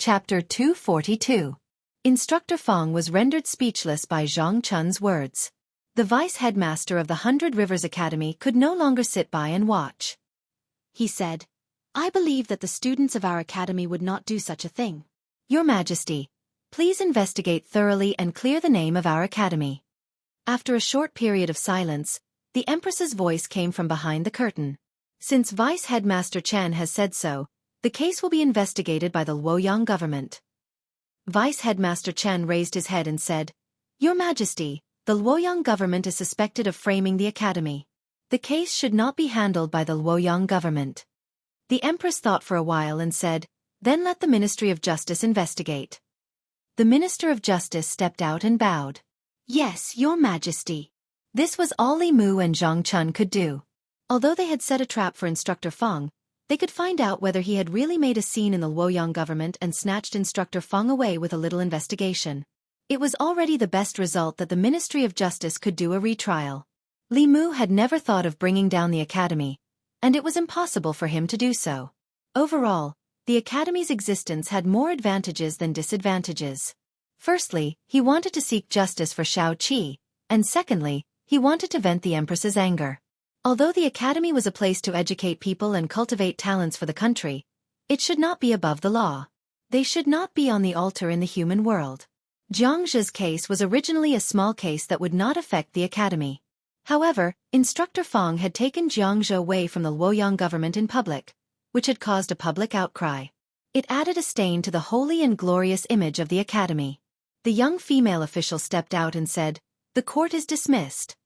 Chapter 242. Instructor Feng was rendered speechless by Zhang Chun's words. The vice-headmaster of the 100 Rivers Academy could no longer sit by and watch. He said, "I believe that the students of our academy would not do such a thing. Your Majesty, please investigate thoroughly and clear the name of our academy." After a short period of silence, the Empress's voice came from behind the curtain. "Since Vice-Headmaster Chen has said so, the case will be investigated by the Luoyang government." Vice-Headmaster Chen raised his head and said, "Your Majesty, the Luoyang government is suspected of framing the academy. The case should not be handled by the Luoyang government." The Empress thought for a while and said, "Then let the Ministry of Justice investigate." The Minister of Justice stepped out and bowed. "Yes, Your Majesty." This was all Li Mu and Zhang Chun could do. Although they had set a trap for Instructor Feng, they could find out whether he had really made a scene in the Luoyang government and snatched Instructor Feng away with a little investigation. It was already the best result that the Ministry of Justice could do a retrial. Li Mu had never thought of bringing down the academy, and it was impossible for him to do so. Overall, the academy's existence had more advantages than disadvantages. Firstly, he wanted to seek justice for Xiaoqi, and secondly, he wanted to vent the Empress's anger. Although the academy was a place to educate people and cultivate talents for the country, it should not be above the law. They should not be on the altar in the human world. Xianxia's case was originally a small case that would not affect the academy. However, Instructor Feng had taken Xianxia away from the Luoyang government in public, which had caused a public outcry. It added a stain to the holy and glorious image of the academy. The young female official stepped out and said, "The court is dismissed."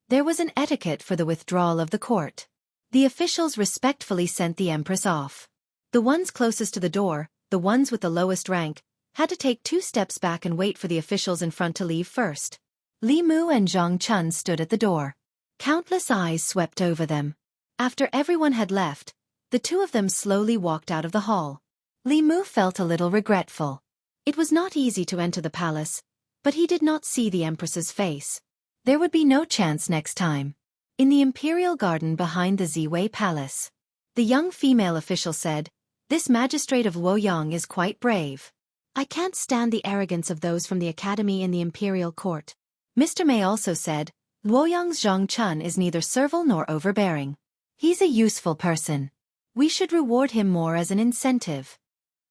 There was an etiquette for the withdrawal of the court. The officials respectfully sent the Empress off. The ones closest to the door, the ones with the lowest rank, had to take 2 steps back and wait for the officials in front to leave first. Li Mu and Zhang Chun stood at the door. Countless eyes swept over them. After everyone had left, the two of them slowly walked out of the hall. Li Mu felt a little regretful. It was not easy to enter the palace, but he did not see the Empress's face. There would be no chance next time. In the imperial garden behind the Ziwei Palace, the young female official said, "This magistrate of Luoyang is quite brave. I can't stand the arrogance of those from the academy in the imperial court." Mr. Mei also said, "Luoyang's Zhang Chun is neither servile nor overbearing. He's a useful person. We should reward him more as an incentive."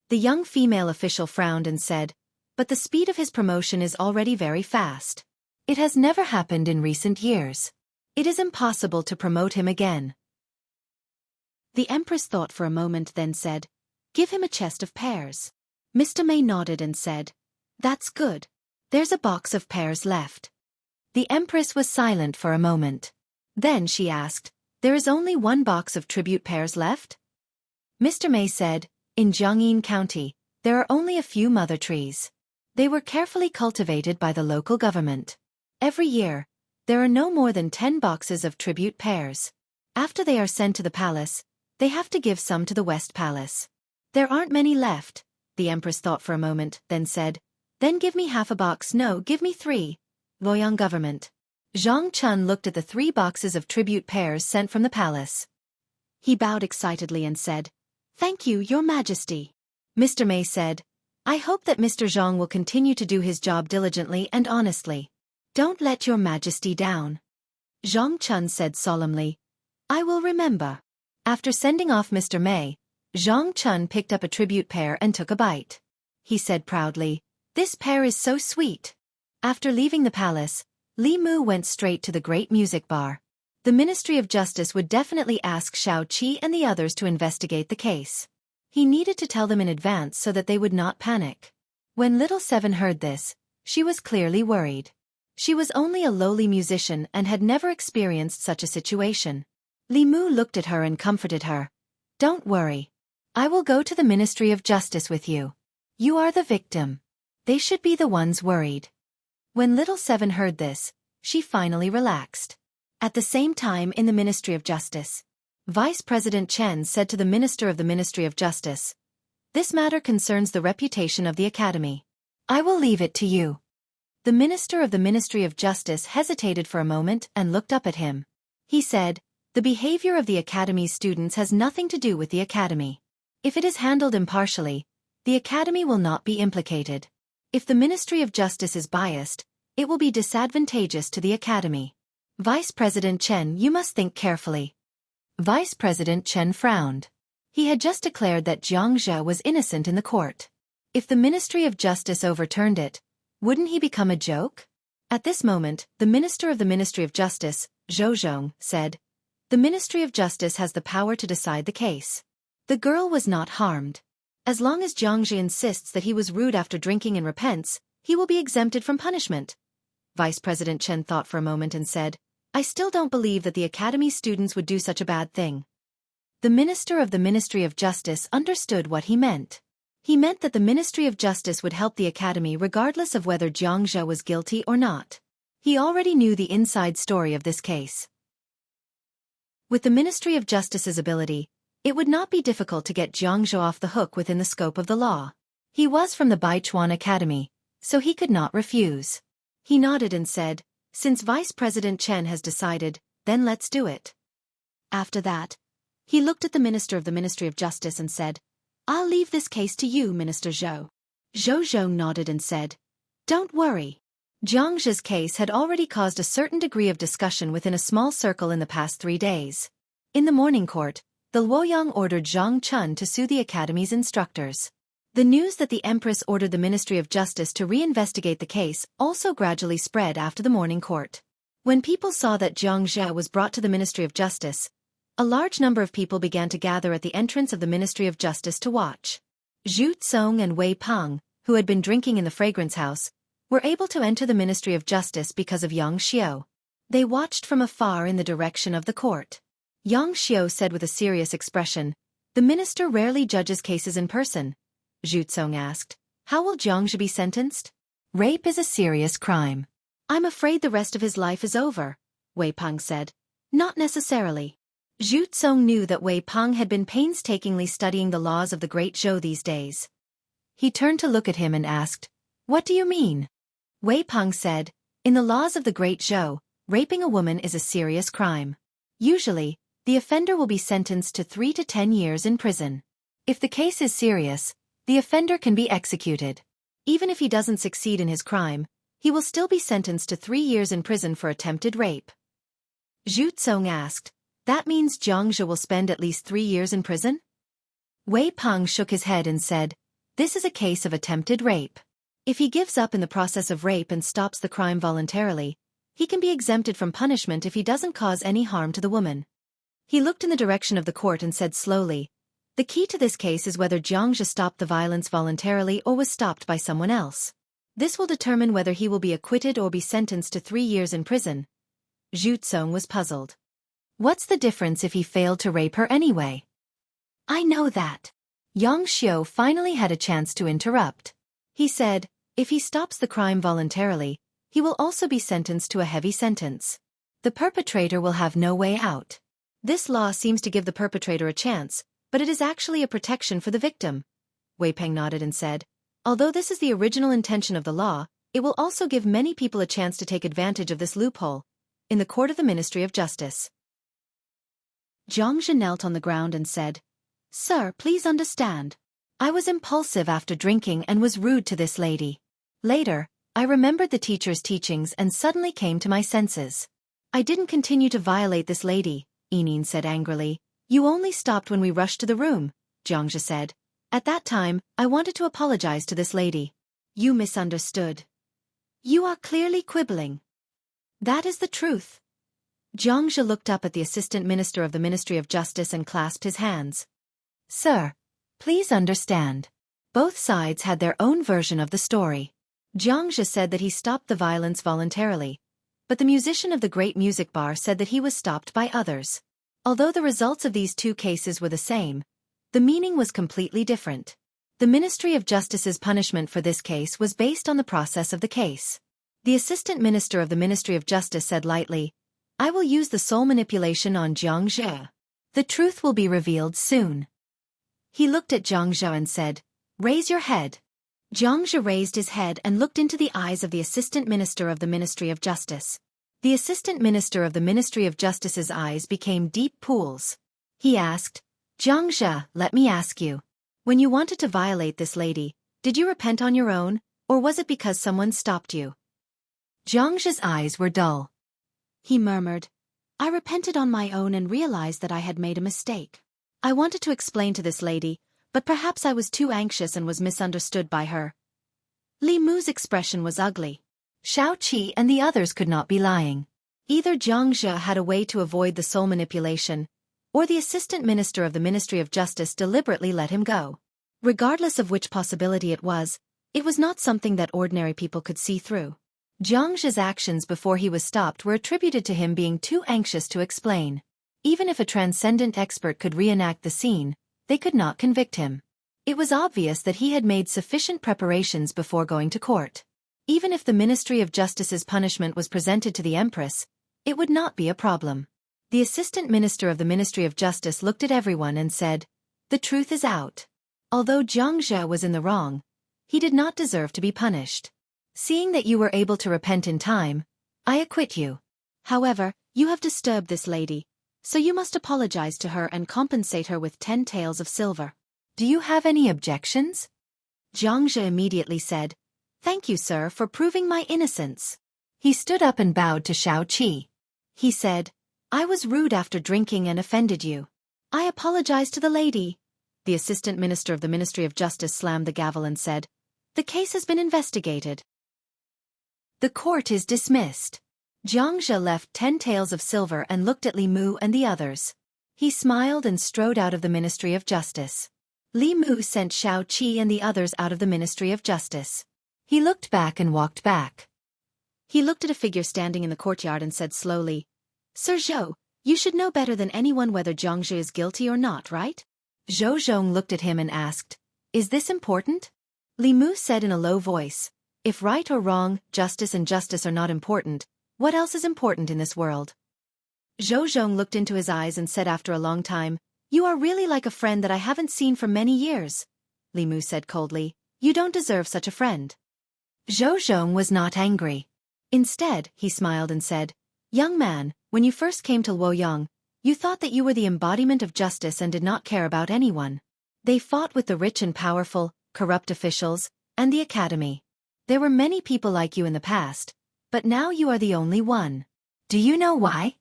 The young female official frowned and said, "But the speed of his promotion is already very fast. It has never happened in recent years. It is impossible to promote him again." The Empress thought for a moment, then said, "Give him a chest of pears." Mr. Mei nodded and said, "That's good. There's a box of pears left." The Empress was silent for a moment. Then she asked, "There is only 1 box of tribute pears left?" Mr. Mei said, "In Jianghu County, there are only a few mother trees. They were carefully cultivated by the local government. Every year, there are no more than 10 boxes of tribute pears. After they are sent to the palace, they have to give some to the West Palace. There aren't many left." The Empress thought for a moment, then said, "Then give me half a box. No, give me 3. Luoyang government." Zhang Chun looked at the 3 boxes of tribute pears sent from the palace. He bowed excitedly and said, "Thank you, Your Majesty." Mr. Mei said, "I hope that Mr. Zhang will continue to do his job diligently and honestly. Don't let Your Majesty down." Zhang Chun said solemnly, "I will remember." After sending off Mr. Mei, Zhang Chun picked up a tribute pear and took a bite. He said proudly, "This pear is so sweet." After leaving the palace, Li Mu went straight to the great music bar. The Ministry of Justice would definitely ask Xiaoqi and the others to investigate the case. He needed to tell them in advance so that they would not panic. When Little Seven heard this, she was clearly worried. She was only a lowly musician and had never experienced such a situation. Li Mu looked at her and comforted her. "Don't worry. I will go to the Ministry of Justice with you. You are the victim. They should be the ones worried." When Little Seven heard this, she finally relaxed. At the same time in the Ministry of Justice, Vice President Chen said to the Minister of the Ministry of Justice, "This matter concerns the reputation of the Academy. I will leave it to you." The Minister of the Ministry of Justice hesitated for a moment and looked up at him. He said, "The behavior of the Academy's students has nothing to do with the Academy. If it is handled impartially, the the Academy will not be implicated. If the Ministry of Justice is biased, it will be disadvantageous to the Academy. Vice President Chen, you must think carefully. Vice President Chen frowned. He had just declared that Xianxia was innocent in the court. If the Ministry of Justice overturned it, wouldn't he become a joke? At this moment, the Minister of the Ministry of Justice, Zhou Zhong, said, "The Ministry of Justice has the power to decide the case." The girl was not harmed. As long as Xianxia insists that he was rude after drinking and repents, he will be exempted from punishment. Vice President Chen thought for a moment and said, "I still don't believe that the Academy students would do such a bad thing." The Minister of the Ministry of Justice understood what he meant. He meant that the Ministry of Justice would help the Academy regardless of whether Xianxia was guilty or not. He already knew the inside story of this case. With the Ministry of Justice's ability, it would not be difficult to get Xianxia off the hook within the scope of the law. He was from the Baichuan Academy, so he could not refuse. He nodded and said, "Since Vice President Chen has decided, then let's do it." After that, he looked at the Minister of the Ministry of Justice and said, "I'll leave this case to you, Minister Zhou." Zhou Zhong nodded and said, "Don't worry." Jianghu's case had already caused a certain degree of discussion within a small circle in the past 3 days. In the morning court, the Luoyang ordered Zhang Chun to sue the Academy's instructors. The news that the Empress ordered the Ministry of Justice to reinvestigate the case also gradually spread after the morning court. When people saw that Xianxia was brought to the Ministry of Justice, a large number of people began to gather at the entrance of the Ministry of Justice to watch. Zhu Tsong and Wei Peng, who had been drinking in the fragrance house, were able to enter the Ministry of Justice because of Yang Xiu. They watched from afar in the direction of the court. Yang Xiu said with a serious expression, "The minister rarely judges cases in person." Zhu Tsong asked, "How will Jianghu be sentenced?" "Rape is a serious crime." "I'm afraid the rest of his life is over," Wei Peng said. "Not necessarily." Zhu Tsong knew that Wei Peng had been painstakingly studying the laws of the Great Zhou these days. He turned to look at him and asked, "What do you mean?" Wei Peng said, "In the laws of the Great Zhou, raping a woman is a serious crime. Usually, the offender will be sentenced to 3 to 10 years in prison. If the case is serious, the offender can be executed. Even if he doesn't succeed in his crime, he will still be sentenced to 3 years in prison for attempted rape." Zhu Tsong asked, "That means Jianghu will spend at least 3 years in prison?" Wei Peng shook his head and said, "This is a case of attempted rape. If he gives up in the process of rape and stops the crime voluntarily, he can be exempted from punishment if he doesn't cause any harm to the woman." He looked in the direction of the court and said slowly, "The key to this case is whether Jianghu stopped the violence voluntarily or was stopped by someone else. This will determine whether he will be acquitted or be sentenced to 3 years in prison." Zhu Tsong was puzzled. "What's the difference if he failed to rape her anyway?" "I know that." Yang Xiu finally had a chance to interrupt. He said, "If he stops the crime voluntarily, he will also be sentenced to a heavy sentence. The perpetrator will have no way out. This law seems to give the perpetrator a chance, but it is actually a protection for the victim." Wei Peng nodded and said, "Although this is the original intention of the law, it will also give many people a chance to take advantage of this loophole." In the court of the Ministry of Justice, Jianghu knelt on the ground and said, "Sir, please understand. I was impulsive after drinking and was rude to this lady. Later, I remembered the teacher's teachings and suddenly came to my senses. I didn't continue to violate this lady," Enin said angrily. "You only stopped when we rushed to the room," Jianghu said. "At that time, I wanted to apologize to this lady." "You misunderstood. You are clearly quibbling." "That is the truth." Jianghu looked up at the Assistant Minister of the Ministry of Justice and clasped his hands. "Sir, please understand. Both sides had their own version of the story. Jianghu said that he stopped the violence voluntarily, but the musician of the great music bar said that he was stopped by others. Although the results of these two cases were the same, the meaning was completely different. The Ministry of Justice's punishment for this case was based on the process of the case. The Assistant Minister of the Ministry of Justice said lightly, "I will use the soul manipulation on Jianghu. The truth will be revealed soon." He looked at Jianghu and said, "Raise your head." Jianghu raised his head and looked into the eyes of the Assistant Minister of the Ministry of Justice. The Assistant Minister of the Ministry of Justice's eyes became deep pools. He asked, "Jianghu, let me ask you. When you wanted to violate this lady, did you repent on your own, or was it because someone stopped you? Xianxia's eyes were dull. He murmured, I repented on my own and realized that I had made a mistake. I wanted to explain to this lady, but perhaps I was too anxious and was misunderstood by her. Li Mu's expression was ugly. Xiao Qi and the others could not be lying. Either Xianxia had a way to avoid the soul manipulation, or the assistant minister of the Ministry of Justice deliberately let him go. Regardless of which possibility it was not something that ordinary people could see through. Jiangxi's actions before he was stopped were attributed to him being too anxious to explain. Even if a transcendent expert could reenact the scene, they could not convict him. It was obvious that he had made sufficient preparations before going to court. Even if the Ministry of Justice's punishment was presented to the Empress, it would not be a problem. The assistant minister of the Ministry of Justice looked at everyone and said, The truth is out. Although Xianxia was in the wrong, he did not deserve to be punished. Seeing that you were able to repent in time, I acquit you. However, you have disturbed this lady, so you must apologize to her and compensate her with 10 taels of silver. Do you have any objections? Xianxia immediately said, Thank you, sir, for proving my innocence. He stood up and bowed to Xiao Qi. He said, I was rude after drinking and offended you. I apologize to the lady. The assistant minister of the Ministry of Justice slammed the gavel and said, The case has been investigated. The court is dismissed. Xianxia left 10 taels of silver and looked at Li Mu and the others. He smiled and strode out of the Ministry of Justice. Li Mu sent Xiao Qi and the others out of the Ministry of Justice. He looked back and walked back. He looked at a figure standing in the courtyard and said slowly, Sir Zhou, you should know better than anyone whether Xianxia is guilty or not, right? Zhou Zhong looked at him and asked, Is this important? Li Mu said in a low voice, If right or wrong, justice and justice are not important, what else is important in this world? Zhou Zhong looked into his eyes and said after a long time, You are really like a friend that I haven't seen for many years. Li Mu said coldly, You don't deserve such a friend. Zhou Zhong was not angry. Instead, he smiled and said, Young man, when you first came to Luoyang, you thought that you were the embodiment of justice and did not care about anyone. They fought with the rich and powerful, corrupt officials, and the academy. There were many people like you in the past, but now you are the only one. Do you know why?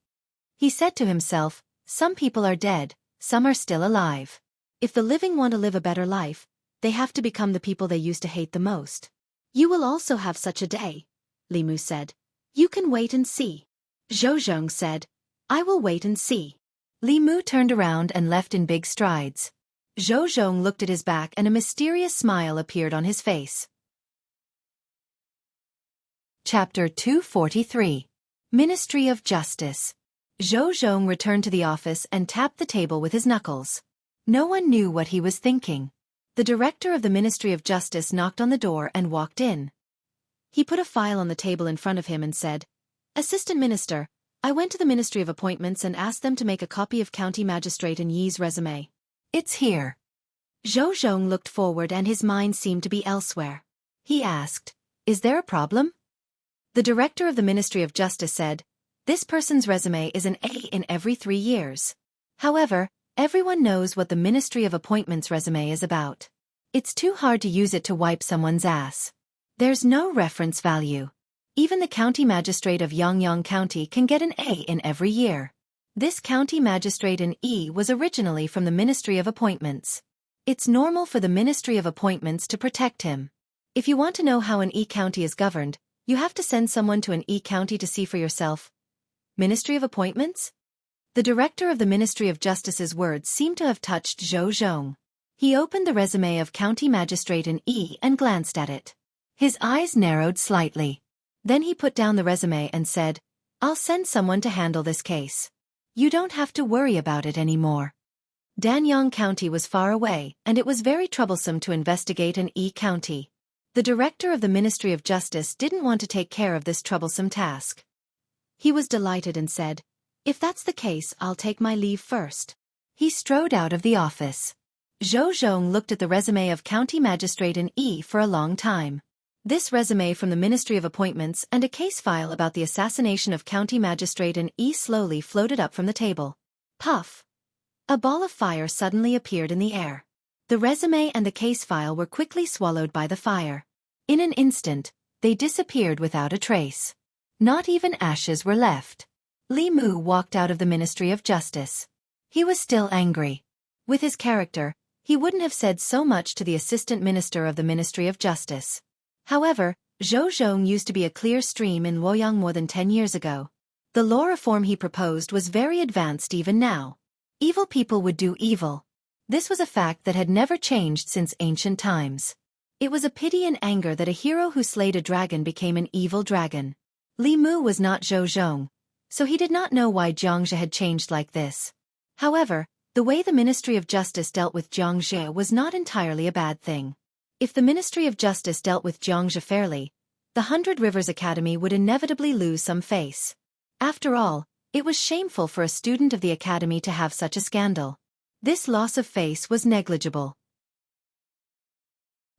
He said to himself, Some people are dead, some are still alive. If the living want to live a better life, they have to become the people they used to hate the most. You will also have such a day, Li Mu said. You can wait and see. Zhou Zhong said, I will wait and see. Li Mu turned around and left in big strides. Zhou Zhong looked at his back and a mysterious smile appeared on his face. Chapter 243. Ministry of Justice. Zhou Zhong returned to the office and tapped the table with his knuckles. No one knew what he was thinking. The director of the Ministry of Justice knocked on the door and walked in. He put a file on the table in front of him and said, Assistant Minister, I went to the Ministry of Appointments and asked them to make a copy of County Magistrate and Yi's resume. It's here. Zhou Zhong looked forward and his mind seemed to be elsewhere. He asked, Is there a problem? The director of the Ministry of Justice said, This person's resume is an A in every 3 years. However, everyone knows what the Ministry of Appointments resume is about. It's too hard to use it to wipe someone's ass. There's no reference value. Even the county magistrate of Yangyang County can get an A in every year. This county magistrate in E was originally from the Ministry of Appointments. It's normal for the Ministry of Appointments to protect him. If you want to know how an E county is governed, you have to send someone to an E county to see for yourself. Ministry of Appointments? The director of the Ministry of Justice's words seemed to have touched Zhou Zhong. He opened the resume of county magistrate in E and glanced at it. His eyes narrowed slightly. Then he put down the resume and said, I'll send someone to handle this case. You don't have to worry about it anymore. Danyang County was far away, and it was very troublesome to investigate an E county. The director of the Ministry of Justice didn't want to take care of this troublesome task. He was delighted and said, If that's the case, I'll take my leave first. He strode out of the office. Zhou Zhong looked at the resume of county magistrate in E for a long time. This resume from the Ministry of Appointments and a case file about the assassination of county magistrate in E slowly floated up from the table. Puff! A ball of fire suddenly appeared in the air. The resume and the case file were quickly swallowed by the fire. In an instant, they disappeared without a trace. Not even ashes were left. Li Mu walked out of the Ministry of Justice. He was still angry. With his character, he wouldn't have said so much to the assistant minister of the Ministry of Justice. However, Zhou used to be a clear stream in Luoyang more than 10 years ago. The law reform he proposed was very advanced even now. Evil people would do evil. This was a fact that had never changed since ancient times. It was a pity and anger that a hero who slayed a dragon became an evil dragon. Li Mu was not Zhou, so he did not know why Xianxia had changed like this. However, the way the Ministry of Justice dealt with Xianxia was not entirely a bad thing. If the Ministry of Justice dealt with Xianxia fairly, the 100 Rivers Academy would inevitably lose some face. After all, it was shameful for a student of the academy to have such a scandal. This loss of face was negligible.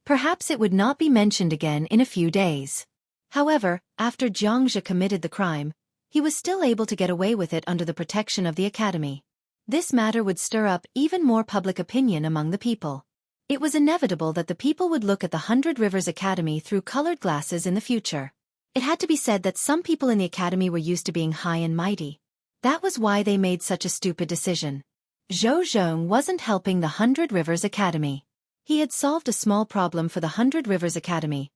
Perhaps it would not be mentioned again in a few days. However, after Xianxia committed the crime, he was still able to get away with it under the protection of the academy. This matter would stir up even more public opinion among the people. It was inevitable that the people would look at the 100 Rivers Academy through colored glasses in the future. It had to be said that some people in the academy were used to being high and mighty. That was why they made such a stupid decision. Zhou wasn't helping the 100 Rivers Academy. He had solved a small problem for the 100 Rivers Academy,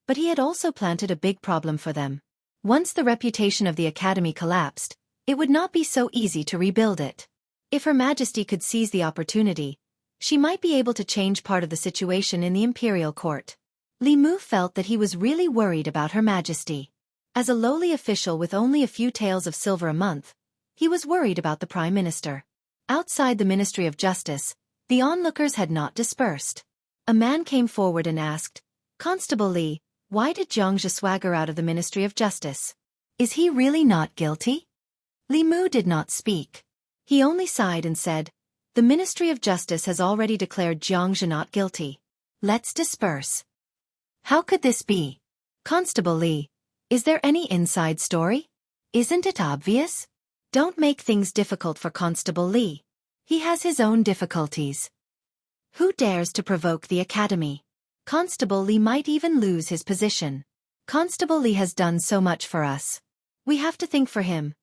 but he had also planted a big problem for them. Once the reputation of the academy collapsed, it would not be so easy to rebuild it. If Her Majesty could seize the opportunity, she might be able to change part of the situation in the imperial court. Li Mu felt that he was really worried about Her Majesty. As a lowly official with only a few taels of silver a month, he was worried about the Prime Minister. Outside the Ministry of Justice, the onlookers had not dispersed. A man came forward and asked, "Constable Li, why did Xianxia swagger out of the Ministry of Justice? Is he really not guilty?" Li Mu did not speak. He only sighed and said, "The Ministry of Justice has already declared Xianxia not guilty. Let's disperse." How could this be? Constable Li, is there any inside story? Isn't it obvious? Don't make things difficult for Constable Li. He has his own difficulties. Who dares to provoke the academy? Constable Li might even lose his position. Constable Li has done so much for us. We have to think for him.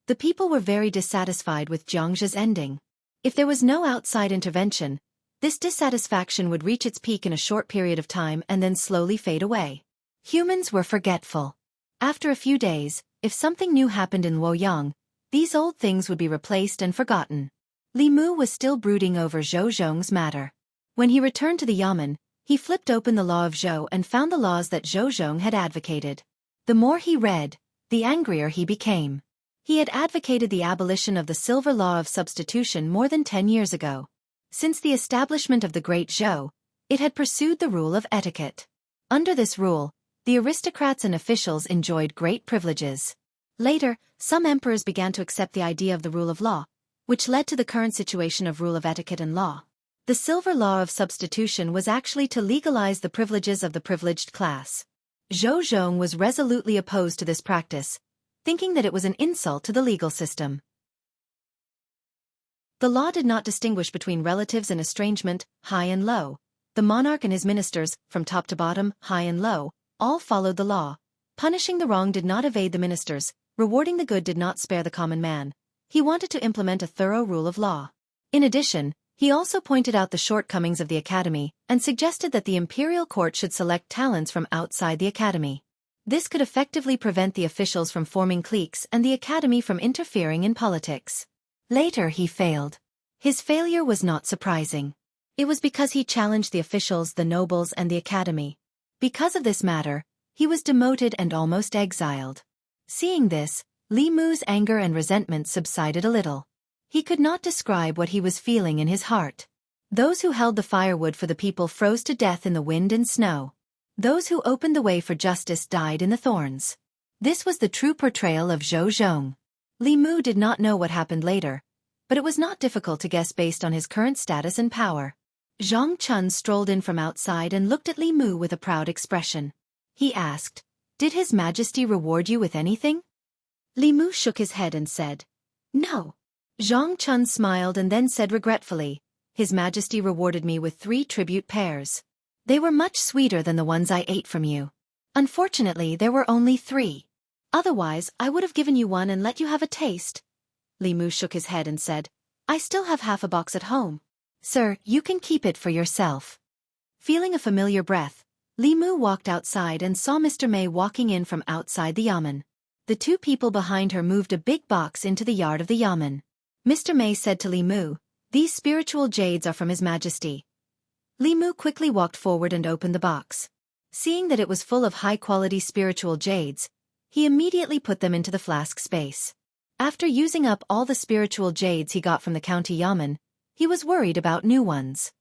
The people were very dissatisfied with Xianxia's ending. If there was no outside intervention, this dissatisfaction would reach its peak in a short period of time and then slowly fade away. Humans were forgetful. After a few days, if something new happened in Luoyang, these old things would be replaced and forgotten. Li Mu was still brooding over Zhou's matter. When he returned to the Yamen, he flipped open the law of Zhou and found the laws that Zhou had advocated. The more he read, the angrier he became. He had advocated the abolition of the silver law of substitution more than 10 years ago. Since the establishment of the Great Zhou, it had pursued the rule of etiquette. Under this rule, the aristocrats and officials enjoyed great privileges. Later, some emperors began to accept the idea of the rule of law, which led to the current situation of rule of etiquette and law. The silver law of substitution was actually to legalize the privileges of the privileged class. Zhou was resolutely opposed to this practice, thinking that it was an insult to the legal system. The law did not distinguish between relatives and estrangement, high and low. The monarch and his ministers, from top to bottom, high and low, all followed the law. Punishing the wrong did not evade the ministers, rewarding the good did not spare the common man. He wanted to implement a thorough rule of law. In addition, he also pointed out the shortcomings of the academy and suggested that the imperial court should select talents from outside the academy. This could effectively prevent the officials from forming cliques and the academy from interfering in politics. Later he failed. His failure was not surprising. It was because he challenged the officials, the nobles, and the academy. Because of this matter, he was demoted and almost exiled. Seeing this, Li Mu's anger and resentment subsided a little. He could not describe what he was feeling in his heart. Those who held the firewood for the people froze to death in the wind and snow. Those who opened the way for justice died in the thorns. This was the true portrayal of Zhou. Li Mu did not know what happened later, but it was not difficult to guess based on his current status and power. Zhang Chun strolled in from outside and looked at Li Mu with a proud expression. He asked, "Did His Majesty reward you with anything?" Li Mu shook his head and said, "No." Zhang Chun smiled and then said regretfully, His Majesty rewarded me with 3 tribute pears. They were much sweeter than the ones I ate from you. Unfortunately, there were only 3. Otherwise, I would have given you one and let you have a taste. Li Mu shook his head and said, I still have half a box at home. Sir, you can keep it for yourself. Feeling a familiar breath, Li Mu walked outside and saw Mr. Mei walking in from outside the yamen. The 2 people behind her moved a big box into the yard of the yamen. Mr. Mei said to Li Mu, these spiritual jades are from His Majesty. Li Mu quickly walked forward and opened the box. Seeing that it was full of high-quality spiritual jades, he immediately put them into the flask space. After using up all the spiritual jades he got from the county yamen, he was worried about new ones.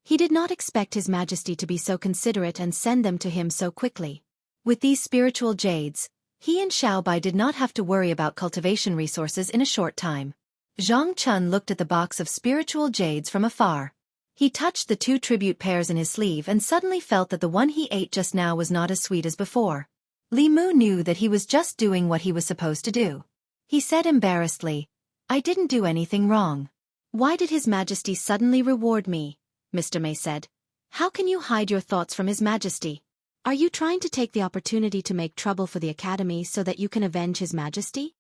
He did not expect His Majesty to be so considerate and send them to him so quickly. With these spiritual jades, he and Xiaobai did not have to worry about cultivation resources in a short time. Zhang Chun looked at the box of spiritual jades from afar. He touched the 2 tribute pears in his sleeve and suddenly felt that the one he ate just now was not as sweet as before. Li Mu knew that he was just doing what he was supposed to do. He said embarrassedly, I didn't do anything wrong. Why did His Majesty suddenly reward me? Mr. Mei said. How can you hide your thoughts from His Majesty? Are you trying to take the opportunity to make trouble for the Academy so that you can avenge His Majesty?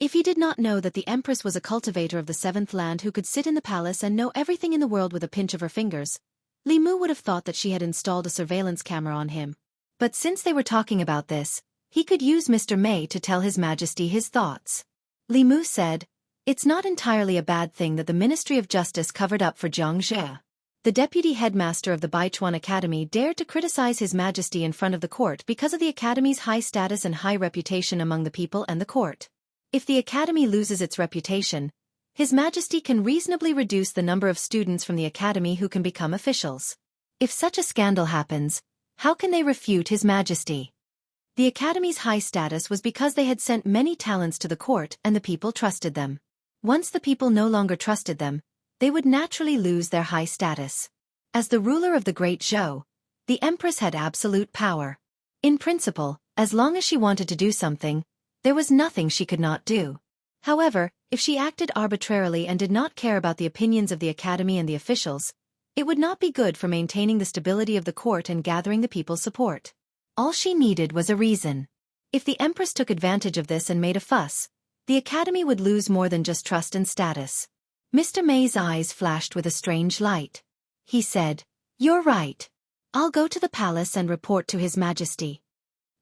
If he did not know that the Empress was a cultivator of the 7th land who could sit in the palace and know everything in the world with a pinch of her fingers, Li Mu would have thought that she had installed a surveillance camera on him. But since they were talking about this, he could use Mr. Mei to tell His Majesty his thoughts. Li Mu said, it's not entirely a bad thing that the Ministry of Justice covered up for Xianxia. The deputy headmaster of the Baichuan Academy dared to criticize His Majesty in front of the court because of the Academy's high status and high reputation among the people and the court. If the Academy loses its reputation, His Majesty can reasonably reduce the number of students from the Academy who can become officials. If such a scandal happens, how can they refute His Majesty? The Academy's high status was because they had sent many talents to the court and the people trusted them. Once the people no longer trusted them, they would naturally lose their high status. As the ruler of the Great Zhou, the Empress had absolute power. In principle, as long as she wanted to do something, there was nothing she could not do. However, if she acted arbitrarily and did not care about the opinions of the Academy and the officials, it would not be good for maintaining the stability of the court and gathering the people's support. All she needed was a reason. If the Empress took advantage of this and made a fuss, the Academy would lose more than just trust and status. Mr. Mei's eyes flashed with a strange light. He said, you're right. I'll go to the palace and report to His Majesty.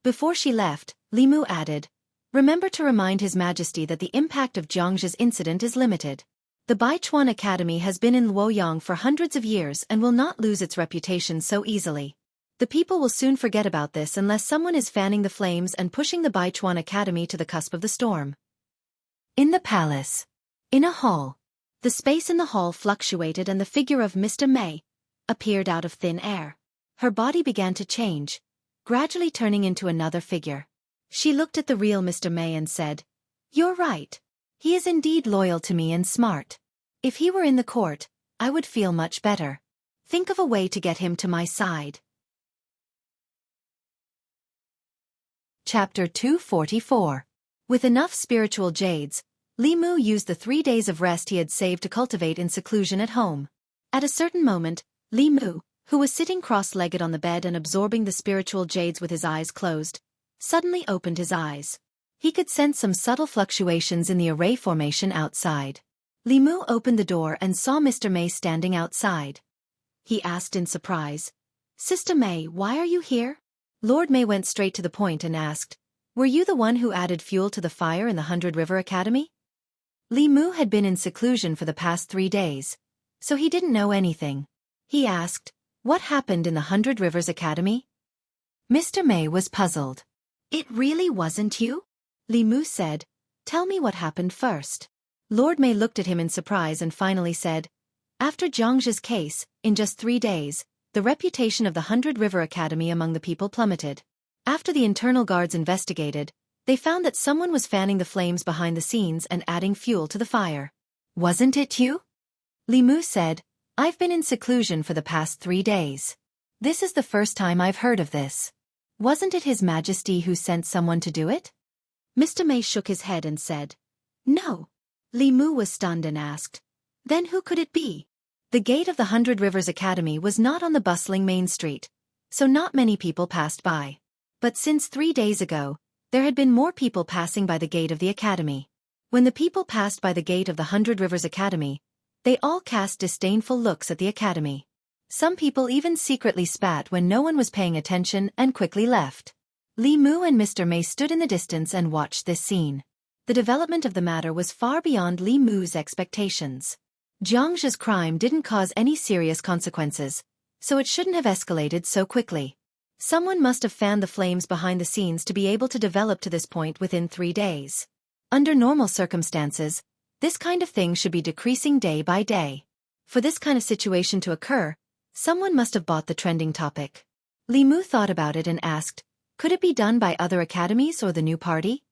Before she left, Li Mu added, remember to remind His Majesty that the impact of Jianghu's incident is limited. The Baichuan Academy has been in Luoyang for hundreds of years and will not lose its reputation so easily. The people will soon forget about this unless someone is fanning the flames and pushing the Baichuan Academy to the cusp of the storm. In the palace. In a hall. The space in the hall fluctuated and the figure of Mr. Mei appeared out of thin air. Her body began to change, gradually turning into another figure. She looked at the real Mr. Mei and said, you're right. He is indeed loyal to me and smart. If he were in the court, I would feel much better. Think of a way to get him to my side. Chapter 244. With enough spiritual jades, Li Mu used the 3 days of rest he had saved to cultivate in seclusion at home. At a certain moment, Li Mu, who was sitting cross-legged on the bed and absorbing the spiritual jades with his eyes closed, suddenly opened his eyes. He could sense some subtle fluctuations in the array formation outside. Li Mu opened the door and saw Mr. Mei standing outside. He asked in surprise, Sister Mei, why are you here? Lord Mei went straight to the point and asked, were you the one who added fuel to the fire in the 100 River Academy? Li Mu had been in seclusion for the past 3 days, so he didn't know anything. He asked, what happened in the 100 Rivers Academy? Mr. Mei was puzzled. It really wasn't you? Li Mu said, tell me what happened first. Lord Mei looked at him in surprise and finally said, after Jianghu's case, in just 3 days, the reputation of the 100 River Academy among the people plummeted. After the internal guards investigated, they found that someone was fanning the flames behind the scenes and adding fuel to the fire. Wasn't it you? Li Mu said, I've been in seclusion for the past 3 days. This is the first time I've heard of this. Wasn't it His Majesty who sent someone to do it? Mr. Mei shook his head and said, no. Li Mu was stunned and asked, Then who could it be? The gate of the Hundred Rivers Academy was not on the bustling main street, so not many people passed by. But since 3 days ago, there had been more people passing by the gate of the academy. When the people passed by the gate of the Hundred Rivers Academy, they all cast disdainful looks at the academy. Some people even secretly spat when no one was paying attention and quickly left. Li Mu and Mr. Mei stood in the distance and watched this scene. The development of the matter was far beyond Li Mu's expectations. Xianxia's crime didn't cause any serious consequences, so it shouldn't have escalated so quickly. Someone must have fanned the flames behind the scenes to be able to develop to this point within 3 days. Under normal circumstances, this kind of thing should be decreasing day by day. For this kind of situation to occur, someone must have bought the trending topic. Li Mu thought about it and asked, could it be done by other academies or the new party?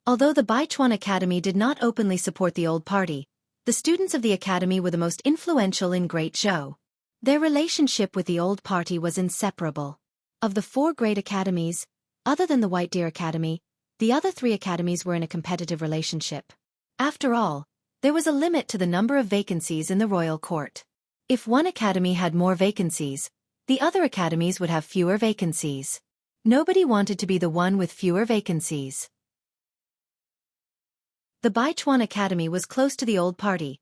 Although the Baichuan Academy did not openly support the old party, the students of the academy were the most influential in Great Zhou. Their relationship with the old party was inseparable. Of the 4 great academies, other than the White Deer Academy, the other 3 academies were in a competitive relationship. After all, there was a limit to the number of vacancies in the royal court. If one academy had more vacancies, the other academies would have fewer vacancies. Nobody wanted to be the one with fewer vacancies. The Baichuan Academy was close to the old party,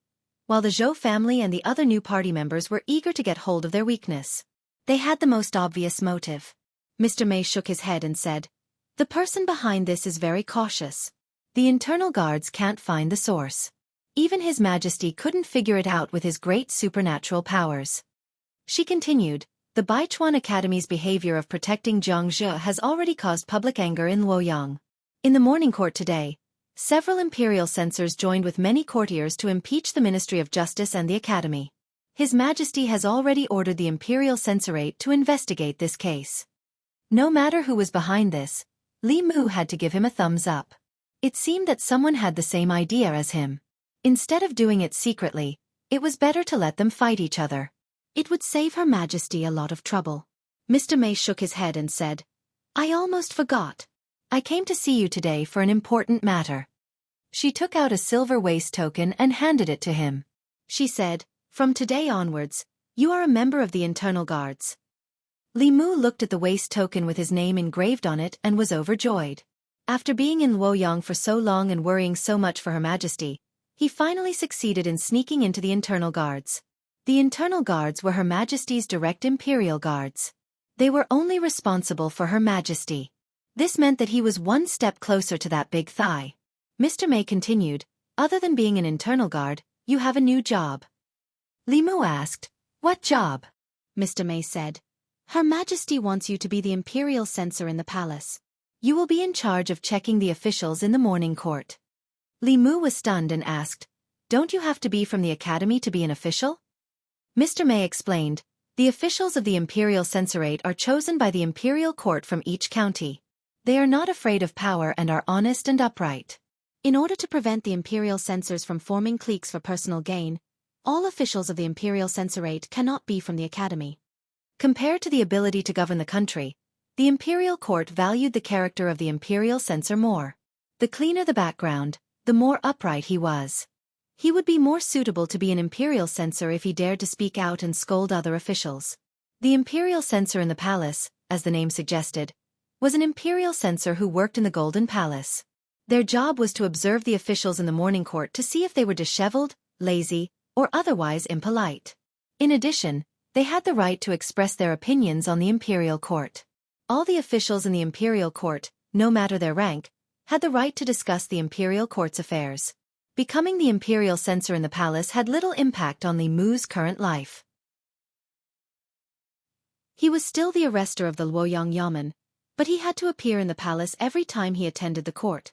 while the Zhou family and the other new party members were eager to get hold of their weakness. They had the most obvious motive. Mr. Mei shook his head and said, the person behind this is very cautious. The internal guards can't find the source. Even His Majesty couldn't figure it out with his great supernatural powers. She continued, the Baichuan Academy's behavior of protecting Jianghu has already caused public anger in Luoyang. In the morning court today, several imperial censors joined with many courtiers to impeach the Ministry of Justice and the Academy. His Majesty has already ordered the Imperial Censorate to investigate this case. No matter who was behind this, Li Mu had to give him a thumbs up. It seemed that someone had the same idea as him. Instead of doing it secretly, it was better to let them fight each other. It would save Her Majesty a lot of trouble. Mr. Mei shook his head and said, I almost forgot. I came to see you today for an important matter. She took out a silver waist token and handed it to him. She said, from today onwards, you are a member of the internal guards. Li Mu looked at the waist token with his name engraved on it and was overjoyed. After being in Luoyang for so long and worrying so much for Her Majesty, he finally succeeded in sneaking into the internal guards. The internal guards were Her Majesty's direct imperial guards. They were only responsible for Her Majesty. This meant that he was one step closer to that big thigh. Mr. Mei continued, other than being an internal guard, you have a new job. Li Mu asked, what job? Mr. Mei said, Her Majesty wants you to be the imperial censor in the palace. You will be in charge of checking the officials in the morning court. Li Mu was stunned and asked, don't you have to be from the academy to be an official? Mr. Mei explained, the officials of the imperial censorate are chosen by the imperial court from each county. They are not afraid of power and are honest and upright. In order to prevent the imperial censors from forming cliques for personal gain, all officials of the imperial censorate cannot be from the academy. Compared to the ability to govern the country, the imperial court valued the character of the imperial censor more. The cleaner the background, the more upright he was. He would be more suitable to be an imperial censor if he dared to speak out and scold other officials. The imperial censor in the palace, as the name suggested, was an imperial censor who worked in the Golden Palace. Their job was to observe the officials in the morning court to see if they were disheveled, lazy, or otherwise impolite. In addition, they had the right to express their opinions on the imperial court. All the officials in the imperial court, no matter their rank, had the right to discuss the imperial court's affairs. Becoming the imperial censor in the palace had little impact on Li Mu's current life. He was still the arrestor of the Luoyang Yamen, but he had to appear in the palace every time he attended the court.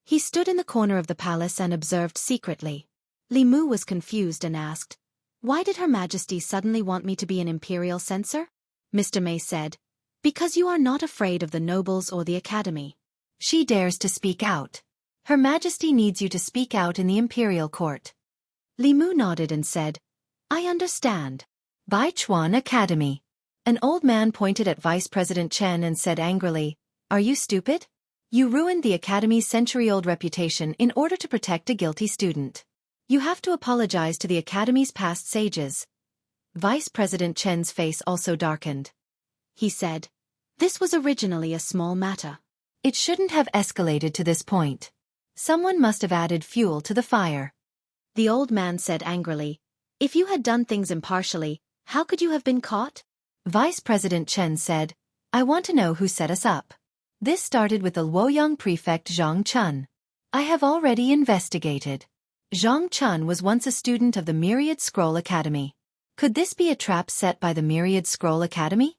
He stood in the corner of the palace and observed secretly. Li Mu was confused and asked, why did Her Majesty suddenly want me to be an imperial censor? Mr. Mei said, because you are not afraid of the nobles or the academy. She dares to speak out. Her Majesty needs you to speak out in the imperial court. Li Mu nodded and said, I understand. Baichuan Academy. An old man pointed at Vice President Chen and said angrily, are you stupid? You ruined the academy's century-old reputation in order to protect a guilty student. You have to apologize to the Academy's past sages. Vice President Chen's face also darkened. He said, "This was originally a small matter. It shouldn't have escalated to this point. Someone must have added fuel to the fire." The old man said angrily, "If you had done things impartially, how could you have been caught?" Vice President Chen said, "I want to know who set us up. This started with the Luoyang prefect Zhang Chun. I have already investigated. Zhang Chun was once a student of the Myriad Scroll Academy. Could this be a trap set by the Myriad Scroll Academy?"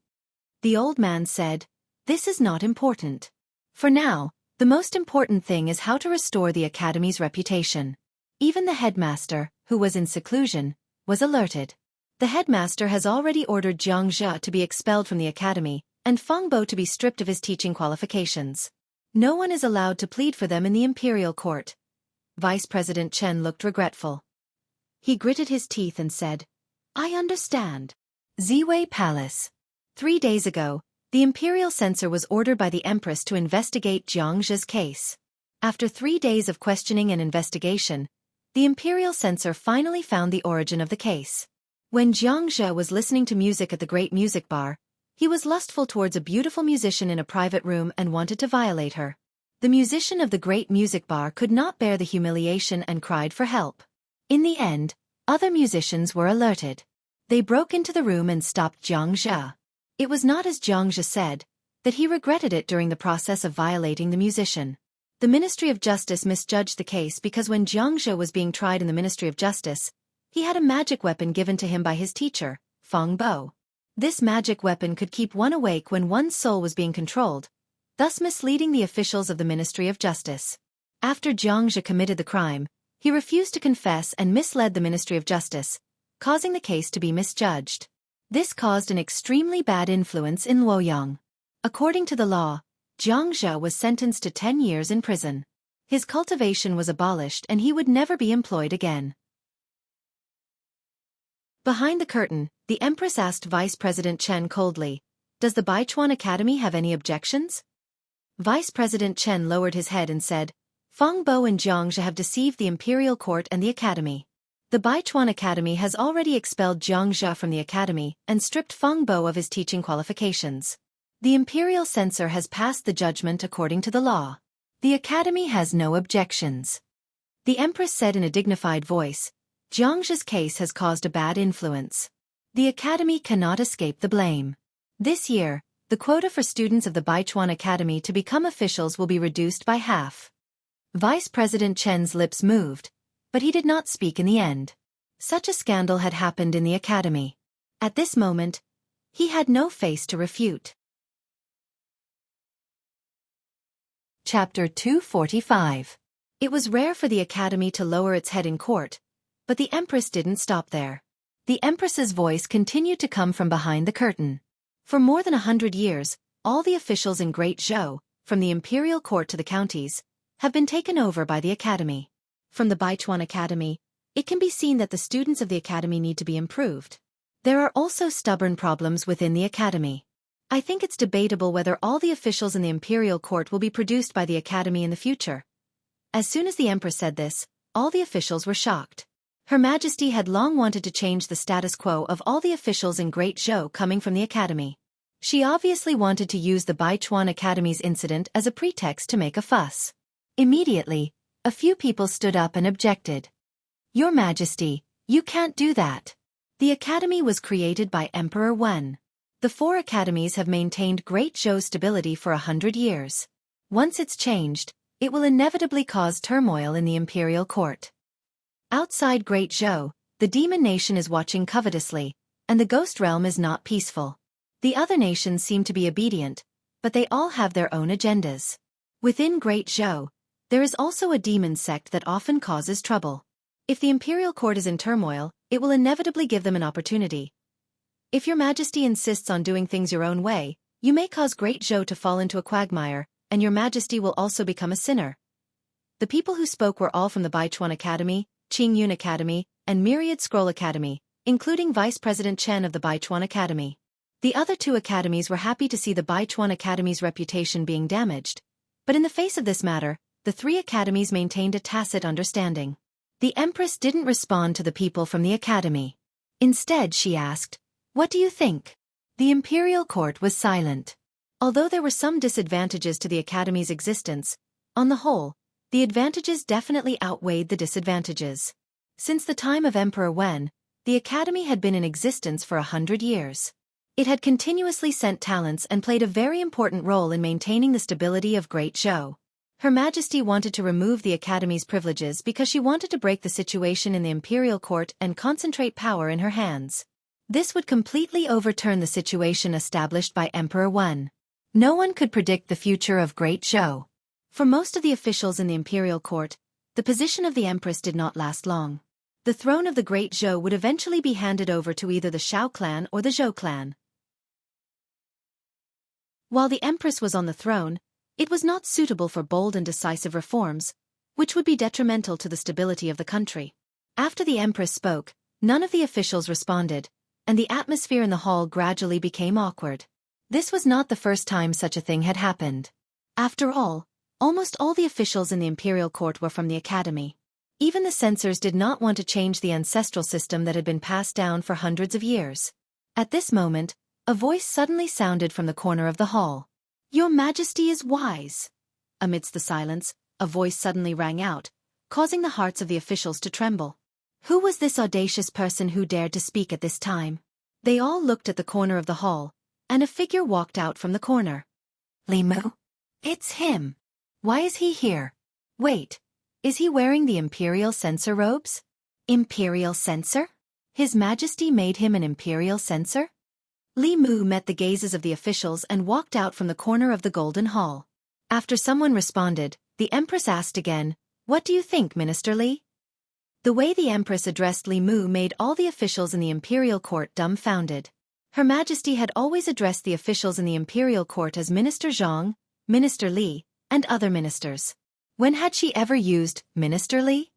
The old man said, "This is not important. For now, the most important thing is how to restore the Academy's reputation." Even the headmaster, who was in seclusion, was alerted. The headmaster has already ordered Xianxia to be expelled from the Academy, and Feng Bo to be stripped of his teaching qualifications. No one is allowed to plead for them in the imperial court. Vice President Chen looked regretful. He gritted his teeth and said, "I understand." Ziwei Palace. 3 days ago, the imperial censor was ordered by the empress to investigate Jianghu's case. After 3 days of questioning and investigation, the imperial censor finally found the origin of the case. When Xianxia was listening to music at the Great Music Bar, he was lustful towards a beautiful musician in a private room and wanted to violate her. The musician of the Great Music Bar could not bear the humiliation and cried for help. In the end, other musicians were alerted. They broke into the room and stopped Xianxia. It was not as Xianxia said, that he regretted it during the process of violating the musician. The Ministry of Justice misjudged the case because when Xianxia was being tried in the Ministry of Justice, he had a magic weapon given to him by his teacher, Feng Bo. This magic weapon could keep one awake when one's soul was being controlled, thus misleading the officials of the Ministry of Justice. After Xianxia committed the crime, he refused to confess and misled the Ministry of Justice, causing the case to be misjudged. This caused an extremely bad influence in Luoyang. According to the law, Xianxia was sentenced to 10 years in prison. His cultivation was abolished and he would never be employed again. Behind the curtain, the Empress asked Vice President Chen coldly, "Does the Baichuan Academy have any objections?" Vice President Chen lowered his head and said, "Feng Bo and Xianxia have deceived the Imperial Court and the Academy. The Baichuan Academy has already expelled Xianxia from the Academy and stripped Feng Bo of his teaching qualifications. The Imperial Censor has passed the judgment according to the law. The Academy has no objections." The Empress said in a dignified voice, "Jianghu's case has caused a bad influence. The Academy cannot escape the blame. This year, the quota for students of the Baichuan Academy to become officials will be reduced by half." Vice President Chen's lips moved, but he did not speak in the end. Such a scandal had happened in the Academy. At this moment, he had no face to refute. Chapter 245. It was rare for the Academy to lower its head in court, but the Empress didn't stop there. The Empress's voice continued to come from behind the curtain. For more than 100 years, all the officials in Great Zhou, from the imperial court to the counties, have been taken over by the Academy. From the Baichuan Academy, it can be seen that the students of the Academy need to be improved. There are also stubborn problems within the Academy. I think it's debatable whether all the officials in the imperial court will be produced by the Academy in the future. As soon as the Empress said this, all the officials were shocked. Her Majesty had long wanted to change the status quo of all the officials in Great Zhou coming from the Academy. She obviously wanted to use the Baichuan Academy's incident as a pretext to make a fuss. Immediately, a few people stood up and objected. "Your Majesty, you can't do that. The Academy was created by Emperor Wen. The 4 academies have maintained Great Zhou's stability for 100 years. Once it's changed, it will inevitably cause turmoil in the imperial court. Outside Great Zhou, the demon nation is watching covetously, and the ghost realm is not peaceful. The other nations seem to be obedient, but they all have their own agendas. Within Great Zhou, there is also a demon sect that often causes trouble. If the imperial court is in turmoil, it will inevitably give them an opportunity. If your Majesty insists on doing things your own way, you may cause Great Zhou to fall into a quagmire, and your Majesty will also become a sinner." The people who spoke were all from the Baichuan Academy, Qingyun Academy, and Myriad Scroll Academy, including Vice President Chen of the Baichuan Academy. The other 2 academies were happy to see the Baichuan Academy's reputation being damaged, but in the face of this matter, the 3 academies maintained a tacit understanding. The Empress didn't respond to the people from the academy. Instead, she asked, "What do you think?" The imperial court was silent. Although there were some disadvantages to the academy's existence, on the whole, the advantages definitely outweighed the disadvantages. Since the time of Emperor Wen, the academy had been in existence for 100 years. It had continuously sent talents and played a very important role in maintaining the stability of Great Zhou. Her Majesty wanted to remove the academy's privileges because she wanted to break the situation in the imperial court and concentrate power in her hands. This would completely overturn the situation established by Emperor Wen. No one could predict the future of Great Zhou. For most of the officials in the imperial court, the position of the Empress did not last long. The throne of the Great Zhou would eventually be handed over to either the Shao clan or the Zhou clan. While the Empress was on the throne, it was not suitable for bold and decisive reforms, which would be detrimental to the stability of the country. After the Empress spoke, none of the officials responded, and the atmosphere in the hall gradually became awkward. This was not the first time such a thing had happened. After all, almost all the officials in the imperial court were from the academy. Even the censors did not want to change the ancestral system that had been passed down for hundreds of years. At this moment, a voice suddenly sounded from the corner of the hall. "Your Majesty is wise." Amidst the silence, a voice suddenly rang out, causing the hearts of the officials to tremble. Who was this audacious person who dared to speak at this time? They all looked at the corner of the hall, and a figure walked out from the corner. Li Mu? It's him. Why is he here? Wait, is he wearing the imperial censor robes? Imperial censor? His Majesty made him an imperial censor? Li Mu met the gazes of the officials and walked out from the corner of the Golden Hall. After someone responded, the Empress asked again, "What do you think, Minister Li?" The way the Empress addressed Li Mu made all the officials in the imperial court dumbfounded. Her Majesty had always addressed the officials in the imperial court as Minister Zhang, Minister Li, and other ministers. When had she ever used Minister Li?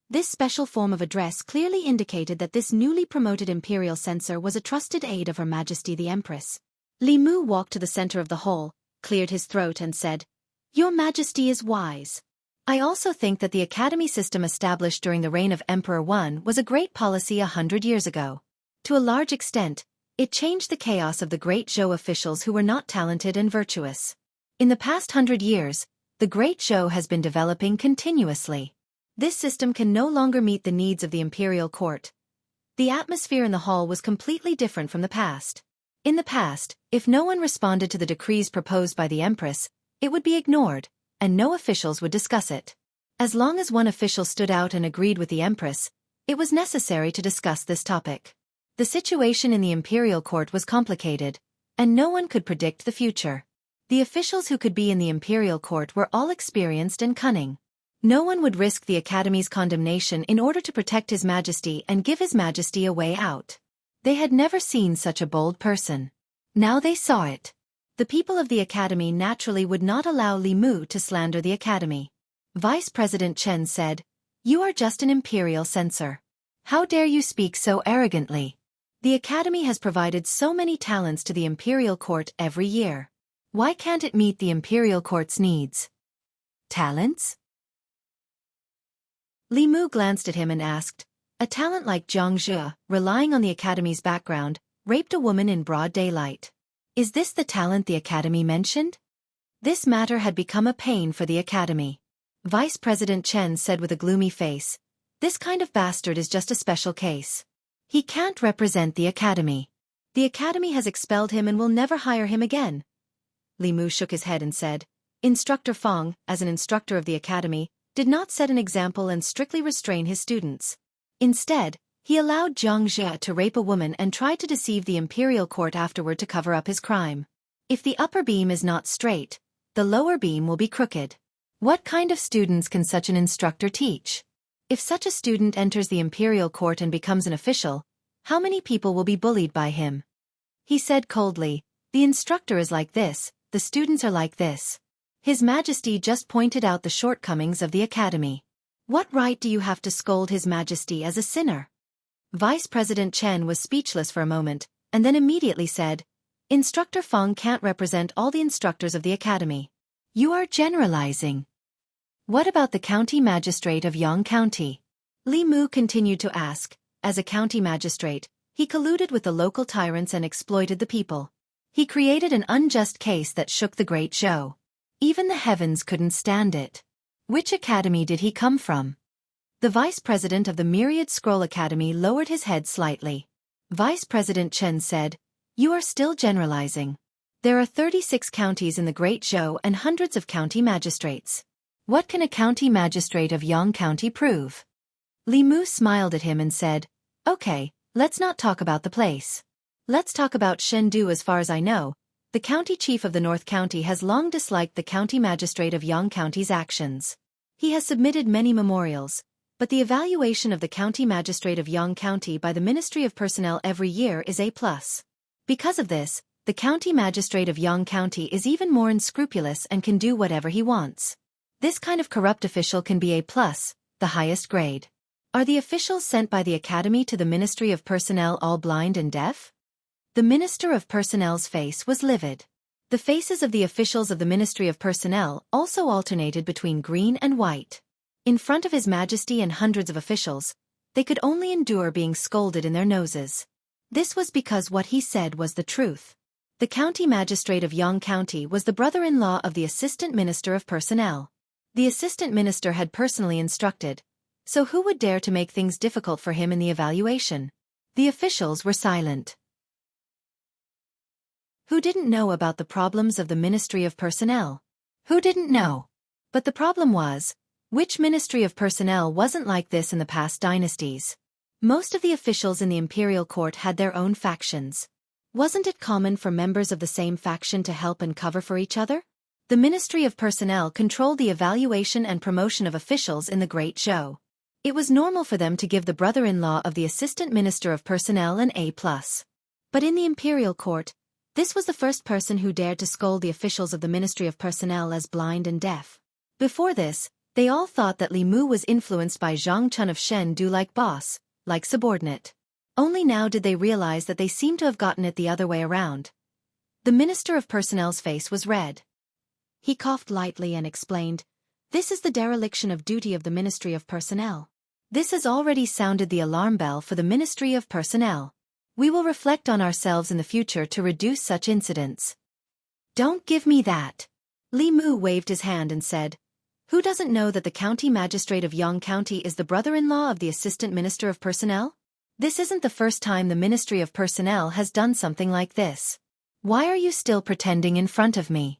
This special form of address clearly indicated that this newly promoted imperial censor was a trusted aide of Her Majesty the Empress. Li Mu walked to the center of the hall, cleared his throat and said, "Your Majesty is wise. I also think that the academy system established during the reign of Emperor Wen was a great policy 100 years ago. To a large extent, it changed the chaos of the Great Zhou officials who were not talented and virtuous. In the past 100 years, the Great Zhou has been developing continuously. This system can no longer meet the needs of the imperial court. The atmosphere in the hall was completely different from the past. In the past, if no one responded to the decrees proposed by the Empress, it would be ignored, and no officials would discuss it. As long as one official stood out and agreed with the Empress, it was necessary to discuss this topic. The situation in the imperial court was complicated, and no one could predict the future. The officials who could be in the imperial court were all experienced and cunning. No one would risk the Academy's condemnation in order to protect His Majesty and give His Majesty a way out. They had never seen such a bold person. Now they saw it. The people of the Academy naturally would not allow Li Mu to slander the Academy. Vice President Chen said, "You are just an imperial censor. How dare you speak so arrogantly? The Academy has provided so many talents to the imperial court every year. Why can't it meet the imperial court's needs?" Talents? Li Mu glanced at him and asked, "A talent like Xianxia, relying on the Academy's background, raped a woman in broad daylight. Is this the talent the Academy mentioned?" This matter had become a pain for the Academy. Vice President Chen said with a gloomy face, "This kind of bastard is just a special case. He can't represent the Academy. The Academy has expelled him and will never hire him again." Li Mu shook his head and said, "Instructor Fong, as an instructor of the Academy, did not set an example and strictly restrain his students. Instead, he allowed Xianxia to rape a woman and tried to deceive the imperial court afterward to cover up his crime. If the upper beam is not straight, the lower beam will be crooked. What kind of students can such an instructor teach? If such a student enters the imperial court and becomes an official, how many people will be bullied by him?" He said coldly, "The instructor is like this, the students are like this. His Majesty just pointed out the shortcomings of the Academy. What right do you have to scold His Majesty as a sinner?" Vice President Chen was speechless for a moment, and then immediately said, "Instructor Fong can't represent all the instructors of the Academy. You are generalizing." What about the county magistrate of Yang County? Li Mu continued to ask. As a county magistrate, he colluded with the local tyrants and exploited the people. He created an unjust case that shook the great Zhou. Even the heavens couldn't stand it. Which academy did he come from? The vice president of the Myriad Scroll Academy lowered his head slightly. Vice President Chen said, "You are still generalizing. There are 36 counties in the Great Zhou and hundreds of county magistrates. What can a county magistrate of Yang County prove?" Li Mu smiled at him and said, "Okay, let's not talk about the place. Let's talk about Chengdu. As far as I know, the county chief of the North County has long disliked the county magistrate of Yang County's actions. He has submitted many memorials, but the evaluation of the county magistrate of Yang County by the Ministry of Personnel every year is A+. Because of this, the county magistrate of Yang County is even more unscrupulous and can do whatever he wants. This kind of corrupt official can be A+, the highest grade. Are the officials sent by the Academy to the Ministry of Personnel all blind and deaf?" The Minister of Personnel's face was livid. The faces of the officials of the Ministry of Personnel also alternated between green and white. In front of His Majesty and hundreds of officials, they could only endure being scolded in their noses. This was because what he said was the truth. The county magistrate of Yang County was the brother-in-law of the Assistant Minister of Personnel. The Assistant Minister had personally instructed, so who would dare to make things difficult for him in the evaluation? The officials were silent. Who didn't know about the problems of the Ministry of Personnel? Who didn't know? But the problem was, which Ministry of Personnel wasn't like this in the past dynasties? Most of the officials in the imperial court had their own factions. Wasn't it common for members of the same faction to help and cover for each other? The Ministry of Personnel controlled the evaluation and promotion of officials in the Great Zhou. It was normal for them to give the brother-in-law of the Assistant Minister of Personnel an A+. But in the imperial court, this was the first person who dared to scold the officials of the Ministry of Personnel as blind and deaf. Before this, they all thought that Li Mu was influenced by Zhang Chun of Chengdu like boss, like subordinate. Only now did they realize that they seemed to have gotten it the other way around. The Minister of Personnel's face was red. He coughed lightly and explained, "This is the dereliction of duty of the Ministry of Personnel. This has already sounded the alarm bell for the Ministry of Personnel. We will reflect on ourselves in the future to reduce such incidents." "Don't give me that." Li Mu waved his hand and said, "Who doesn't know that the county magistrate of Yang County is the brother-in-law of the Assistant Minister of Personnel? This isn't the first time the Ministry of Personnel has done something like this. Why are you still pretending in front of me?"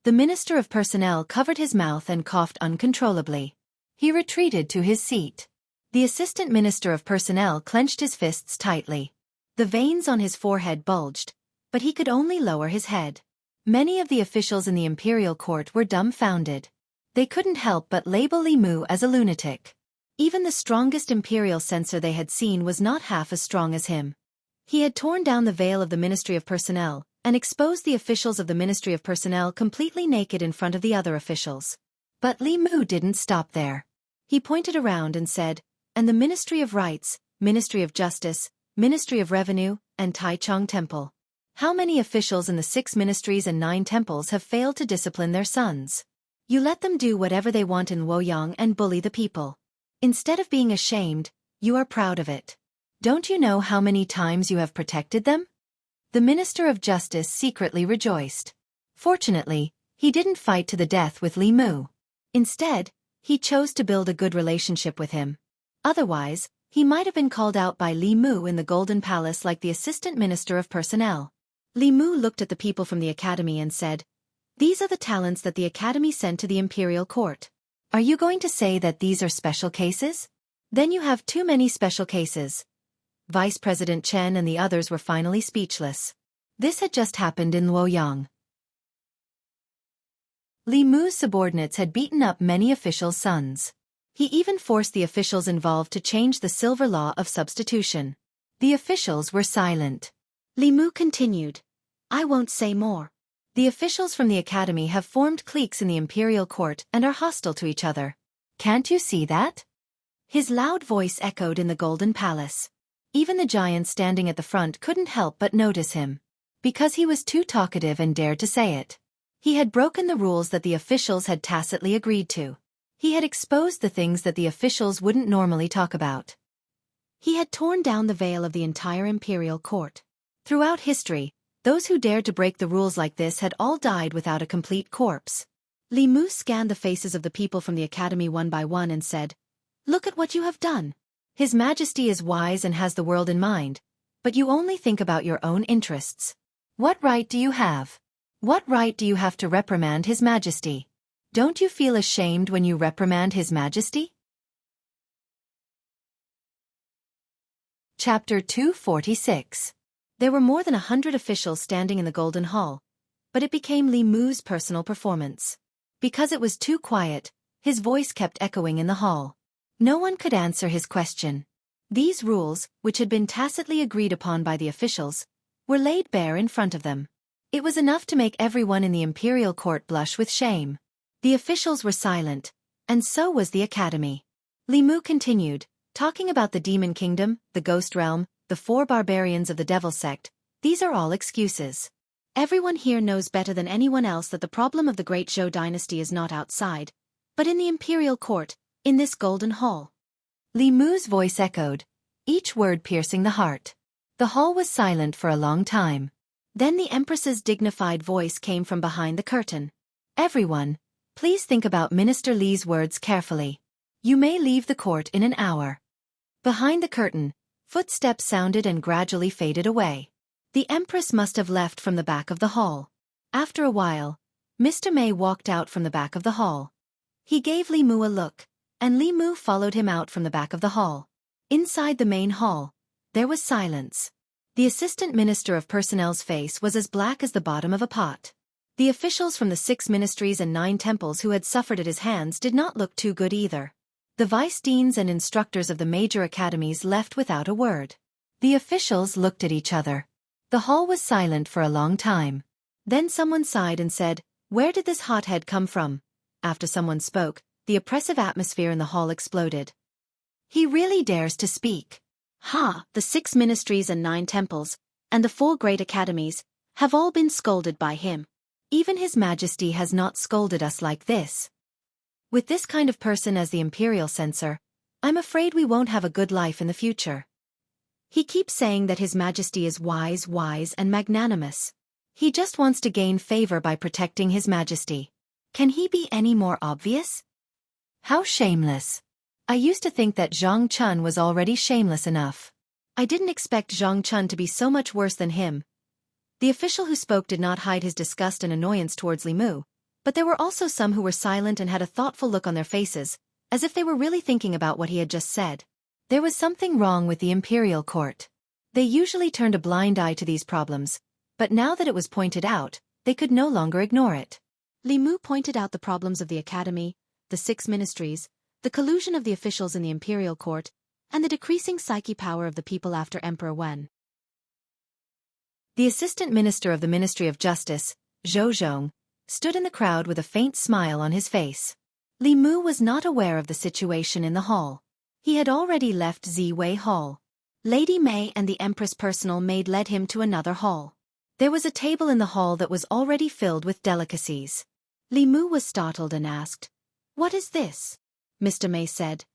The Minister of Personnel covered his mouth and coughed uncontrollably. He retreated to his seat. The Assistant Minister of Personnel clenched his fists tightly. The veins on his forehead bulged, but he could only lower his head. Many of the officials in the imperial court were dumbfounded. They couldn't help but label Li Mu as a lunatic. Even the strongest imperial censor they had seen was not half as strong as him. He had torn down the veil of the Ministry of Personnel and exposed the officials of the Ministry of Personnel completely naked in front of the other officials. But Li Mu didn't stop there. He pointed around and said, "And the Ministry of Rights, Ministry of Justice, Ministry of Revenue, and Taichung Temple. How many officials in the 6 ministries and 9 temples have failed to discipline their sons? You let them do whatever they want in Luoyang and bully the people. Instead of being ashamed, you are proud of it. Don't you know how many times you have protected them?" The Minister of Justice secretly rejoiced. Fortunately, he didn't fight to the death with Li Mu. Instead, he chose to build a good relationship with him. Otherwise, he might have been called out by Li Mu in the Golden Palace like the Assistant Minister of Personnel. Li Mu looked at the people from the Academy and said, "These are the talents that the Academy sent to the Imperial Court. Are you going to say that these are special cases? Then you have too many special cases." Vice President Chen and the others were finally speechless. This had just happened in Luoyang. Li Mu's subordinates had beaten up many officials' sons. He even forced the officials involved to change the silver law of substitution. The officials were silent. Li Mu continued, "I won't say more. The officials from the Academy have formed cliques in the Imperial Court and are hostile to each other. Can't you see that?" His loud voice echoed in the Golden Palace. Even the giant standing at the front couldn't help but notice him. Because he was too talkative and dared to say it. He had broken the rules that the officials had tacitly agreed to. He had exposed the things that the officials wouldn't normally talk about. He had torn down the veil of the entire imperial court. Throughout history, those who dared to break the rules like this had all died without a complete corpse. Li Mu scanned the faces of the people from the academy one by one and said, "Look at what you have done. His Majesty is wise and has the world in mind, but you only think about your own interests. What right do you have? What right do you have to reprimand His Majesty? Don't you feel ashamed when you reprimand His Majesty?" Chapter 246. There were more than 100 officials standing in the Golden Hall, but it became Li Mu's personal performance. Because it was too quiet, his voice kept echoing in the hall. No one could answer his question. These rules, which had been tacitly agreed upon by the officials, were laid bare in front of them. It was enough to make everyone in the imperial court blush with shame. The officials were silent, and so was the academy. Li Mu continued, talking about the demon kingdom, the ghost realm, the 4 barbarians of the devil sect. These are all excuses. Everyone here knows better than anyone else that the problem of the great Zhou dynasty is not outside, but in the imperial court, in this golden hall. Li Mu's voice echoed, each word piercing the heart. The hall was silent for a long time. Then the Empress's dignified voice came from behind the curtain. "Everyone, please think about Minister Li's words carefully. You may leave the court in an hour." Behind the curtain, footsteps sounded and gradually faded away. The Empress must have left from the back of the hall. After a while, Mr. May walked out from the back of the hall. He gave Li Mu a look, and Li Mu followed him out from the back of the hall. Inside the main hall, there was silence. The Assistant Minister of Personnel's face was as black as the bottom of a pot. The officials from the 6 ministries and 9 temples who had suffered at his hands did not look too good either. The vice-deans and instructors of the major academies left without a word. The officials looked at each other. The hall was silent for a long time. Then someone sighed and said, "Where did this hothead come from?" After someone spoke, the oppressive atmosphere in the hall exploded. "He really dares to speak. Ha! The 6 ministries and 9 temples, and the 4 great academies, have all been scolded by him. Even His Majesty has not scolded us like this. With this kind of person as the imperial censor, I'm afraid we won't have a good life in the future. He keeps saying that His Majesty is wise and magnanimous. He just wants to gain favor by protecting His Majesty. Can he be any more obvious? How shameless. I used to think that Zhang Chun was already shameless enough. I didn't expect Zhang Chun to be so much worse than him." The official who spoke did not hide his disgust and annoyance towards Li Mu, but there were also some who were silent and had a thoughtful look on their faces, as if they were really thinking about what he had just said. There was something wrong with the imperial court. They usually turned a blind eye to these problems, but now that it was pointed out, they could no longer ignore it. Li Mu pointed out the problems of the academy, the 6 ministries, the collusion of the officials in the imperial court, and the decreasing psyche power of the people after Emperor Wen. The assistant minister of the Ministry of Justice, Zhou Zhong, stood in the crowd with a faint smile on his face. Li Mu was not aware of the situation in the hall. He had already left Ziwei Hall. Lady Mei and the Empress' personal maid led him to another hall. There was a table in the hall that was already filled with delicacies. Li Mu was startled and asked, "What is this?" Mr. Mei said,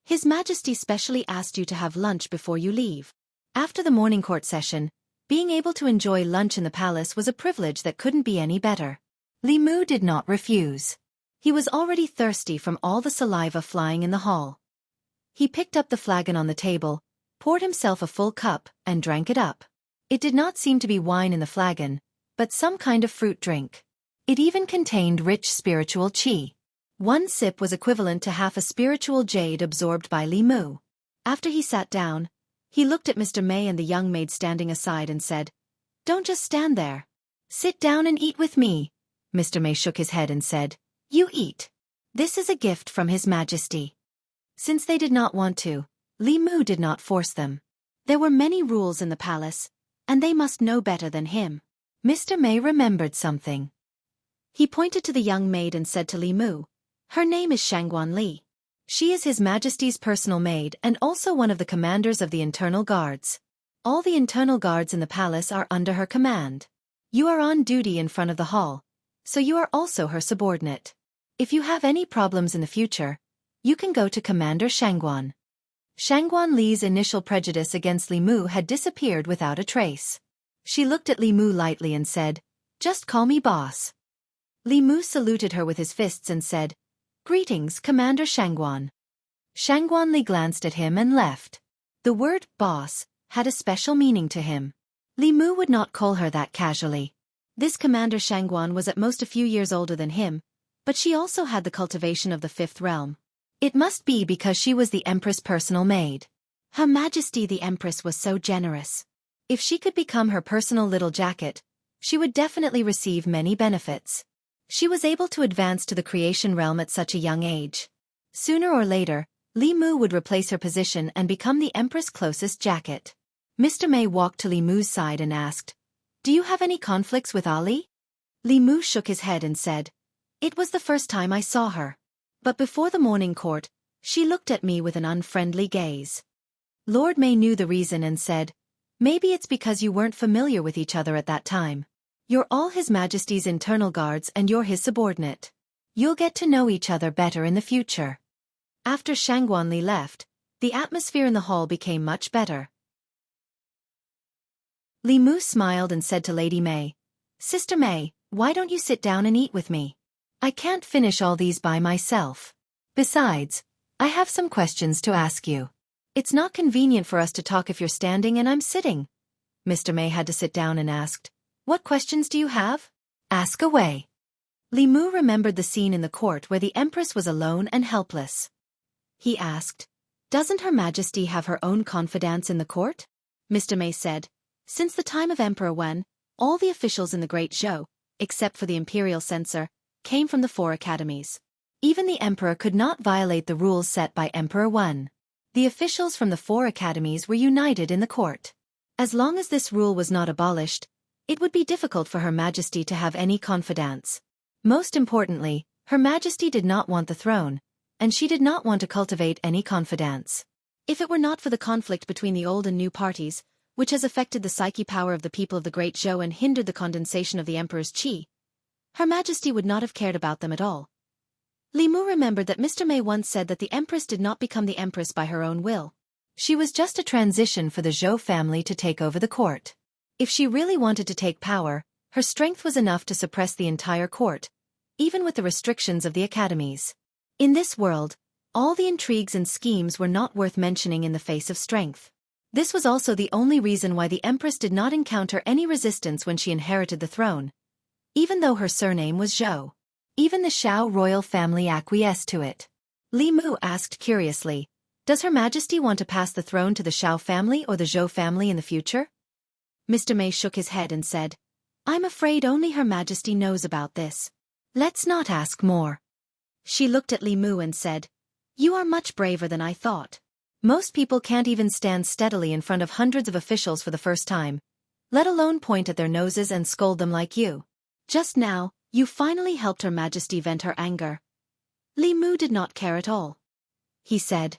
"His Majesty specially asked you to have lunch before you leave." After the morning court session, being able to enjoy lunch in the palace was a privilege that couldn't be any better. Li Mu did not refuse. He was already thirsty from all the saliva flying in the hall. He picked up the flagon on the table, poured himself a full cup, and drank it up. It did not seem to be wine in the flagon, but some kind of fruit drink. It even contained rich spiritual qi. One sip was equivalent to half a spiritual jade absorbed by Li Mu. After he sat down, he looked at Mr. Mei and the young maid standing aside and said, "Don't just stand there. Sit down and eat with me." Mr. Mei shook his head and said, "You eat. This is a gift from His Majesty." Since they did not want to, Li Mu did not force them. There were many rules in the palace, and they must know better than him. Mr. Mei remembered something. He pointed to the young maid and said to Li Mu, "Her name is Shangguan Li. She is His Majesty's personal maid and also one of the commanders of the internal guards. All the internal guards in the palace are under her command. You are on duty in front of the hall, so you are also her subordinate. If you have any problems in the future, you can go to Commander Shangguan. Shangguan Li's initial prejudice against Li Mu had disappeared without a trace. She looked at Li Mu lightly and said, "Just call me boss." Li Mu saluted her with his fists and said, "Greetings, Commander Shangguan." Shangguan Li glanced at him and left. The word boss had a special meaning to him. Li Mu would not call her that casually. This Commander Shangguan was at most a few years older than him, but she also had the cultivation of the fifth realm. It must be because she was the Empress' personal maid. Her Majesty the Empress was so generous. If she could become her personal little jacket, she would definitely receive many benefits. She was able to advance to the creation realm at such a young age. Sooner or later, Li Mu would replace her position and become the Empress' closest jacket. Mr. May walked to Li Mu's side and asked, "Do you have any conflicts with Ali?" Li Mu shook his head and said, "It was the first time I saw her. But before the morning court, she looked at me with an unfriendly gaze." Lord May knew the reason and said, "Maybe it's because you weren't familiar with each other at that time. You're all His Majesty's internal guards and you're his subordinate. You'll get to know each other better in the future." After Shangguan Li left, the atmosphere in the hall became much better. Li Mu smiled and said to Lady May, "Sister May, why don't you sit down and eat with me? I can't finish all these by myself. Besides, I have some questions to ask you. It's not convenient for us to talk if you're standing and I'm sitting." Mr. May had to sit down and asked, "What questions do you have? Ask away." Li Mu remembered the scene in the court where the Empress was alone and helpless. He asked, "Doesn't Her Majesty have her own confidants in the court?" Mr. May said, "Since the time of Emperor Wen, all the officials in the Great Zhou, except for the imperial censor, came from the 4 academies. Even the emperor could not violate the rules set by Emperor Wen. The officials from the 4 academies were united in the court. As long as this rule was not abolished, it would be difficult for Her Majesty to have any confidants. Most importantly, Her Majesty did not want the throne, and she did not want to cultivate any confidants. If it were not for the conflict between the old and new parties, which has affected the psyche power of the people of the Great Zhou and hindered the condensation of the emperor's qi, Her Majesty would not have cared about them at all. Li Mu remembered that Mr. May once said that the Empress did not become the Empress by her own will. She was just a transition for the Zhou family to take over the court. If she really wanted to take power, her strength was enough to suppress the entire court, even with the restrictions of the academies. In this world, all the intrigues and schemes were not worth mentioning in the face of strength. This was also the only reason why the Empress did not encounter any resistance when she inherited the throne. Even though her surname was Zhou, even the Xiao royal family acquiesced to it. Li Mu asked curiously, "Does Her Majesty want to pass the throne to the Xiao family or the Zhou family in the future?" Mr. May shook his head and said, "I'm afraid only Her Majesty knows about this. Let's not ask more." She looked at Li Mu and said, "You are much braver than I thought. Most people can't even stand steadily in front of hundreds of officials for the first time, let alone point at their noses and scold them like you. Just now, you finally helped Her Majesty vent her anger." Li Mu did not care at all. He said,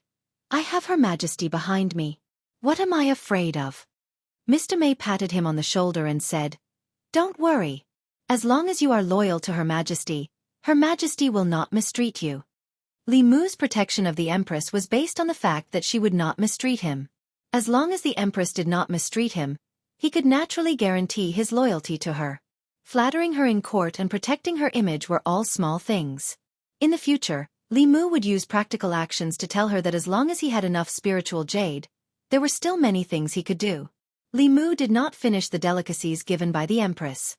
"I have Her Majesty behind me. What am I afraid of?" Mr. May patted him on the shoulder and said, "Don't worry. As long as you are loyal to Her Majesty will not mistreat you." Li Mu's protection of the Empress was based on the fact that she would not mistreat him. As long as the Empress did not mistreat him, he could naturally guarantee his loyalty to her. Flattering her in court and protecting her image were all small things. In the future, Li Mu would use practical actions to tell her that as long as he had enough spiritual jade, there were still many things he could do. Li Mu did not finish the delicacies given by the Empress.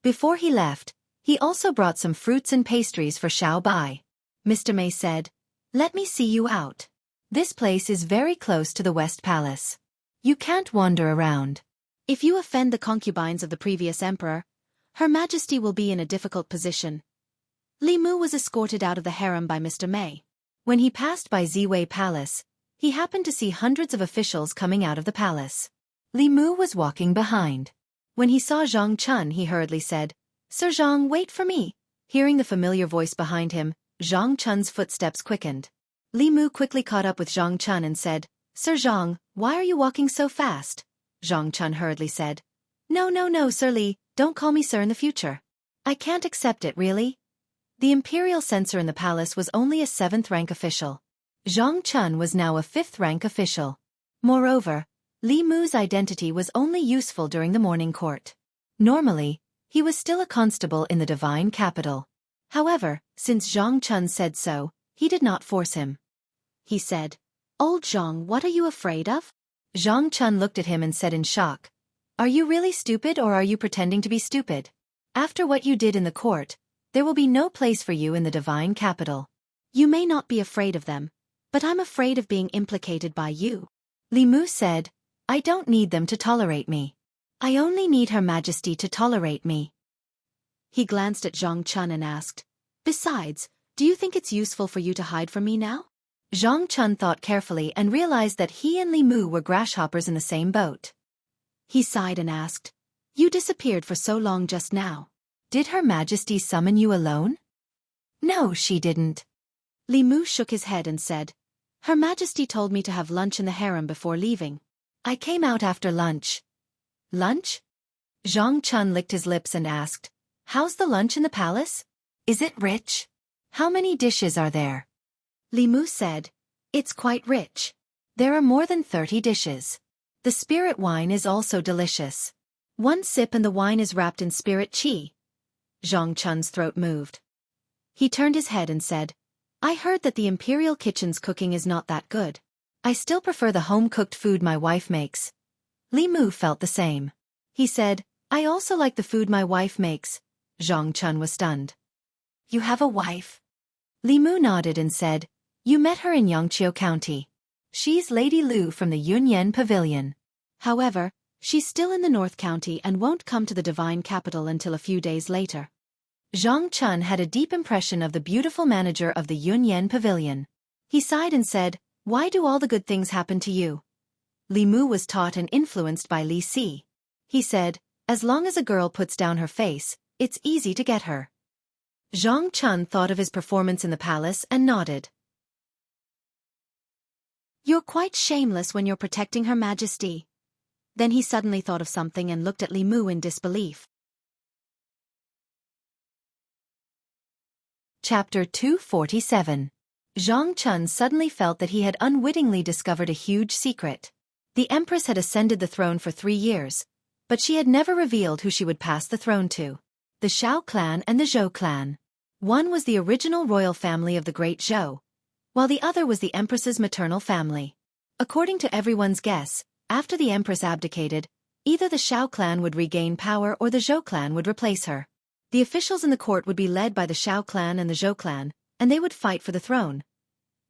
Before he left, he also brought some fruits and pastries for Xiao Bai. Mr. May said, "Let me see you out. This place is very close to the West Palace. You can't wander around. If you offend the concubines of the previous emperor, Her Majesty will be in a difficult position." Li Mu was escorted out of the harem by Mr. May. When he passed by Ziwei Palace, he happened to see hundreds of officials coming out of the palace. Li Mu was walking behind. When he saw Zhang Chun, he hurriedly said, "Sir Zhang, wait for me." Hearing the familiar voice behind him, Zhang Chun's footsteps quickened. Li Mu quickly caught up with Zhang Chun and said, "Sir Zhang, why are you walking so fast?" Zhang Chun hurriedly said, No, Sir Li, don't call me sir in the future. I can't accept it, really. The imperial censor in the palace was only a 7th-rank official. Zhang Chun was now a 5th-rank official. Moreover, Li Mu's identity was only useful during the morning court. Normally, he was still a constable in the divine capital. However, since Zhang Chun said so, he did not force him. He said, "Old Zhang, what are you afraid of?" Zhang Chun looked at him and said in shock, "Are you really stupid or are you pretending to be stupid? After what you did in the court, there will be no place for you in the divine capital. You may not be afraid of them, but I'm afraid of being implicated by you." Li Mu said, "I don't need them to tolerate me. I only need Her Majesty to tolerate me." He glanced at Zhang Chun and asked, "Besides, do you think it's useful for you to hide from me now?" Zhang Chun thought carefully and realized that he and Li Mu were grasshoppers in the same boat. He sighed and asked, "You disappeared for so long just now. Did Her Majesty summon you alone?" "No, she didn't." Li Mu shook his head and said, "Her Majesty told me to have lunch in the harem before leaving. I came out after lunch." "Lunch?" Zhang Chun licked his lips and asked, "How's the lunch in the palace? Is it rich? How many dishes are there?" Li Mu said, "It's quite rich. There are more than 30 dishes. The spirit wine is also delicious. One sip and the wine is wrapped in spirit qi." Zhang Chun's throat moved. He turned his head and said, "I heard that the imperial kitchen's cooking is not that good. I still prefer the home-cooked food my wife makes." Li Mu felt the same. He said, "I also like the food my wife makes." Zhang Chun was stunned. "You have a wife?" Li Mu nodded and said, "You met her in Yangqiu County. She's Lady Lu from the Yunyan Pavilion. However, she's still in the North County and won't come to the divine capital until a few days later." Zhang Chun had a deep impression of the beautiful manager of the Yunyan Pavilion. He sighed and said, "Why do all the good things happen to you?" Li Mu was taught and influenced by Li Si. He said, "As long as a girl puts down her face, it's easy to get her." Zhang Chun thought of his performance in the palace and nodded. "You're quite shameless when you're protecting Her Majesty." Then he suddenly thought of something and looked at Li Mu in disbelief. Chapter 247. Zhang Chun suddenly felt that he had unwittingly discovered a huge secret. The Empress had ascended the throne for 3 years, but she had never revealed who she would pass the throne to. The Xiao clan and the Zhou clan. One was the original royal family of the Great Zhou, while the other was the Empress's maternal family. According to everyone's guess, after the Empress abdicated, either the Xiao clan would regain power or the Zhou clan would replace her. The officials in the court would be led by the Xiao clan and the Zhou clan, and they would fight for the throne.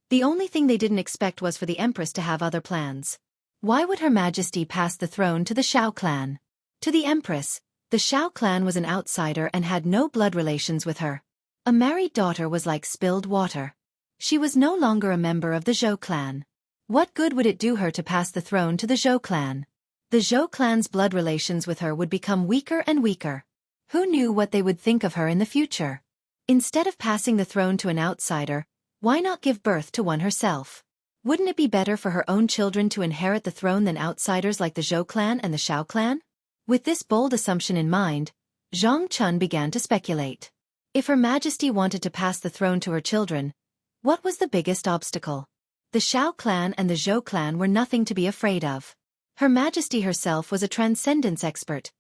The only thing they didn't expect was for the Empress to have other plans. Why would Her Majesty pass the throne to the Xiao clan? To the Empress, the Xiao clan was an outsider and had no blood relations with her. A married daughter was like spilled water. She was no longer a member of the Zhou clan. What good would it do her to pass the throne to the Zhou clan? The Zhou clan's blood relations with her would become weaker and weaker. Who knew what they would think of her in the future? Instead of passing the throne to an outsider, why not give birth to one herself? Wouldn't it be better for her own children to inherit the throne than outsiders like the Zhou clan and the Xiao clan? With this bold assumption in mind, Zhang Chun began to speculate. If Her Majesty wanted to pass the throne to her children, what was the biggest obstacle? The Xiao clan and the Zhou clan were nothing to be afraid of. Her Majesty herself was a transcendence expert,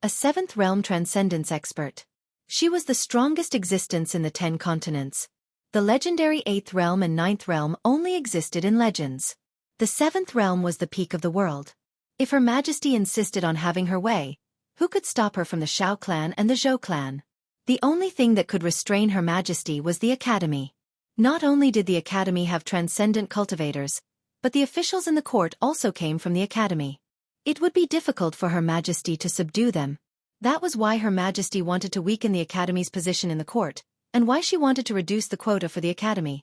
a 7th realm transcendence expert. She was the strongest existence in the 10 continents. The legendary 8th realm and 9th realm only existed in legends. The 7th realm was the peak of the world. If Her Majesty insisted on having her way, who could stop her from the Xiao clan and the Zhou clan? The only thing that could restrain Her Majesty was the Academy. Not only did the Academy have transcendent cultivators, but the officials in the court also came from the Academy. It would be difficult for Her Majesty to subdue them. That was why Her Majesty wanted to weaken the Academy's position in the court, and why she wanted to reduce the quota for the Academy.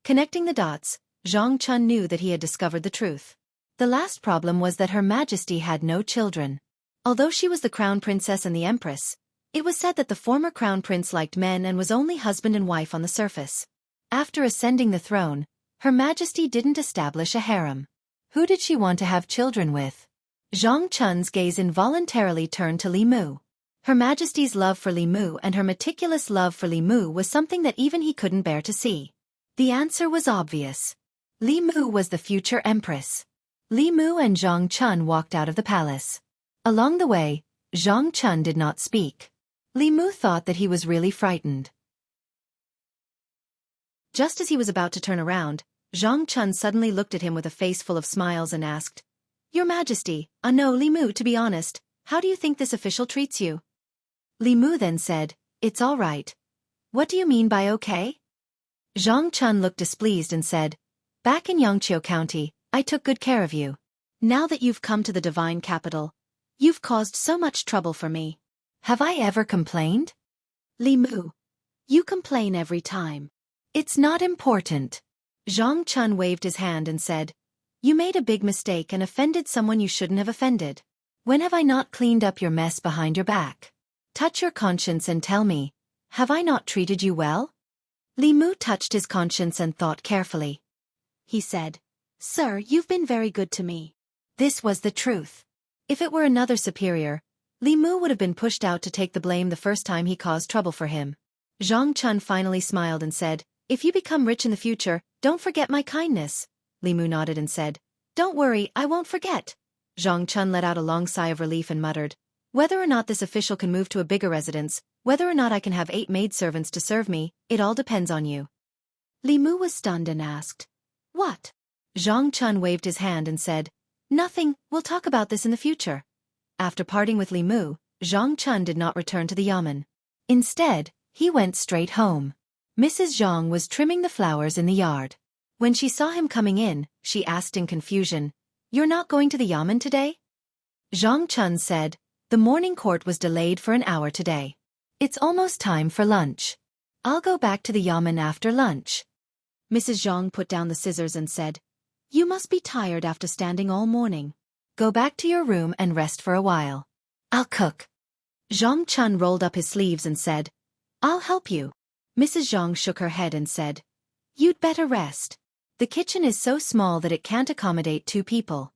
Connecting the dots, Zhang Chun knew that he had discovered the truth. The last problem was that Her Majesty had no children. Although she was the crown princess and the empress, it was said that the former crown prince liked men and was only husband and wife on the surface. After ascending the throne, Her Majesty didn't establish a harem. Who did she want to have children with? Zhang Chun's gaze involuntarily turned to Li Mu. Her Majesty's love for Li Mu and her meticulous love for Li Mu was something that even he couldn't bear to see. The answer was obvious. Li Mu was the future empress. Li Mu and Zhang Chun walked out of the palace. Along the way, Zhang Chun did not speak. Li Mu thought that he was really frightened. Just as he was about to turn around, Zhang Chun suddenly looked at him with a face full of smiles and asked, "Your Majesty, no, Li Mu, to be honest, how do you think this official treats you?" Li Mu then said, "It's all right." "What do you mean by okay?" Zhang Chun looked displeased and said, "Back in Xianxia County, I took good care of you. Now that you've come to the divine capital, you've caused so much trouble for me. Have I ever complained?" "Li Mu, you complain every time." "It's not important." Zhang Chun waved his hand and said, "You made a big mistake and offended someone you shouldn't have offended. When have I not cleaned up your mess behind your back? Touch your conscience and tell me, have I not treated you well?" Li Mu touched his conscience and thought carefully. He said, "Sir, you've been very good to me." This was the truth. If it were another superior, Li Mu would have been pushed out to take the blame the first time he caused trouble for him. Zhang Chun finally smiled and said, "If you become rich in the future, don't forget my kindness." Li Mu nodded and said, "Don't worry, I won't forget." Zhang Chun let out a long sigh of relief and muttered, "Whether or not this official can move to a bigger residence, whether or not I can have 8 maidservants to serve me, it all depends on you." Li Mu was stunned and asked, "What?" Zhang Chun waved his hand and said, "Nothing, we'll talk about this in the future." After parting with Li Mu, Zhang Chun did not return to the yamen. Instead, he went straight home. Mrs. Zhang was trimming the flowers in the yard. When she saw him coming in, she asked in confusion, "You're not going to the yamen today?" Zhang Chun said, "The morning court was delayed for an hour today. It's almost time for lunch. I'll go back to the yamen after lunch." Mrs. Zhang put down the scissors and said, "You must be tired after standing all morning. Go back to your room and rest for a while. I'll cook." Zhang Chun rolled up his sleeves and said, "I'll help you." Mrs. Zhang shook her head and said, "You'd better rest. The kitchen is so small that it can't accommodate 2 people."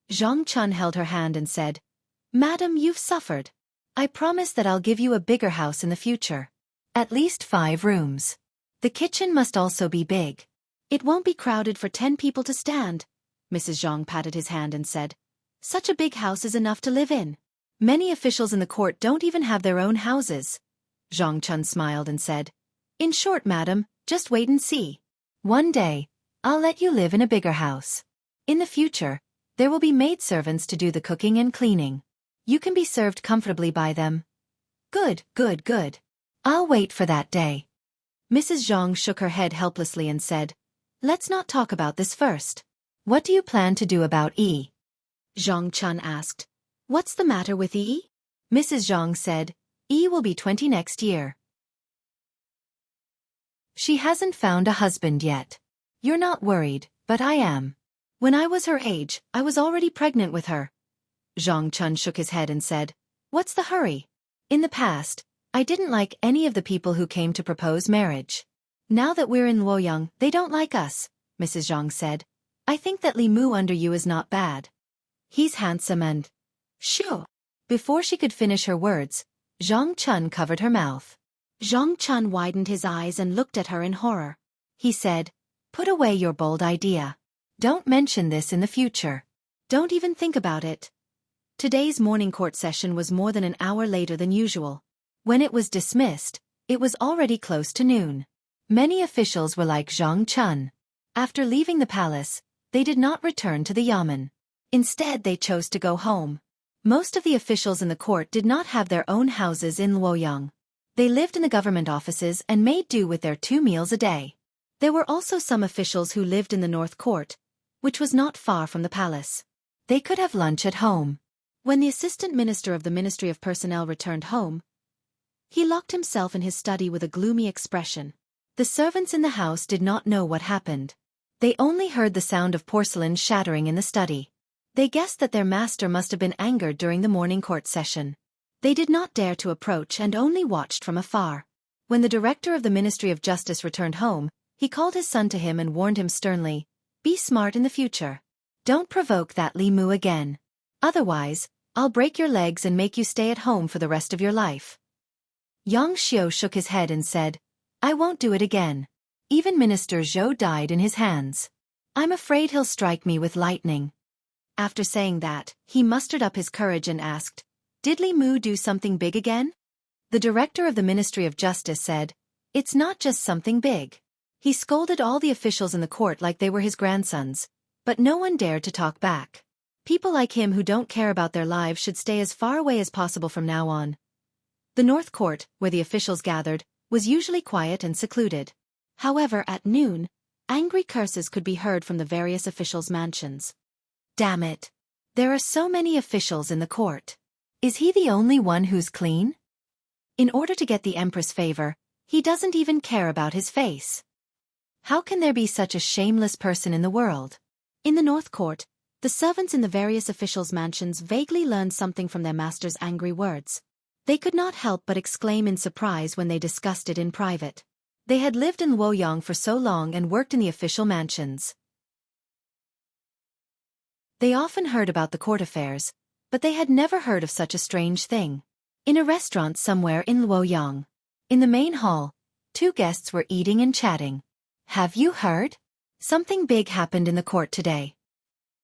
Zhang Chun held her hand and said, "Madam, you've suffered. I promise that I'll give you a bigger house in the future. At least 5 rooms. The kitchen must also be big. It won't be crowded for 10 people to stand." Mrs. Zhang patted his hand and said, "Such a big house is enough to live in. Many officials in the court don't even have their own houses." Zhang Chun smiled and said, "In short, madam, just wait and see. One day, I'll let you live in a bigger house. In the future, there will be maidservants to do the cooking and cleaning. You can be served comfortably by them." "Good, good, good. I'll wait for that day." Mrs. Zhang shook her head helplessly and said, "Let's not talk about this first. What do you plan to do about E?" Zhang Chun asked, "What's the matter with E?" Mrs. Zhang said, "E will be 20 next year. She hasn't found a husband yet. You're not worried, but I am. When I was her age, I was already pregnant with her." Zhang Chun shook his head and said, "What's the hurry? In the past, I didn't like any of the people who came to propose marriage. Now that we're in Luoyang, they don't like us," Mrs. Zhang said. "I think that Li Mu under you is not bad. He's handsome and..." "Shoo!" Before she could finish her words, Zhang Chun covered her mouth. Zhang Chun widened his eyes and looked at her in horror. He said, "Put away your bold idea. Don't mention this in the future. Don't even think about it." Today's morning court session was more than an hour later than usual. When it was dismissed, it was already close to noon. Many officials were like Zhang Chun. After leaving the palace, they did not return to the yamen. Instead, they chose to go home. Most of the officials in the court did not have their own houses in Luoyang. They lived in the government offices and made do with their 2 meals a day. There were also some officials who lived in the North Court, which was not far from the palace. They could have lunch at home. When the assistant minister of the Ministry of Personnel returned home, he locked himself in his study with a gloomy expression. The servants in the house did not know what happened. They only heard the sound of porcelain shattering in the study. They guessed that their master must have been angered during the morning court session. They did not dare to approach and only watched from afar. When the director of the Ministry of Justice returned home, he called his son to him and warned him sternly, "Be smart in the future. Don't provoke that Li Mu again. Otherwise, I'll break your legs and make you stay at home for the rest of your life. Xianxia shook his head and said, I won't do it again. Even Minister Zhou died in his hands. I'm afraid he'll strike me with lightning. After saying that, he mustered up his courage and asked, Did Li Mu do something big again? The director of the Ministry of Justice said, It's not just something big. He scolded all the officials in the court like they were his grandsons, but no one dared to talk back. People like him who don't care about their lives should stay as far away as possible from now on. The North Court, where the officials gathered, was usually quiet and secluded. However, at noon, angry curses could be heard from the various officials' mansions. Damn it! There are so many officials in the court. Is he the only one who's clean? In order to get the Empress' favor, he doesn't even care about his face. How can there be such a shameless person in the world? In the North Court, the servants in the various officials' mansions vaguely learned something from their master's angry words. They could not help but exclaim in surprise when they discussed it in private. They had lived in Luoyang for so long and worked in the official mansions. They often heard about the court affairs, but they had never heard of such a strange thing. In a restaurant somewhere in Luoyang, in the main hall, two guests were eating and chatting. Have you heard? Something big happened in the court today.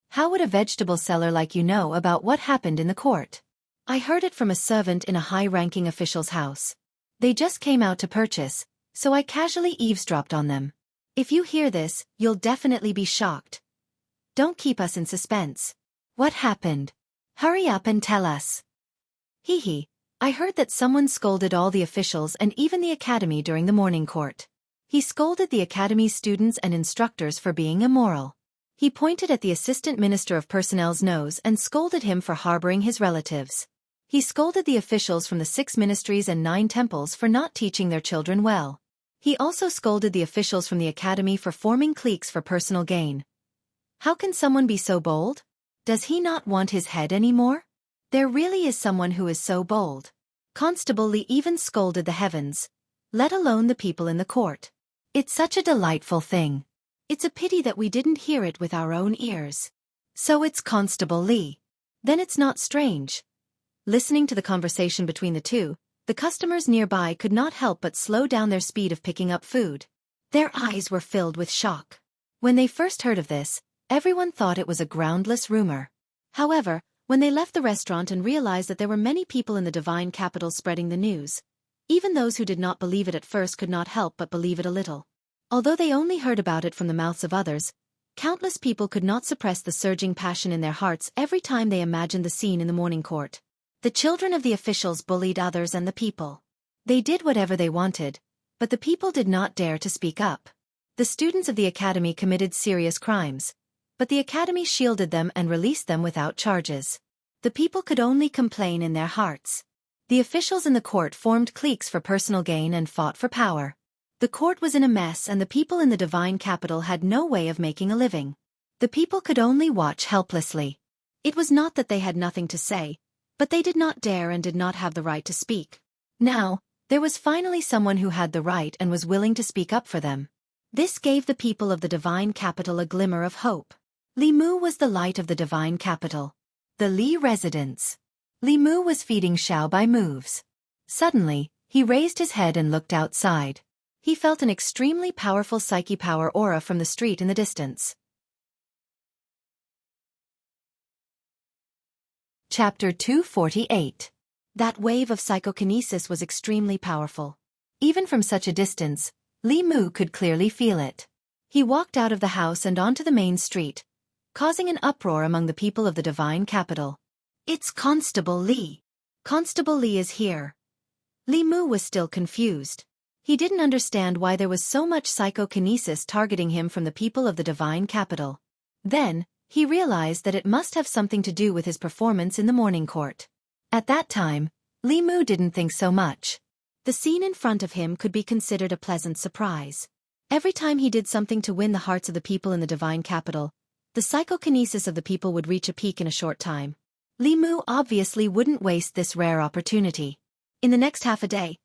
How would a vegetable seller like you know about what happened in the court? I heard it from a servant in a high-ranking official's house. They just came out to purchase, so I casually eavesdropped on them. If you hear this, you'll definitely be shocked. Don't keep us in suspense. What happened? Hurry up and tell us. Hee. I heard that someone scolded all the officials and even the academy during the morning court. He scolded the academy's students and instructors for being immoral. He pointed at the assistant minister of personnel's nose and scolded him for harboring his relatives. He scolded the officials from the 6 ministries and 9 temples for not teaching their children well. He also scolded the officials from the academy for forming cliques for personal gain. How can someone be so bold? Does he not want his head anymore? There really is someone who is so bold. Constable Li even scolded the heavens, let alone the people in the court. It's such a delightful thing. It's a pity that we didn't hear it with our own ears. So it's Constable Li. Then it's not strange. Listening to the conversation between the two, the customers nearby could not help but slow down their speed of picking up food. Their eyes were filled with shock. When they first heard of this, everyone thought it was a groundless rumor. However, when they left the restaurant and realized that there were many people in the divine capital spreading the news, even those who did not believe it at first could not help but believe it a little. Although they only heard about it from the mouths of others, countless people could not suppress the surging passion in their hearts every time they imagined the scene in the morning court. The children of the officials bullied others and the people. They did whatever they wanted, but the people did not dare to speak up. The students of the academy committed serious crimes, but the academy shielded them and released them without charges. The people could only complain in their hearts. The officials in the court formed cliques for personal gain and fought for power. The court was in a mess and the people in the divine capital had no way of making a living. The people could only watch helplessly. It was not that they had nothing to say, but they did not dare and did not have the right to speak. Now, there was finally someone who had the right and was willing to speak up for them. This gave the people of the divine capital a glimmer of hope. Li Mu was the light of the divine capital. The Li residence. Li Mu was feeding Xiao by moves. Suddenly, he raised his head and looked outside. He felt an extremely powerful psyche power aura from the street in the distance. Chapter 248. That wave of psychokinesis was extremely powerful. Even from such a distance, Li Mu could clearly feel it. He walked out of the house and onto the main street, causing an uproar among the people of the divine capital. It's Constable Li. Constable Li is here. Li Mu was still confused. He didn't understand why there was so much psychokinesis targeting him from the people of the divine capital. Then, he realized that it must have something to do with his performance in the morning court. At that time, Li Mu didn't think so much. The scene in front of him could be considered a pleasant surprise. Every time he did something to win the hearts of the people in the divine capital, the psychokinesis of the people would reach a peak in a short time. Li Mu obviously wouldn't waste this rare opportunity. In the next half a day,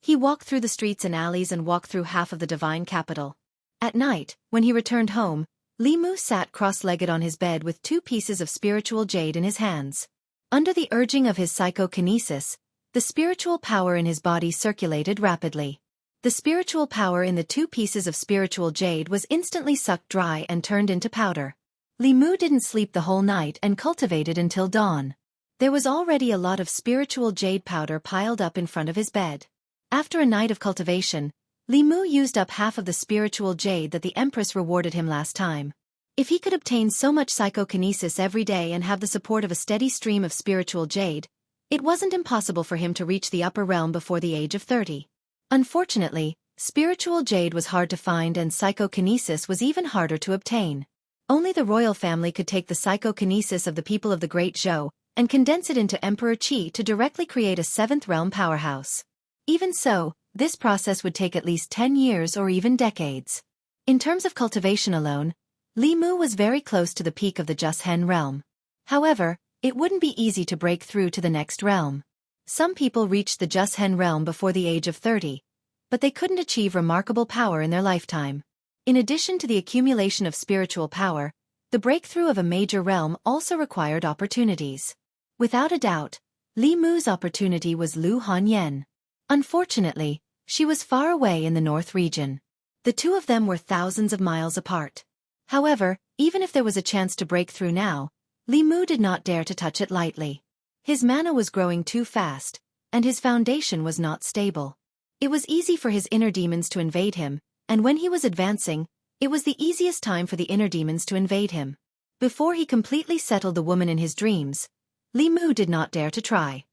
he walked through the streets and alleys and walked through half of the divine capital. At night, when he returned home, Li Mu sat cross-legged on his bed with 2 pieces of spiritual jade in his hands. Under the urging of his psychokinesis, the spiritual power in his body circulated rapidly. The spiritual power in the 2 pieces of spiritual jade was instantly sucked dry and turned into powder. Li Mu didn't sleep the whole night and cultivated until dawn. There was already a lot of spiritual jade powder piled up in front of his bed. After a night of cultivation, Li Mu used up half of the spiritual jade that the Empress rewarded him last time. If he could obtain so much psychokinesis every day and have the support of a steady stream of spiritual jade, it wasn't impossible for him to reach the upper realm before the age of 30. Unfortunately, spiritual jade was hard to find and psychokinesis was even harder to obtain. Only the royal family could take the psychokinesis of the people of the Great Zhou and condense it into Emperor Qi to directly create a 7th realm powerhouse. Even so, this process would take at least 10 years or even decades. In terms of cultivation alone, Li Mu was very close to the peak of the Jushen realm. However, it wouldn't be easy to break through to the next realm. Some people reached the Jushen realm before the age of 30, but they couldn't achieve remarkable power in their lifetime. In addition to the accumulation of spiritual power, the breakthrough of a major realm also required opportunities. Without a doubt, Li Mu's opportunity was Lu Hanyan. Unfortunately, she was far away in the north region. The 2 of them were thousands of miles apart. However, even if there was a chance to break through now, Li Mu did not dare to touch it lightly. His mana was growing too fast, and his foundation was not stable. It was easy for his inner demons to invade him, and when he was advancing, it was the easiest time for the inner demons to invade him. Before he completely settled the woman in his dreams, Li Mu did not dare to try.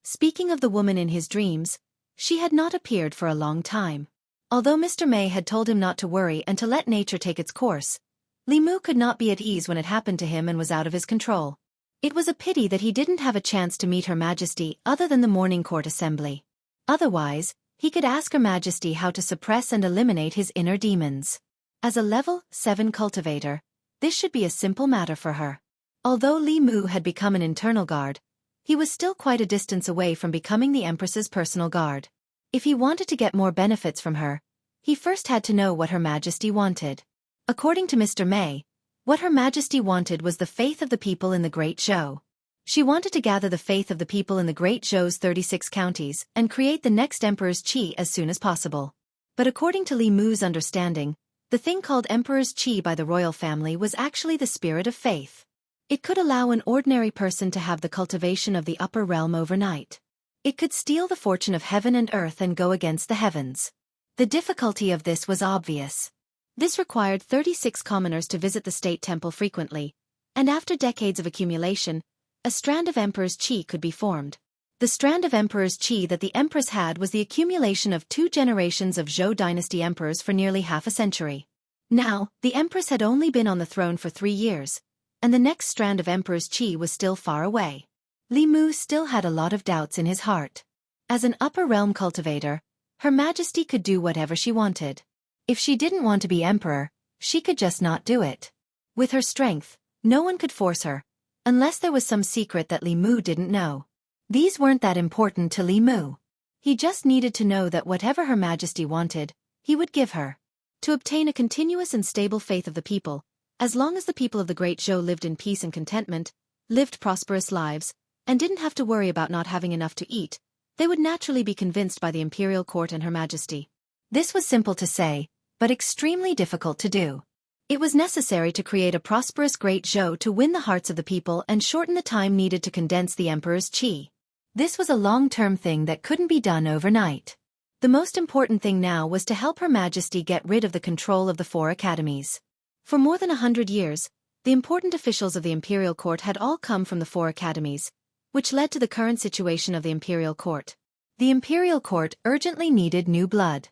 Speaking of the woman in his dreams, she had not appeared for a long time. Although Mr. May had told him not to worry and to let nature take its course, Li Mu could not be at ease when it happened to him and was out of his control. It was a pity that he didn't have a chance to meet Her Majesty other than the morning court assembly. Otherwise, he could ask Her Majesty how to suppress and eliminate his inner demons. As a level 7 cultivator, this should be a simple matter for her. Although Li Mu had become an internal guard, he was still quite a distance away from becoming the Empress's personal guard. If he wanted to get more benefits from her, he first had to know what Her Majesty wanted. According to Mr. May, what Her Majesty wanted was the faith of the people in the Great Zhou. She wanted to gather the faith of the people in the Great Zhou's 36 counties and create the next Emperor's Qi as soon as possible. But according to Li Mu's understanding, the thing called Emperor's Qi by the royal family was actually the spirit of faith. It could allow an ordinary person to have the cultivation of the upper realm overnight. It could steal the fortune of heaven and earth and go against the heavens. The difficulty of this was obvious. This required 36 commoners to visit the state temple frequently, and after decades of accumulation, a strand of Emperor's Qi could be formed. The strand of Emperor's Qi that the Empress had was the accumulation of 2 generations of Zhou dynasty emperors for nearly half a century. Now, the Empress had only been on the throne for 3 years, and the next strand of Emperor's Qi was still far away. Li Mu still had a lot of doubts in his heart. As an upper realm cultivator, Her Majesty could do whatever she wanted. If she didn't want to be emperor, she could just not do it. With her strength, no one could force her, unless there was some secret that Li Mu didn't know. These weren't that important to Li Mu. He just needed to know that whatever Her Majesty wanted, he would give her. To obtain a continuous and stable faith of the people, as long as the people of the Great Zhou lived in peace and contentment, lived prosperous lives, and didn't have to worry about not having enough to eat, they would naturally be convinced by the imperial court and Her Majesty. This was simple to say, but extremely difficult to do. It was necessary to create a prosperous Great Zhou to win the hearts of the people and shorten the time needed to condense the Emperor's Qi. This was a long-term thing that couldn't be done overnight. The most important thing now was to help Her Majesty get rid of the control of the 4 academies. For more than 100 years, the important officials of the imperial court had all come from the 4 academies, which led to the current situation of the imperial court. The imperial court urgently needed new blood.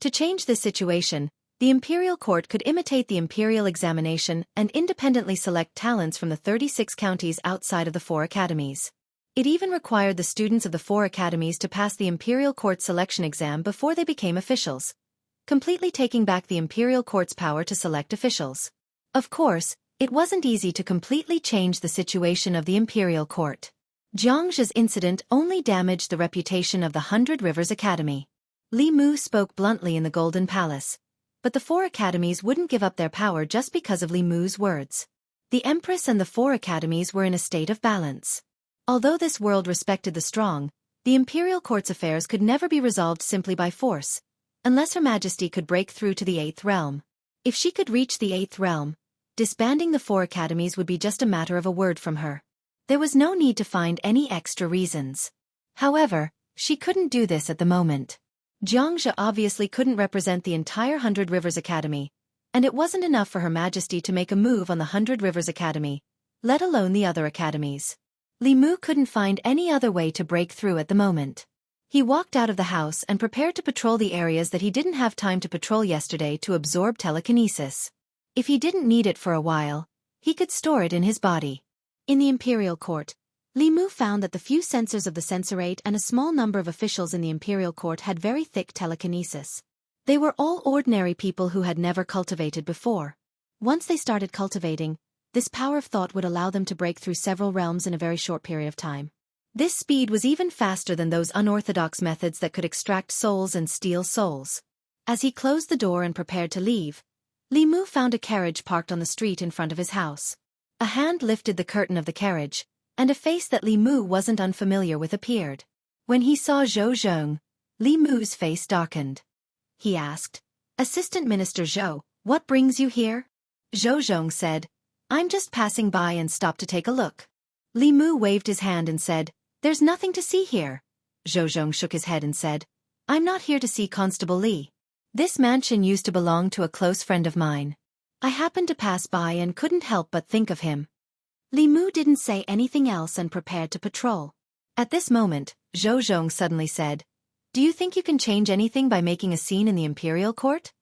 To change this situation, the imperial court could imitate the imperial examination and independently select talents from the 36 counties outside of the 4 academies. It even required the students of the 4 academies to pass the imperial court selection exam before they became officials, completely taking back the imperial court's power to select officials. Of course, it wasn't easy to completely change the situation of the imperial court. Jianghu's incident only damaged the reputation of the 100 Rivers Academy. Li Mu spoke bluntly in the Golden Palace. but the 4 academies wouldn't give up their power just because of Li Mu's words. The Empress and the 4 academies were in a state of balance. Although this world respected the strong, the imperial court's affairs could never be resolved simply by force, unless Her Majesty could break through to the 8th realm. If she could reach the 8th realm, disbanding the 4 academies would be just a matter of a word from her. There was no need to find any extra reasons. However, she couldn't do this at the moment. Xianxia obviously couldn't represent the entire 100 Rivers Academy, and it wasn't enough for Her Majesty to make a move on the 100 Rivers Academy, let alone the other academies. Li Mu couldn't find any other way to break through at the moment. He walked out of the house and prepared to patrol the areas that he didn't have time to patrol yesterday to absorb telekinesis. If he didn't need it for a while, he could store it in his body. In the imperial court, Li Mu found that the few censors of the censorate and a small number of officials in the imperial court had very thick telekinesis. They were all ordinary people who had never cultivated before. Once they started cultivating, this power of thought would allow them to break through several realms in a very short period of time. This speed was even faster than those unorthodox methods that could extract souls and steal souls. As he closed the door and prepared to leave, Li Mu found a carriage parked on the street in front of his house. A hand lifted the curtain of the carriage, and a face that Li Mu wasn't unfamiliar with appeared. When he saw Zhou Zhong, Li Mu's face darkened. He asked, "Assistant Minister Zhou, what brings you here?" Zhou Zhong said, "I'm just passing by and stopped to take a look." Li Mu waved his hand and said, "There's nothing to see here." Zhou Zhong shook his head and said, "I'm not here to see Constable Li. This mansion used to belong to a close friend of mine. I happened to pass by and couldn't help but think of him." Li Mu didn't say anything else and prepared to patrol. At this moment, Zhou Zhong suddenly said, "Do you think you can change anything by making a scene in the imperial court?"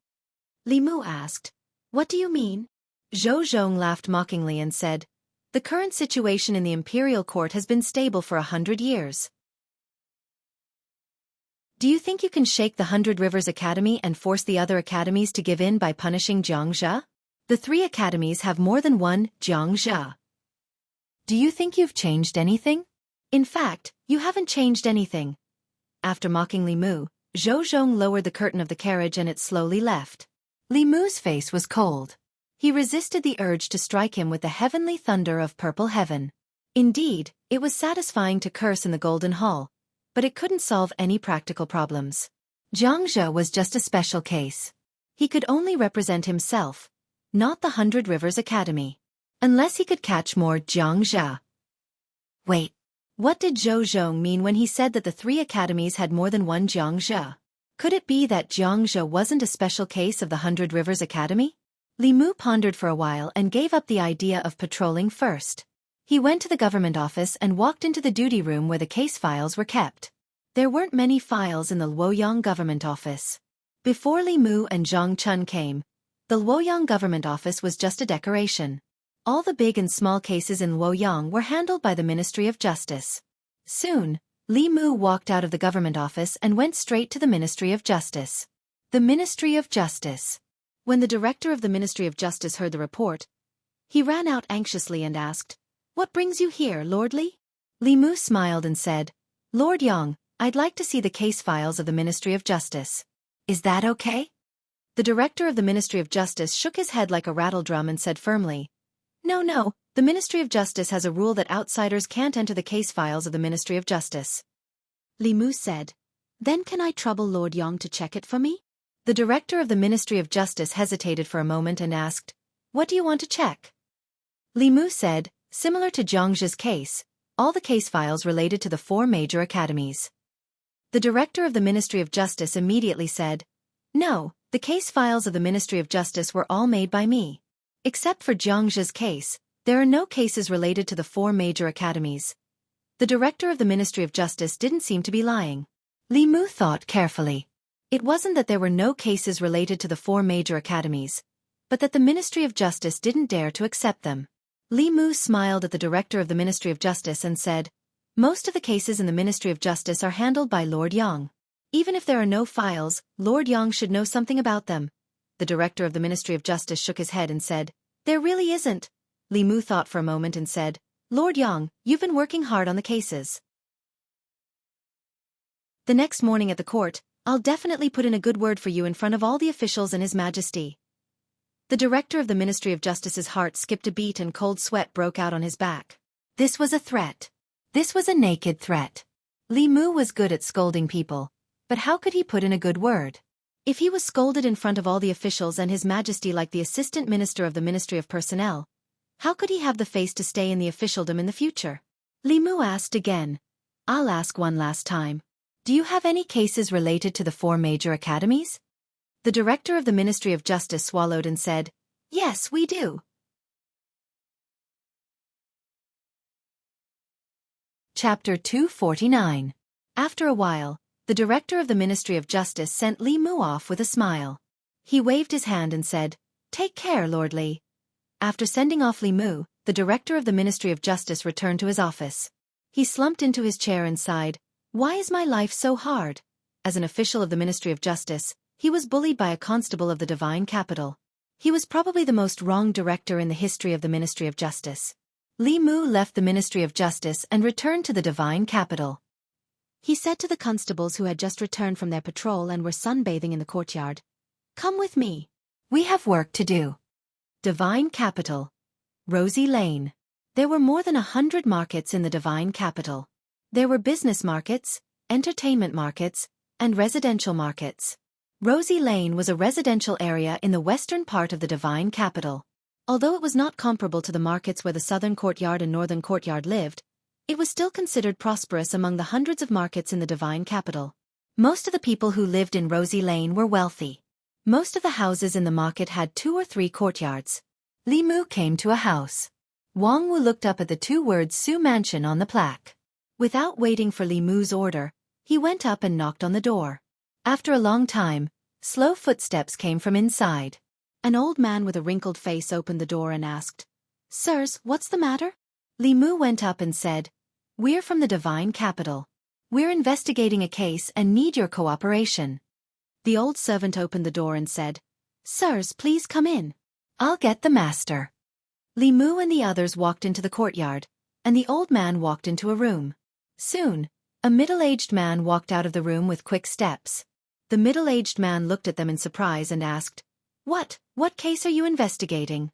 Li Mu asked, "What do you mean?" Zhou Zhong laughed mockingly and said, "The current situation in the imperial court has been stable for 100 years. Do you think you can shake the 100 Rivers Academy and force the other academies to give in by punishing Xianxia? The 3 academies have more than one Xianxia. Do you think you've changed anything? In fact, you haven't changed anything." After mocking Li Mu, Zhou Zhong lowered the curtain of the carriage and it slowly left. Li Mu's face was cold. He resisted the urge to strike him with the heavenly thunder of purple heaven. Indeed, it was satisfying to curse in the Golden Hall, but it couldn't solve any practical problems. Xianxia was just a special case. He could only represent himself, not the 100 Rivers Academy. Unless he could catch more Xianxia. Wait, what did Zhou Zhong mean when he said that the 3 academies had more than one Xianxia? Could it be that Xianxia wasn't a special case of the 100 Rivers Academy? Li Mu pondered for a while and gave up the idea of patrolling first. He went to the government office and walked into the duty room where the case files were kept. There weren't many files in the Luoyang government office. Before Li Mu and Zhang Chun came, the Luoyang government office was just a decoration. All the big and small cases in Luoyang were handled by the Ministry of Justice. Soon, Li Mu walked out of the government office and went straight to the Ministry of Justice. The Ministry of Justice. When the director of the Ministry of Justice heard the report, he ran out anxiously and asked, "What brings you here, Lord Li?" Li Mu smiled and said, "Lord Yang, I'd like to see the case files of the Ministry of Justice. Is that okay?" The director of the Ministry of Justice shook his head like a rattledrum and said firmly, No, the Ministry of Justice has a rule that outsiders can't enter the case files of the Ministry of Justice." Li Mu said, "Then can I trouble Lord Yang to check it for me?" The director of the Ministry of Justice hesitated for a moment and asked, "What do you want to check?" Li Mu said, "Similar to Jianghu's case, all the case files related to the 4 major academies." The director of the Ministry of Justice immediately said, "No, the case files of the Ministry of Justice were all made by me. Except for Jianghu's case, there are no cases related to the 4 major academies." The director of the Ministry of Justice didn't seem to be lying. Li Mu thought carefully. It wasn't that there were no cases related to the 4 major academies, but that the Ministry of Justice didn't dare to accept them. Li Mu smiled at the director of the Ministry of Justice and said, "Most of the cases in the Ministry of Justice are handled by Lord Yang. Even if there are no files, Lord Yang should know something about them." The director of the Ministry of Justice shook his head and said, "There really isn't." Li Mu thought for a moment and said, "Lord Yang, you've been working hard on the cases." The next morning at the court, I'll definitely put in a good word for you in front of all the officials and His Majesty. The director of the Ministry of Justice's heart skipped a beat and cold sweat broke out on his back. This was a threat. This was a naked threat. Li Mu was good at scolding people, but how could he put in a good word? If he was scolded in front of all the officials and His Majesty like the Assistant Minister of the Ministry of Personnel, how could he have the face to stay in the officialdom in the future? Li Mu asked again. I'll ask one last time. Do you have any cases related to the 4 major academies? The director of the Ministry of Justice swallowed and said, Yes, we do. Chapter 249. After a while, the director of the Ministry of Justice sent Li Mu off with a smile. He waved his hand and said, Take care, Lord Li. After sending off Li Mu, the director of the Ministry of Justice returned to his office. He slumped into his chair and sighed, Why is my life so hard? As an official of the Ministry of Justice, he was bullied by a constable of the divine capital. He was probably the most wronged director in the history of the Ministry of Justice. Li Mu left the Ministry of Justice and returned to the divine capital. He said to the constables who had just returned from their patrol and were sunbathing in the courtyard, Come with me. We have work to do. Divine Capital. Rosy Lane. There were more than 100 markets in the divine capital. There were business markets, entertainment markets, and residential markets. Rosy Lane was a residential area in the western part of the divine capital. Although it was not comparable to the markets where the southern courtyard and northern courtyard lived, it was still considered prosperous among the hundreds of markets in the divine capital. Most of the people who lived in Rosy Lane were wealthy. Most of the houses in the market had 2 or 3 courtyards. Li Mu came to a house. Wang Wu looked up at the 2 words Su Mansion on the plaque. Without waiting for Li Mu's order, he went up and knocked on the door. After a long time, slow footsteps came from inside. An old man with a wrinkled face opened the door and asked, Sirs, what's the matter? Li Mu went up and said, We're from the divine capital. We're investigating a case and need your cooperation. The old servant opened the door and said, Sirs, please come in. I'll get the master. Li Mu and the others walked into the courtyard, and the old man walked into a room. Soon, a middle-aged man walked out of the room with quick steps. The middle-aged man looked at them in surprise and asked, What case are you investigating?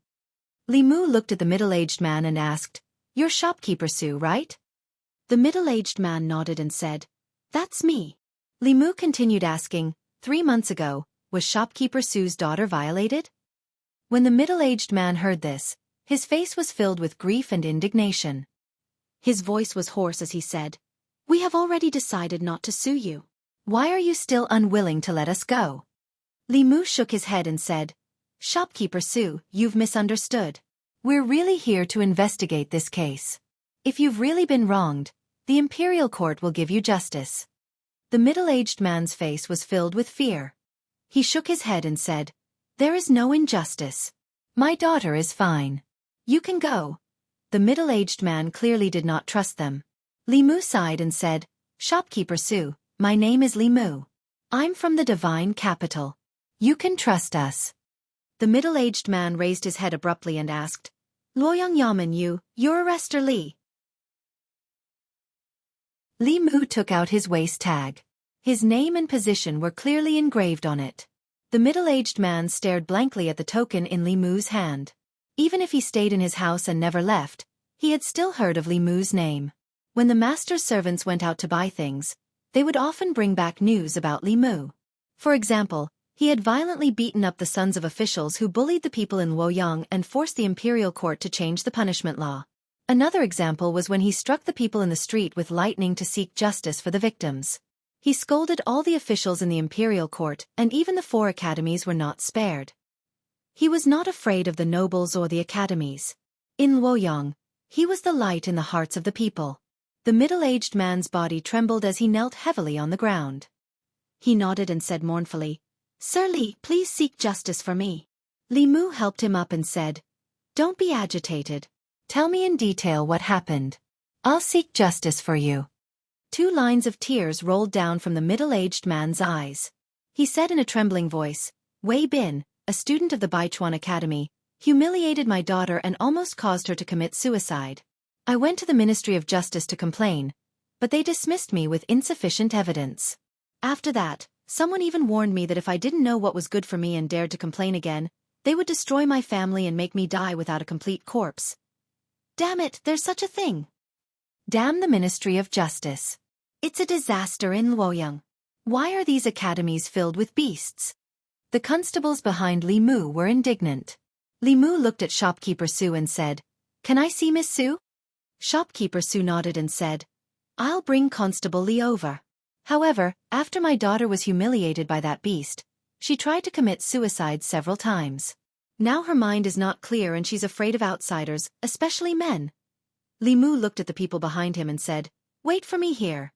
Li Mu looked at the middle-aged man and asked, You're shopkeeper Su, right? The middle-aged man nodded and said, That's me. Li Mu continued asking, 3 months ago, was shopkeeper Su's daughter violated? When the middle-aged man heard this, his face was filled with grief and indignation. His voice was hoarse as he said, We have already decided not to sue you. Why are you still unwilling to let us go? Li Mu shook his head and said, Shopkeeper Su, you've misunderstood. We're really here to investigate this case. If you've really been wronged, the imperial court will give you justice. The middle-aged man's face was filled with fear. He shook his head and said, There is no injustice. My daughter is fine. You can go. The middle-aged man clearly did not trust them. Li Mu sighed and said, Shopkeeper Su, my name is Li Mu. I'm from the divine capital. You can trust us. The middle-aged man raised his head abruptly and asked, Luoyang Yamen you're arrestor Li. Li Mu took out his waist tag. His name and position were clearly engraved on it. The middle-aged man stared blankly at the token in Li Mu's hand. Even if he stayed in his house and never left, he had still heard of Li Mu's name. When the master's servants went out to buy things, they would often bring back news about Li Mu. For example, he had violently beaten up the sons of officials who bullied the people in Luoyang and forced the imperial court to change the punishment law. Another example was when he struck the people in the street with lightning to seek justice for the victims. He scolded all the officials in the imperial court, and even the 4 academies were not spared. He was not afraid of the nobles or the academies. In Luoyang, he was the light in the hearts of the people. The middle-aged man's body trembled as he knelt heavily on the ground. He nodded and said mournfully, Sir Li, please seek justice for me. Li Mu helped him up and said, Don't be agitated. Tell me in detail what happened. I'll seek justice for you. 2 lines of tears rolled down from the middle-aged man's eyes. He said in a trembling voice, Wei Bin, a student of the Baichuan Academy, humiliated my daughter and almost caused her to commit suicide. I went to the Ministry of Justice to complain, but they dismissed me with insufficient evidence. After that, Someone even warned me that if I didn't know what was good for me and dared to complain again, they would destroy my family and make me die without a complete corpse. Damn it, there's such a thing. Damn the Ministry of Justice. It's a disaster in Luoyang. Why are these academies filled with beasts? The constables behind Li Mu were indignant. Li Mu looked at shopkeeper Su and said, "Can I see Miss Su?" Shopkeeper Su nodded and said, "I'll bring Constable Li over." However, after my daughter was humiliated by that beast, she tried to commit suicide several times. Now her mind is not clear and she's afraid of outsiders, especially men. Li Mu looked at the people behind him and said, "Wait for me here."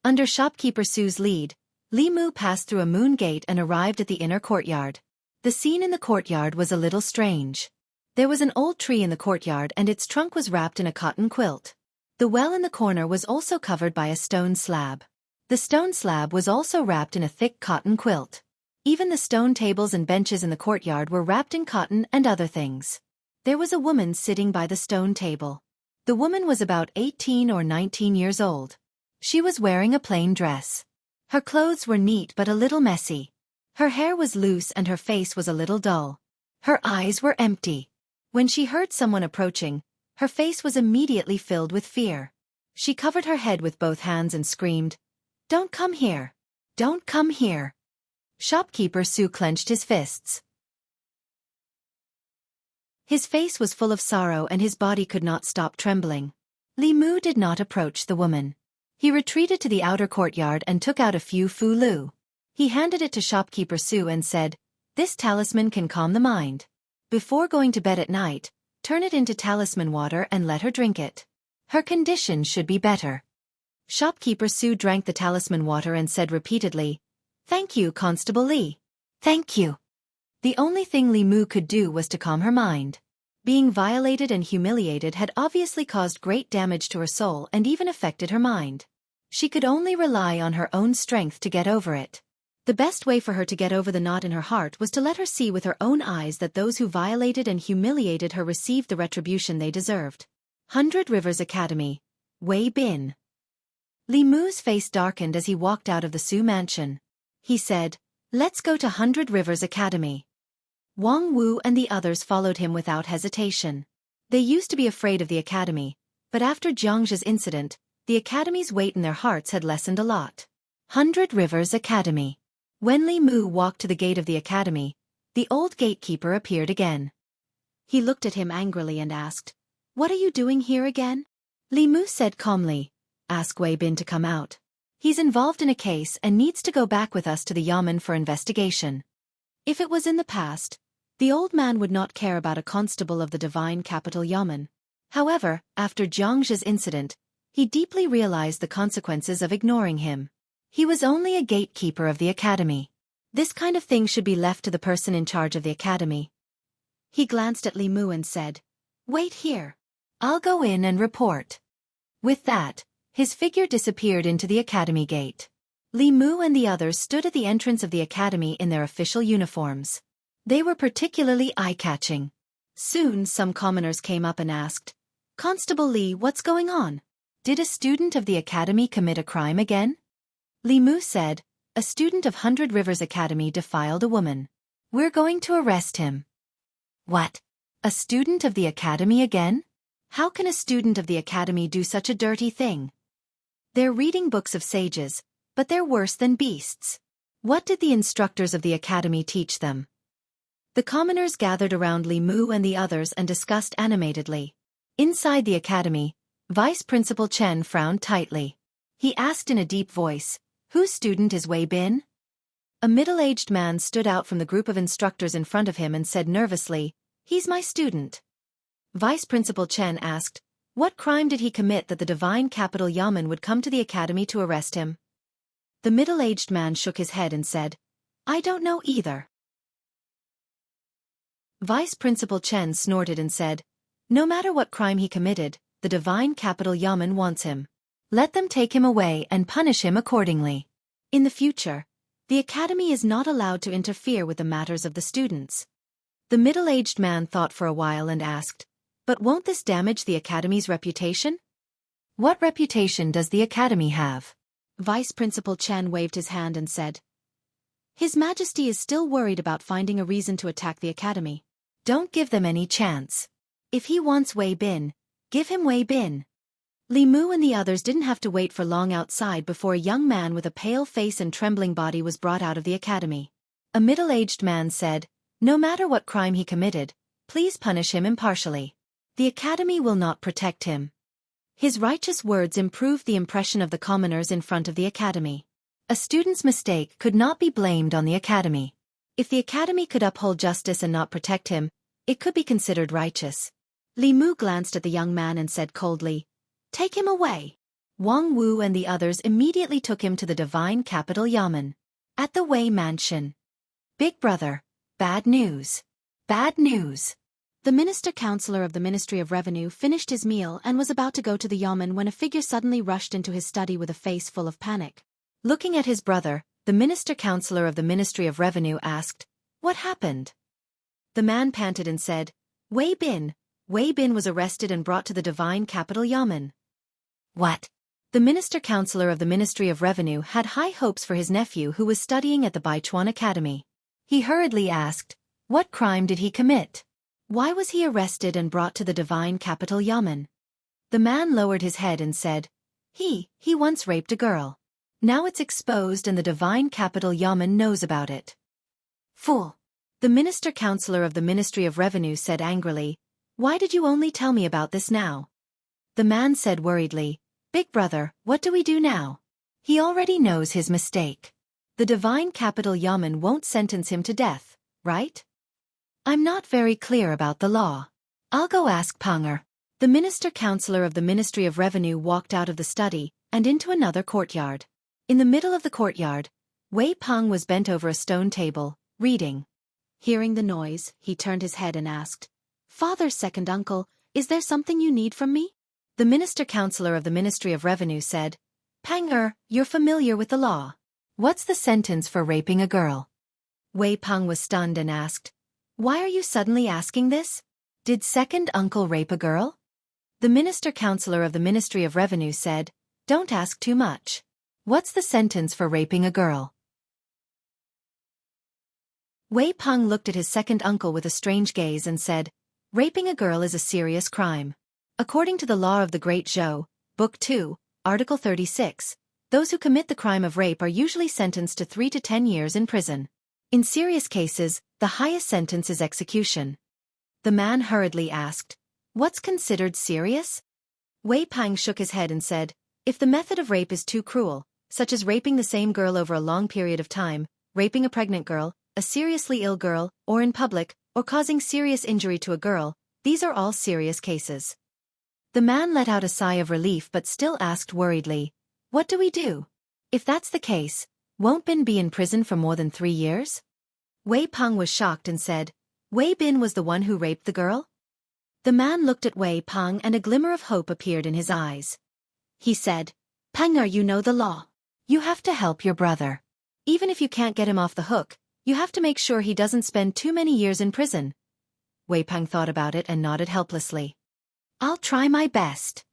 Under shopkeeper Su's lead, Li Mu passed through a moon gate and arrived at the inner courtyard. The scene in the courtyard was a little strange. There was an old tree in the courtyard and its trunk was wrapped in a cotton quilt. The well in the corner was also covered by a stone slab. The stone slab was also wrapped in a thick cotton quilt. Even the stone tables and benches in the courtyard were wrapped in cotton and other things. There was a woman sitting by the stone table. The woman was about 18 or 19 years old. She was wearing a plain dress. Her clothes were neat but a little messy. Her hair was loose and her face was a little dull. Her eyes were empty. When she heard someone approaching, her face was immediately filled with fear. She covered her head with both hands and screamed, "Don't come here! Don't come here!" Shopkeeper Su clenched his fists. His face was full of sorrow and his body could not stop trembling. Li Mu did not approach the woman. He retreated to the outer courtyard and took out a few fu lu. He handed it to shopkeeper Su and said, "This talisman can calm the mind. Before going to bed at night, turn it into talisman water and let her drink it. Her condition should be better." Shopkeeper Su drank the talisman water and said repeatedly, "Thank you, Constable Li. Thank you." The only thing Li Mu could do was to calm her mind. Being violated and humiliated had obviously caused great damage to her soul and even affected her mind. She could only rely on her own strength to get over it. The best way for her to get over the knot in her heart was to let her see with her own eyes that those who violated and humiliated her received the retribution they deserved. 100 Rivers Academy, Wei Bin. Li Mu's face darkened as he walked out of the Su mansion. He said, "Let's go to 100 Rivers Academy." Wang Wu and the others followed him without hesitation. They used to be afraid of the academy, but after Xianxia's incident, the academy's weight in their hearts had lessened a lot. 100 Rivers Academy. When Li Mu walked to the gate of the academy, the old gatekeeper appeared again. He looked at him angrily and asked, "What are you doing here again?" Li Mu said calmly, "Ask Wei Bin to come out. He's involved in a case and needs to go back with us to the Yamen for investigation." If it was in the past, the old man would not care about a constable of the divine capital Yamen. However, after Jianghu's incident, he deeply realized the consequences of ignoring him. He was only a gatekeeper of the academy. This kind of thing should be left to the person in charge of the academy. He glanced at Li Mu and said, "Wait here. I'll go in and report." With that, his figure disappeared into the academy gate. Li Mu and the others stood at the entrance of the academy in their official uniforms. They were particularly eye-catching. Soon some commoners came up and asked, "Constable Li, what's going on? Did a student of the academy commit a crime again?" Li Mu said, "A student of 100 Rivers Academy defiled a woman. We're going to arrest him." What? A student of the academy again? How can a student of the academy do such a dirty thing? They're reading books of sages, but they're worse than beasts. What did the instructors of the academy teach them? The commoners gathered around Li Mu and the others and discussed animatedly. Inside the academy, Vice Principal Chen frowned tightly. He asked in a deep voice, "Whose student is Wei Bin?" A middle-aged man stood out from the group of instructors in front of him and said nervously, "He's my student." Vice Principal Chen asked, "What crime did he commit that the divine capital Yamen would come to the academy to arrest him?" The middle-aged man shook his head and said, "I don't know either." Vice Principal Chen snorted and said, "No matter what crime he committed, the divine capital Yamen wants him. Let them take him away and punish him accordingly. In the future, the academy is not allowed to interfere with the matters of the students." The middle-aged man thought for a while and asked, "But won't this damage the academy's reputation?" "What reputation does the academy have?" Vice Principal Chen waved his hand and said, His Majesty is still worried about finding a reason to attack the academy. Don't give them any chance. If he wants Wei Bin, give him Wei Bin. Li Mu and the others didn't have to wait for long outside before a young man with a pale face and trembling body was brought out of the academy. A middle-aged man said, "No matter what crime he committed, please punish him impartially. The academy will not protect him." His righteous words improved the impression of the commoners in front of the academy. A student's mistake could not be blamed on the academy. If the academy could uphold justice and not protect him, it could be considered righteous. Li Mu glanced at the young man and said coldly, "Take him away." Wang Wu and the others immediately took him to the divine capital Yamen. At the Wei mansion. Big brother, bad news. Bad news. The minister-counselor of the Ministry of Revenue finished his meal and was about to go to the Yamen when a figure suddenly rushed into his study with a face full of panic. Looking at his brother, the minister-counselor of the Ministry of Revenue asked, "What happened?" The man panted and said, Wei Bin was arrested and brought to the divine capital Yamen." What? The minister-counselor of the Ministry of Revenue had high hopes for his nephew who was studying at the Baichuan Academy. He hurriedly asked, "What crime did he commit? Why was he arrested and brought to the divine capital Yamen?" The man lowered his head and said, He once raped a girl. Now it's exposed and the divine capital Yamen knows about it." "Fool!" The minister-counselor of the Ministry of Revenue said angrily, "Why did you only tell me about this now?" The man said worriedly, "Big brother, what do we do now? He already knows his mistake. The divine capital Yamen won't sentence him to death, right? I'm not very clear about the law. I'll go ask Panger." The minister-counselor of the Ministry of Revenue walked out of the study and into another courtyard. In the middle of the courtyard, Wei Peng was bent over a stone table, reading. Hearing the noise, he turned his head and asked, "Father's second uncle, is there something you need from me?" The minister-counselor of the Ministry of Revenue said, "Panger, you're familiar with the law. What's the sentence for raping a girl?" Wei Peng was stunned and asked, "Why are you suddenly asking this? Did second uncle rape a girl?" The minister-counselor of the Ministry of Revenue said, "Don't ask too much. What's the sentence for raping a girl?" Wei Peng looked at his second uncle with a strange gaze and said, "Raping a girl is a serious crime. According to the law of the Great Zhou, Book 2, Article 36, those who commit the crime of rape are usually sentenced to 3 to 10 years in prison. In serious cases, the highest sentence is execution." The man hurriedly asked, "What's considered serious?" Wei Peng shook his head and said, "If the method of rape is too cruel, such as raping the same girl over a long period of time, raping a pregnant girl, a seriously ill girl, or in public, or causing serious injury to a girl, these are all serious cases." The man let out a sigh of relief but still asked worriedly, "What do we do? If that's the case, won't Bin be in prison for more than 3 years?" Wei Peng was shocked and said, "Wei Bin was the one who raped the girl?" The man looked at Wei Peng and a glimmer of hope appeared in his eyes. He said, "Panger, you know the law. You have to help your brother. Even if you can't get him off the hook, you have to make sure he doesn't spend too many years in prison." Wei Peng thought about it and nodded helplessly. "I'll try my best."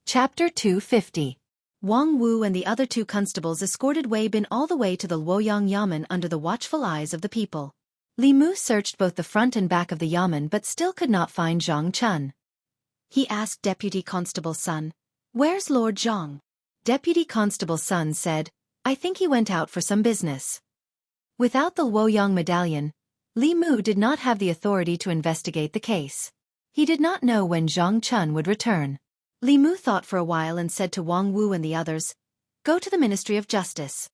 Chapter 250. Wang Wu and the other 2 constables escorted Wei Bin all the way to the Luoyang Yamen under the watchful eyes of the people. Li Mu searched both the front and back of the Yamen but still could not find Zhang Chun. He asked Deputy Constable Sun, "Where's Lord Zhang?" Deputy Constable Sun said, "I think he went out for some business." Without the Luoyang medallion, Li Mu did not have the authority to investigate the case. He did not know when Zhang Chun would return. Li Mu thought for a while and said to Wang Wu and the others, "Go to the Ministry of Justice.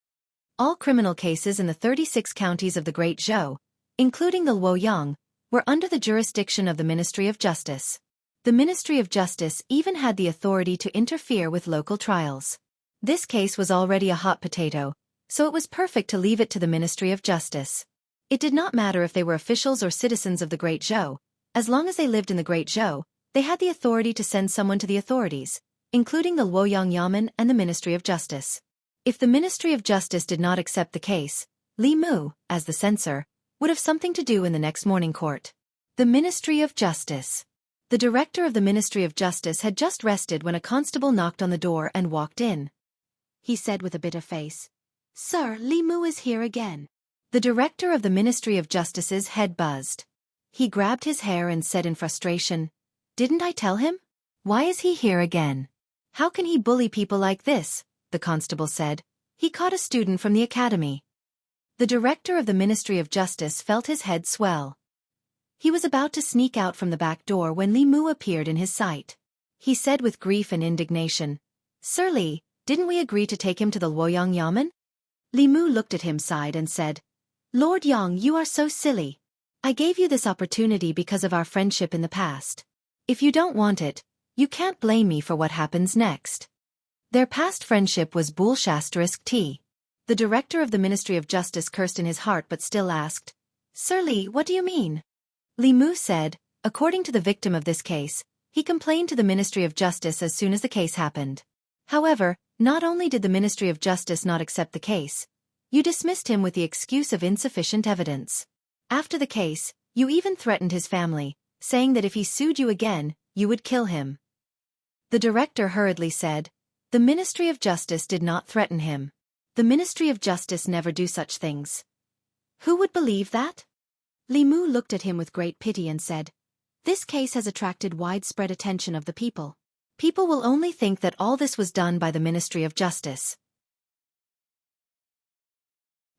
All criminal cases in the 36 counties of the Great Zhou, including the Luoyang, were under the jurisdiction of the Ministry of Justice. The Ministry of Justice even had the authority to interfere with local trials. This case was already a hot potato, so it was perfect to leave it to the Ministry of Justice. It did not matter if they were officials or citizens of the Great Zhou. As long as they lived in the Great Zhou, they had the authority to send someone to the authorities, including the Luoyang Yamen and the Ministry of Justice. If the Ministry of Justice did not accept the case, Li Mu, as the censor, would have something to do in the next morning court. The Ministry of Justice. The director of the Ministry of Justice had just rested when a constable knocked on the door and walked in. he said with a bitter face. Sir, Li Mu is here again. The director of the Ministry of Justice's head buzzed. He grabbed his hair and said in frustration, "Didn't I tell him? Why is he here again? How can he bully people like this?" The constable said. "He caught a student from the academy." The director of the Ministry of Justice felt his head swell. He was about to sneak out from the back door when Li Mu appeared in his sight. He said with grief and indignation, "Sir Li, didn't we agree to take him to the Luoyang Yamen?" Li Mu looked at him, sighed and said, "Lord Yang, you are so silly. I gave you this opportunity because of our friendship in the past. If you don't want it, you can't blame me for what happens next." Their past friendship was *T. The director of the Ministry of Justice cursed in his heart but still asked, "Sir Li, what do you mean?" Li Mu said, "According to the victim of this case, he complained to the Ministry of Justice as soon as the case happened. However, not only did the Ministry of Justice not accept the case, you dismissed him with the excuse of insufficient evidence. After the case, you even threatened his family, saying that if he sued you again, you would kill him." The director hurriedly said, "The Ministry of Justice did not threaten him. The Ministry of Justice never do such things." "Who would believe that?" Li Mu looked at him with great pity and said, "This case has attracted widespread attention of the people. People will only think that all this was done by the Ministry of Justice.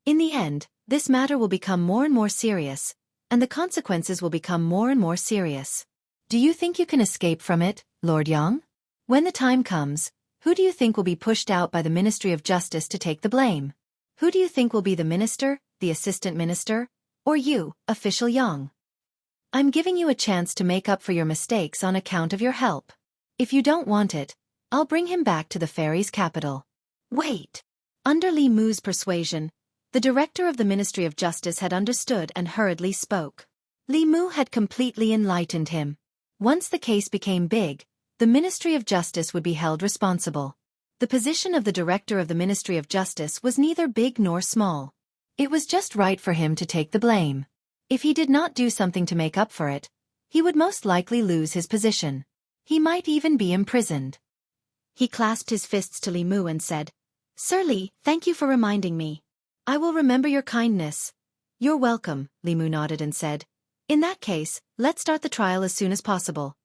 In the end, this matter will become more and more serious, and the consequences will become more and more serious. Do you think you can escape from it, Lord Yang? When the time comes, who do you think will be pushed out by the Ministry of Justice to take the blame? Who do you think will be the minister, the assistant minister, or you, official Yang? I'm giving you a chance to make up for your mistakes on account of your help. If you don't want it, I'll bring him back to the fairies' capital." Wait! Under Li Mu's persuasion, the director of the Ministry of Justice had understood and hurriedly spoke. Li Mu had completely enlightened him. Once the case became big, the Ministry of Justice would be held responsible. The position of the director of the Ministry of Justice was neither big nor small. It was just right for him to take the blame. If he did not do something to make up for it, he would most likely lose his position. He might even be imprisoned. He clasped his fists to Li Mu and said, "Sir Li, thank you for reminding me. I will remember your kindness." "You're welcome," Li Mu nodded and said. "In that case, let's start the trial as soon as possible."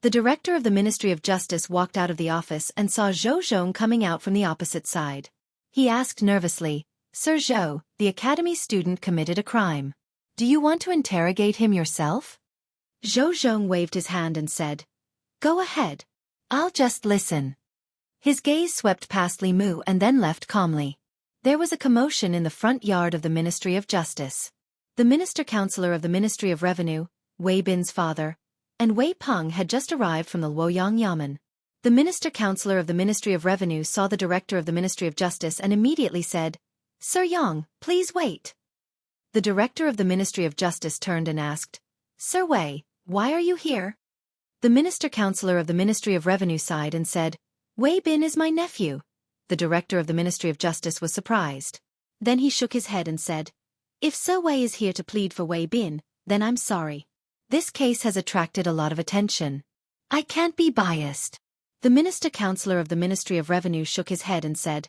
The director of the Ministry of Justice walked out of the office and saw Zhou Zhong coming out from the opposite side. He asked nervously, "Sir Zhou, the academy student committed a crime. Do you want to interrogate him yourself?" Zhou Zhong waved his hand and said, "Go ahead. I'll just listen." His gaze swept past Li Mu and then left calmly. There was a commotion in the front yard of the Ministry of Justice. The Minister-Counselor of the Ministry of Revenue, Wei Bin's father, and Wei Peng had just arrived from the Luoyang Yamen. The Minister-Counselor of the Ministry of Revenue saw the Director of the Ministry of Justice and immediately said, "Sir Yang, please wait." The Director of the Ministry of Justice turned and asked, "Sir Wei, why are you here?" The Minister-Counselor of the Ministry of Revenue sighed and said, "Wei Bin is my nephew." The Director of the Ministry of Justice was surprised. Then he shook his head and said, "If Sir Wei is here to plead for Wei Bin, then I'm sorry. This case has attracted a lot of attention. I can't be biased." The Minister-Counselor of the Ministry of Revenue shook his head and said,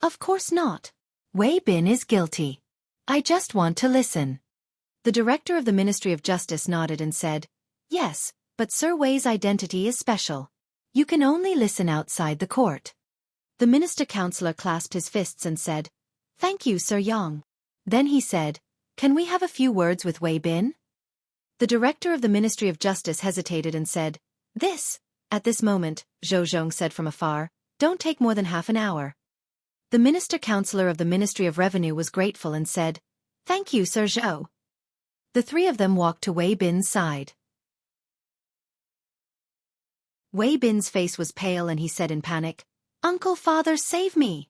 "Of course not. Wei Bin is guilty. I just want to listen." The Director of the Ministry of Justice nodded and said, "Yes, but Sir Wei's identity is special. You can only listen outside the court." The Minister-Counselor clasped his fists and said, "Thank you, Sir Yang." Then he said, "Can we have a few words with Wei Bin?" The Director of the Ministry of Justice hesitated and said, At this moment, Zhou Zhong said from afar, "Don't take more than half an hour." The Minister-Counselor of the Ministry of Revenue was grateful and said, "Thank you, Sir Zhou." The three of them walked to Wei Bin's side. Wei Bin's face was pale and he said in panic, "Uncle, father, save me."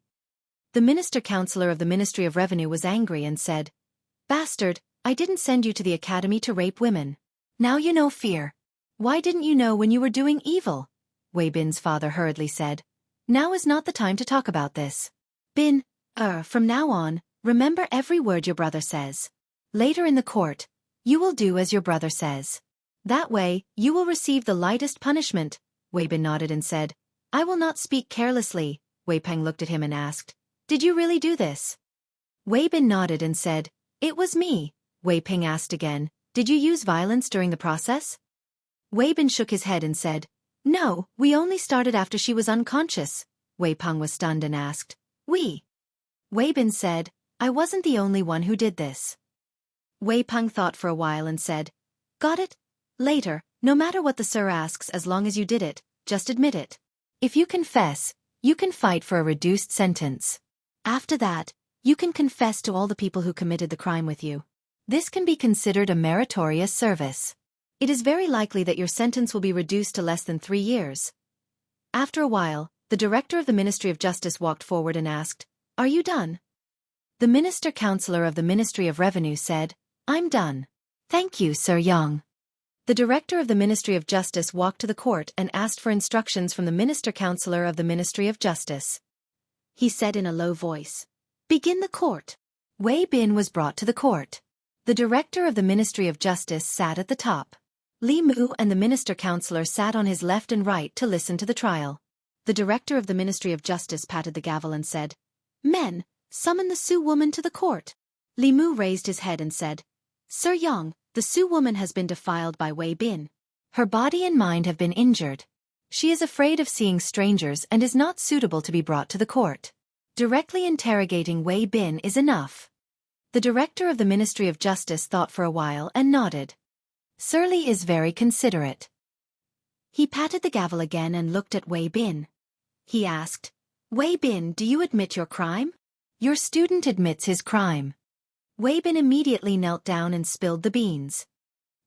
The Minister-Counselor of the Ministry of Revenue was angry and said, "Bastard, I didn't send you to the academy to rape women. Now you know fear. Why didn't you know when you were doing evil?" Wei Bin's father hurriedly said, "Now is not the time to talk about this. Bin, from now on, remember every word your brother says. Later in the court, you will do as your brother says. That way, you will receive the lightest punishment." Wei Bin nodded and said, "I will not speak carelessly, Wei Peng looked at him and asked, "Did you really do this?" Wei Bin nodded and said, "It was me." Wei Peng asked again, "Did you use violence during the process?" Wei Bin shook his head and said, "No, we only started after she was unconscious." Wei Peng was stunned and asked, "We?" Wei Bin said, "I wasn't the only one who did this." Wei Peng thought for a while and said, "Got it? Later, no matter what the sir asks, as long as you did it, just admit it. If you confess, you can fight for a reduced sentence. After that, you can confess to all the people who committed the crime with you. This can be considered a meritorious service. It is very likely that your sentence will be reduced to less than 3 years." After a while, the director of the Ministry of Justice walked forward and asked, "Are you done?" The Minister-Counselor of the Ministry of Revenue said, "I'm done. Thank you, Sir Yang." The director of the Ministry of Justice walked to the court and asked for instructions from the Minister-Counselor of the Ministry of Justice. He said in a low voice, "Begin the court." Wei Bin was brought to the court. The director of the Ministry of Justice sat at the top. Li Mu and the Minister-Counselor sat on his left and right to listen to the trial. The director of the Ministry of Justice patted the gavel and said, "Men, summon the Sioux woman to the court." Li Mu raised his head and said, "Sir Yang, the Sioux woman has been defiled by Wei Bin. Her body and mind have been injured. She is afraid of seeing strangers and is not suitable to be brought to the court. Directly interrogating Wei Bin is enough." The director of the Ministry of Justice thought for a while and nodded. "Sir Li is very considerate." He patted the gavel again and looked at Wei Bin. He asked, "Wei Bin, do you admit your crime?" "Your student admits his crime." Wei Bin immediately knelt down and spilled the beans.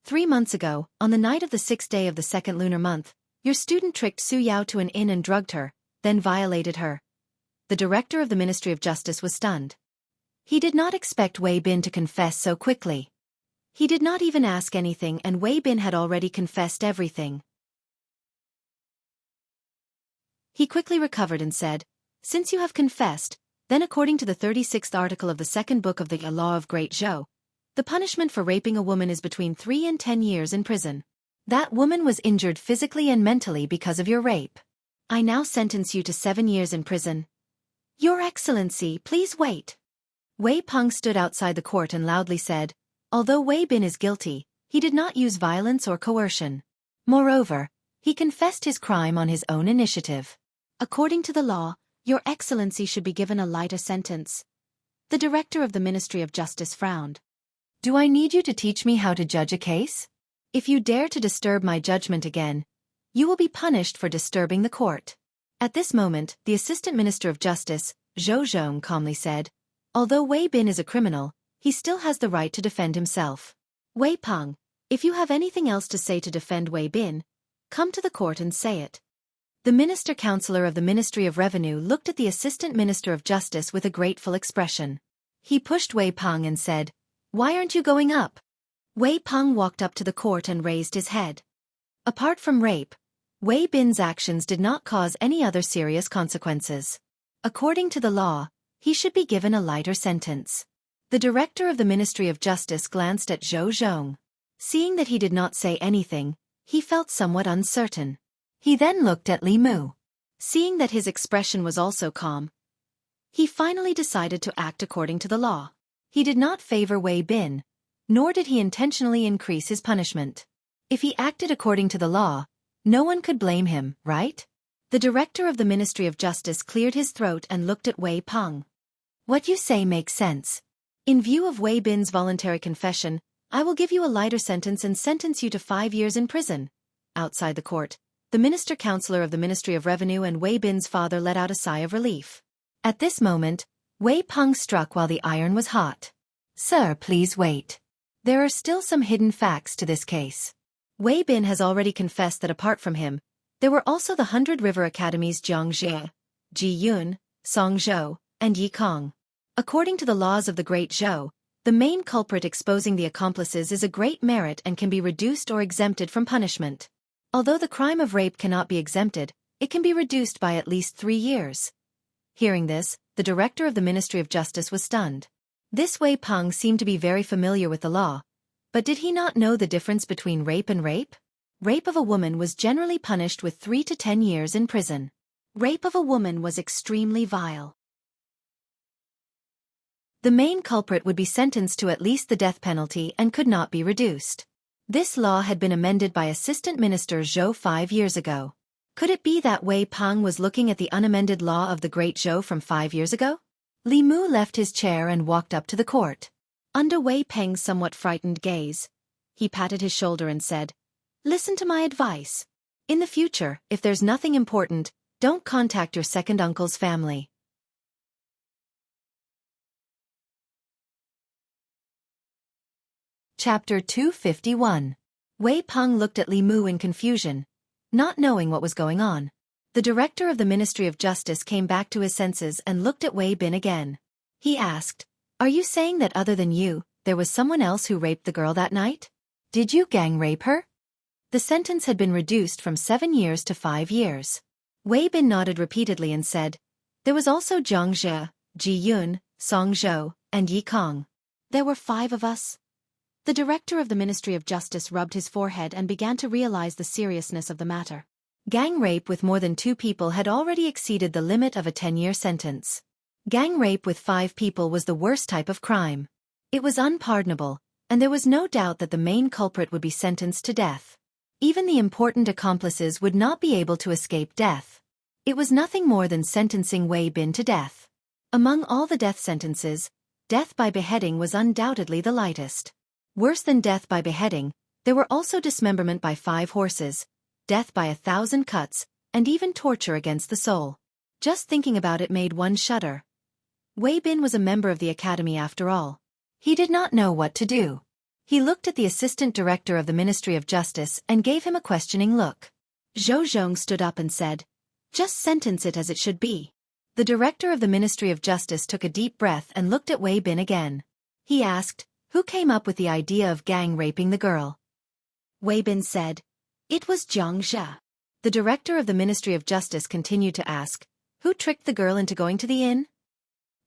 3 months ago, on the night of the 6th day of the 2nd lunar month, your student tricked Su Yao to an inn and drugged her, then violated her. The director of the Ministry of Justice was stunned. He did not expect Wei Bin to confess so quickly. He did not even ask anything, and Wei Bin had already confessed everything. He quickly recovered and said, "Since you have confessed, then according to the 36th article of the 2nd book of the Law of Great Zhou, the punishment for raping a woman is between 3 and 10 years in prison. That woman was injured physically and mentally because of your rape. I now sentence you to 7 years in prison." "Your Excellency, please wait." Wei Peng stood outside the court and loudly said, although Wei Bin is guilty, he did not use violence or coercion. Moreover, he confessed his crime on his own initiative. According to the law, Your Excellency should be given a lighter sentence. The director of the Ministry of Justice frowned. "Do I need you to teach me how to judge a case? If you dare to disturb my judgment again, you will be punished for disturbing the court." At this moment, the Assistant Minister of Justice, Zhou Zhong, calmly said, "Although Wei Bin is a criminal, he still has the right to defend himself. Wei Peng, if you have anything else to say to defend Wei Bin, come to the court and say it." The Minister-Counselor of the Ministry of Revenue looked at the Assistant Minister of Justice with a grateful expression. He pushed Wei Peng and said, "Why aren't you going up?" Wei Peng walked up to the court and raised his head. Apart from rape, Wei Bin's actions did not cause any other serious consequences. According to the law, he should be given a lighter sentence. The director of the Ministry of Justice glanced at Zhou Zhong. Seeing that he did not say anything, he felt somewhat uncertain. He then looked at Li Mu. Seeing that his expression was also calm, he finally decided to act according to the law. He did not favor Wei Bin, nor did he intentionally increase his punishment. If he acted according to the law, no one could blame him, right? The director of the Ministry of Justice cleared his throat and looked at Wei Peng. "What you say makes sense. In view of Wei Bin's voluntary confession, I will give you a lighter sentence and sentence you to 5 years in prison." Outside the court, the Minister-Counselor of the Ministry of Revenue and Wei Bin's father let out a sigh of relief. At this moment, Wei Peng struck while the iron was hot. "Sir, please wait. There are still some hidden facts to this case. Wei Bin has already confessed that apart from him, there were also the 100 River Academies Jianghu, Ji Yun, Songzhou, and Yikong. According to the laws of the Great Zhou, the main culprit exposing the accomplices is a great merit and can be reduced or exempted from punishment. Although the crime of rape cannot be exempted, it can be reduced by at least 3 years. Hearing this, the director of the Ministry of Justice was stunned. This Wei Peng seemed to be very familiar with the law, but did he not know the difference between rape and rape? Rape of a woman was generally punished with 3 to 10 years in prison. Rape of a woman was extremely vile. The main culprit would be sentenced to at least the death penalty and could not be reduced. This law had been amended by Assistant Minister Zhou 5 years ago. Could it be that Wei Peng was looking at the unamended law of the Great Zhou from 5 years ago? Li Mu left his chair and walked up to the court. Under Wei Peng's somewhat frightened gaze, he patted his shoulder and said, "Listen to my advice. In the future, if there's nothing important, don't contact your second uncle's family." Chapter 251. Wei Peng looked at Li Mu in confusion, not knowing what was going on. The director of the Ministry of Justice came back to his senses and looked at Wei Bin again. He asked, "Are you saying that other than you, there was someone else who raped the girl that night? Did you gang rape her?" The sentence had been reduced from 7 years to 5 years. Wei Bin nodded repeatedly and said, "There was also Xianxia, Ji Yun, Song Zhou, and Yi Kong. There were 5 of us." The director of the Ministry of Justice rubbed his forehead and began to realize the seriousness of the matter. Gang rape with more than 2 people had already exceeded the limit of a 10-year sentence. Gang rape with 5 people was the worst type of crime. It was unpardonable, and there was no doubt that the main culprit would be sentenced to death. Even the important accomplices would not be able to escape death. It was nothing more than sentencing Wei Bin to death. Among all the death sentences, death by beheading was undoubtedly the lightest. Worse than death by beheading, there were also dismemberment by 5 horses, death by 1,000 cuts, and even torture against the soul. Just thinking about it made one shudder. Wei Bin was a member of the academy after all. He did not know what to do. He looked at the assistant director of the Ministry of Justice and gave him a questioning look. Zhou Zhong stood up and said, "Just sentence it as it should be." The director of the Ministry of Justice took a deep breath and looked at Wei Bin again. He asked, "Who came up with the idea of gang raping the girl?" Wei Bin said, "It was Xianxia." The director of the Ministry of Justice continued to ask, "Who tricked the girl into going to the inn?"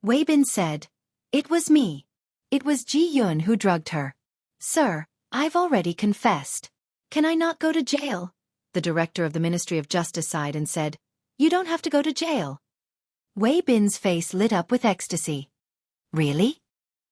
Wei Bin said, "It was me. It was Ji Yun who drugged her." "Sir, I've already confessed. Can I not go to jail?" The director of the Ministry of Justice sighed and said, "You don't have to go to jail." Wei Bin's face lit up with ecstasy. "Really?"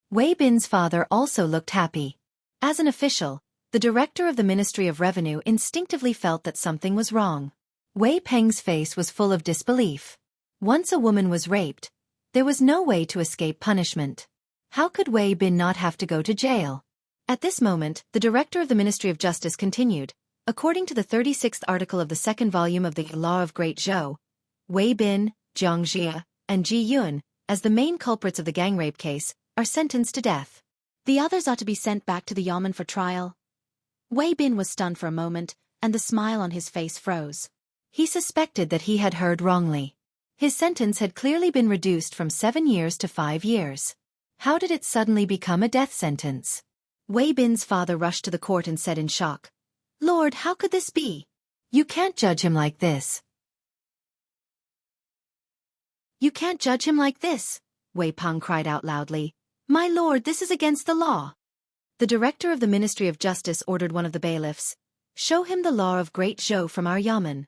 Wei Bin's father also looked happy. As an official, the director of the Ministry of Revenue instinctively felt that something was wrong. Wei Peng's face was full of disbelief. Once a woman was raped, there was no way to escape punishment. How could Wei Bin not have to go to jail? At this moment, the director of the Ministry of Justice continued, "According to the 36th article of the 2nd volume of the Law of Great Zhou, Wei Bin, Xianxia, and Ji Yun, as the main culprits of the gang rape case, are sentenced to death. The others ought to be sent back to the yamen for trial." Wei Bin was stunned for a moment, and the smile on his face froze. He suspected that he had heard wrongly. His sentence had clearly been reduced from 7 years to 5 years. How did it suddenly become a death sentence? Wei Bin's father rushed to the court and said in shock, "Lord, how could this be? You can't judge him like this. You can't judge him like this," Wei Peng cried out loudly. "My lord, this is against the law." The director of the Ministry of Justice ordered one of the bailiffs, "Show him the law of Great Zhou from our yamen."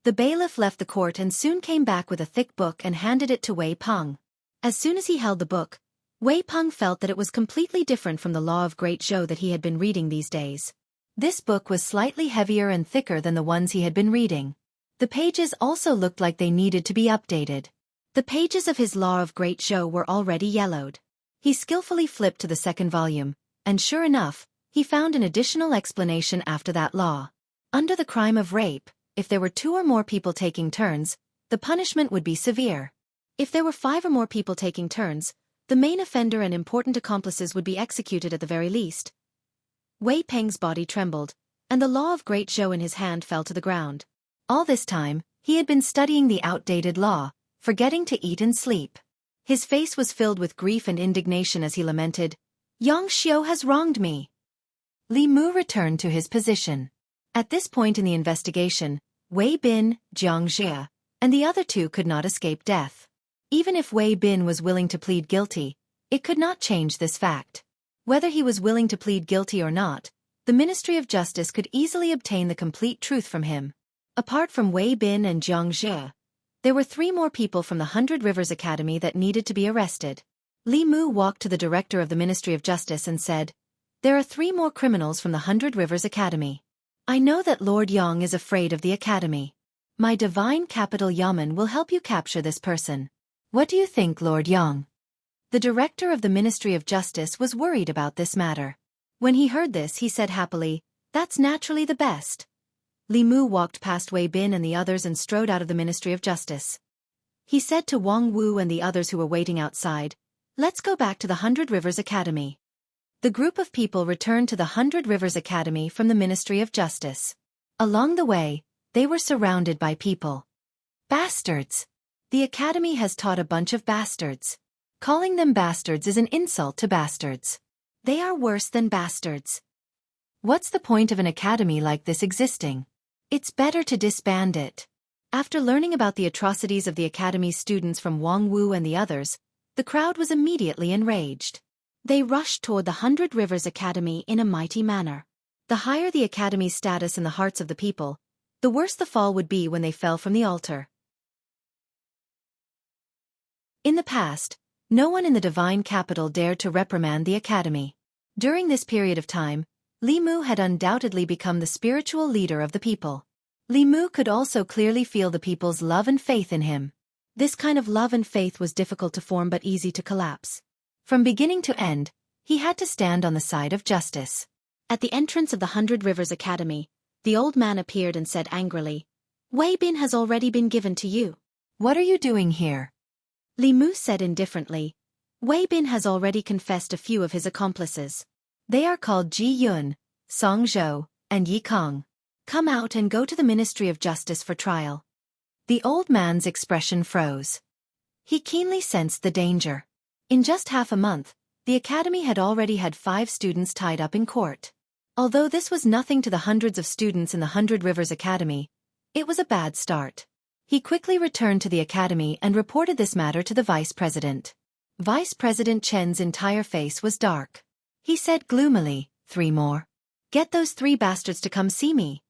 The bailiff left the court and soon came back with a thick book and handed it to Wei Peng. As soon as he held the book, Wei Peng felt that it was completely different from the law of Great Zhou that he had been reading these days. This book was slightly heavier and thicker than the ones he had been reading. The pages also looked like they needed to be updated. The pages of his law of Great Zhou were already yellowed. He skillfully flipped to the 2nd volume, and sure enough, he found an additional explanation after that law. Under the crime of rape, if there were 2 or more people taking turns, the punishment would be severe. If there were 5 or more people taking turns, the main offender and important accomplices would be executed at the very least. Wei Peng's body trembled, and the law of Great Zhou in his hand fell to the ground. All this time, he had been studying the outdated law, forgetting to eat and sleep. His face was filled with grief and indignation as he lamented, "Yang Xiu has wronged me." Li Mu returned to his position. At this point in the investigation, Wei Bin, Jianghu, and the other 2 could not escape death. Even if Wei Bin was willing to plead guilty, it could not change this fact. Whether he was willing to plead guilty or not, the Ministry of Justice could easily obtain the complete truth from him. Apart from Wei Bin and Jianghu, There were 3 more people from the Hundred Rivers Academy that needed to be arrested. Li Mu walked to the director of the Ministry of Justice and said, "There are 3 more criminals from the Hundred Rivers Academy. I know that Lord Yang is afraid of the Academy. My divine capital Yamen will help you capture this person. What do you think, Lord Yang?" The director of the Ministry of Justice was worried about this matter. When he heard this, he said happily, "That's naturally the best." Li Mu walked past Wei Bin and the others and strode out of the Ministry of Justice. He said to Wang Wu and the others who were waiting outside, "Let's go back to the Hundred Rivers Academy." The group of people returned to the Hundred Rivers Academy from the Ministry of Justice. Along the way, they were surrounded by people. Bastards! The Academy has taught a bunch of bastards. Calling them bastards is an insult to bastards. They are worse than bastards. What's the point of an academy like this existing? It's better to disband it. After learning about the atrocities of the Academy's students from Wang Wu and the others, the crowd was immediately enraged. They rushed toward the Hundred Rivers Academy in a mighty manner. The higher the Academy's status in the hearts of the people, the worse the fall would be when they fell from the altar. In the past, no one in the divine capital dared to reprimand the Academy. During this period of time, Li Mu had undoubtedly become the spiritual leader of the people. Li Mu could also clearly feel the people's love and faith in him. This kind of love and faith was difficult to form but easy to collapse. From beginning to end, he had to stand on the side of justice. At the entrance of the Hundred Rivers Academy, the old man appeared and said angrily, "Wei Bin has already been given to you. What are you doing here?" Li Mu said indifferently, "Wei Bin has already confessed a few of his accomplices. They are called Ji Yun, Song Zhou, and Yi Kong. Come out and go to the Ministry of Justice for trial." The old man's expression froze. He keenly sensed the danger. In just half a month, the Academy had already had 5 students tied up in court. Although this was nothing to the hundreds of students in the Hundred Rivers Academy, it was a bad start. He quickly returned to the Academy and reported this matter to the Vice President. Vice President Chen's entire face was dark. He said gloomily, "3 more. Get those 3 bastards to come see me."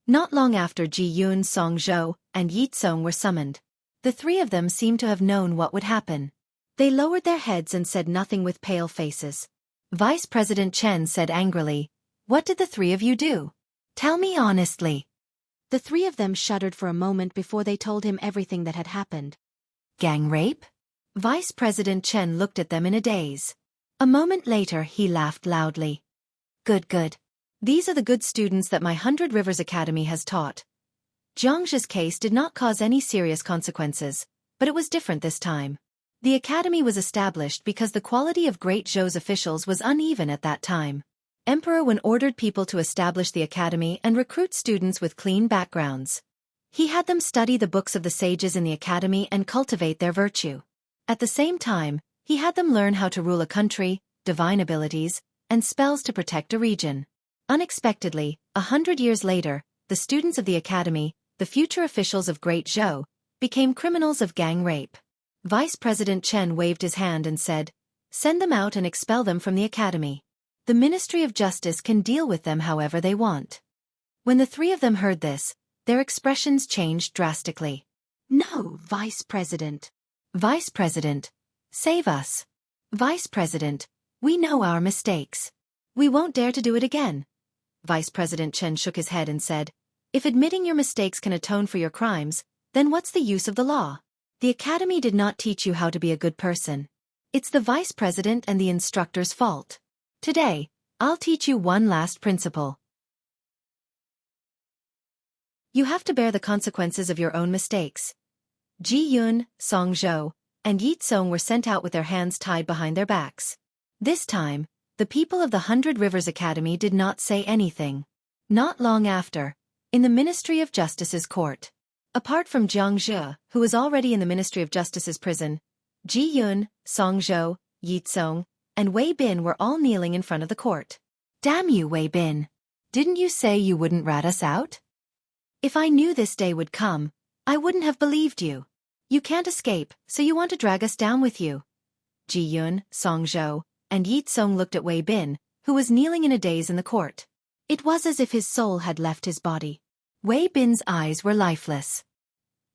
Not long after, Ji Yun, Song Zhou, and Yi Tsong were summoned. The 3 of them seemed to have known what would happen. They lowered their heads and said nothing with pale faces. Vice President Chen said angrily, "What did the 3 of you do? Tell me honestly." The 3 of them shuddered for a moment before they told him everything that had happened. "Gang rape?" Vice President Chen looked at them in a daze. A moment later, he laughed loudly. Good. These are the good students that my Hundred Rivers Academy has taught." Jianghu's case did not cause any serious consequences, but it was different this time. The academy was established because the quality of Great Zhou's officials was uneven at that time. Emperor Wen ordered people to establish the academy and recruit students with clean backgrounds. He had them study the books of the sages in the academy and cultivate their virtue. At the same time, he had them learn how to rule a country, divine abilities, and spells to protect a region. Unexpectedly, 100 years later, the students of the academy, the future officials of Great Zhou, became criminals of gang rape. Vice President Chen waved his hand and said, "Send them out and expel them from the academy. The Ministry of Justice can deal with them however they want." When the 3 of them heard this, their expressions changed drastically. "No, Vice President." "Vice President, save us." "Vice President, we know our mistakes. We won't dare to do it again." Vice President Chen shook his head and said, "If admitting your mistakes can atone for your crimes, then what's the use of the law? The academy did not teach you how to be a good person. It's the Vice President and the instructor's fault. Today, I'll teach you one last principle. You have to bear the consequences of your own mistakes." Ji Yun, Song Zhou, and Yi Tsong were sent out with their hands tied behind their backs. This time, the people of the Hundred Rivers Academy did not say anything. Not long after, in the Ministry of Justice's court, apart from Jianghu, who was already in the Ministry of Justice's prison, Ji Yun, Song Zhou, Yi Tsong, and Wei Bin were all kneeling in front of the court. "Damn you, Wei Bin! Didn't you say you wouldn't rat us out? If I knew this day would come, I wouldn't have believed you. You can't escape, so you want to drag us down with you." Ji Yun, Song Zhou, and Yi Tsong looked at Wei Bin, who was kneeling in a daze in the court. It was as if his soul had left his body. Wei Bin's eyes were lifeless.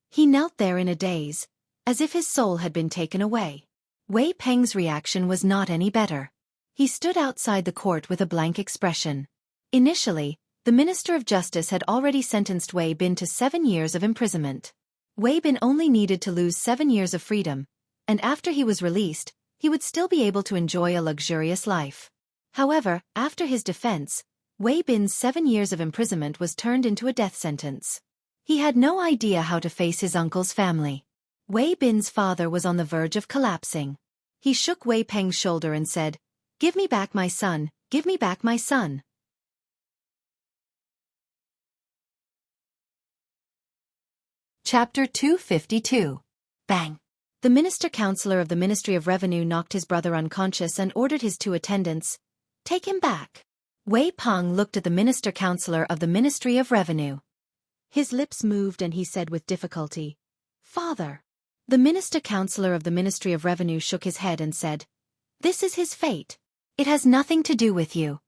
He knelt there in a daze, as if his soul had been taken away. Wei Peng's reaction was not any better. He stood outside the court with a blank expression. Initially, the Minister of Justice had already sentenced Wei Bin to 7 years of imprisonment. Wei Bin only needed to lose 7 years of freedom, and after he was released, he would still be able to enjoy a luxurious life. However, after his defense, Wei Bin's 7 years of imprisonment was turned into a death sentence. He had no idea how to face his uncle's family. Wei Bin's father was on the verge of collapsing. He shook Wei Peng's shoulder and said, "Give me back my son, give me back my son." Chapter 252. Bang! The Minister-Counselor of the Ministry of Revenue knocked his brother unconscious and ordered his 2 attendants, "Take him back." Wei Peng looked at the Minister-Counselor of the Ministry of Revenue. His lips moved and he said with difficulty, "Father." The Minister-Counselor of the Ministry of Revenue shook his head and said, "This is his fate. It has nothing to do with you."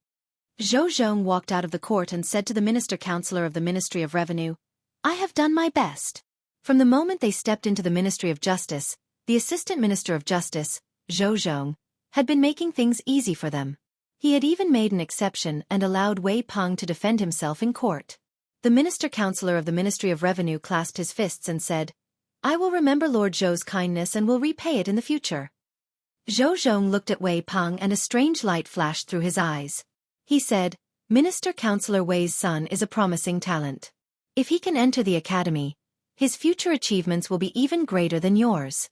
Zhou Zhong walked out of the court and said to the Minister-Counselor of the Ministry of Revenue, "I have done my best." From the moment they stepped into the Ministry of Justice, the Assistant Minister of Justice, Zhou Zhong, had been making things easy for them. He had even made an exception and allowed Wei Peng to defend himself in court. The Minister-Counselor of the Ministry of Revenue clasped his fists and said, "I will remember Lord Zhou's kindness and will repay it in the future." Zhou Zhong looked at Wei Peng and a strange light flashed through his eyes. He said, "Minister-Counselor Wei's son is a promising talent. If he can enter the academy, his future achievements will be even greater than yours."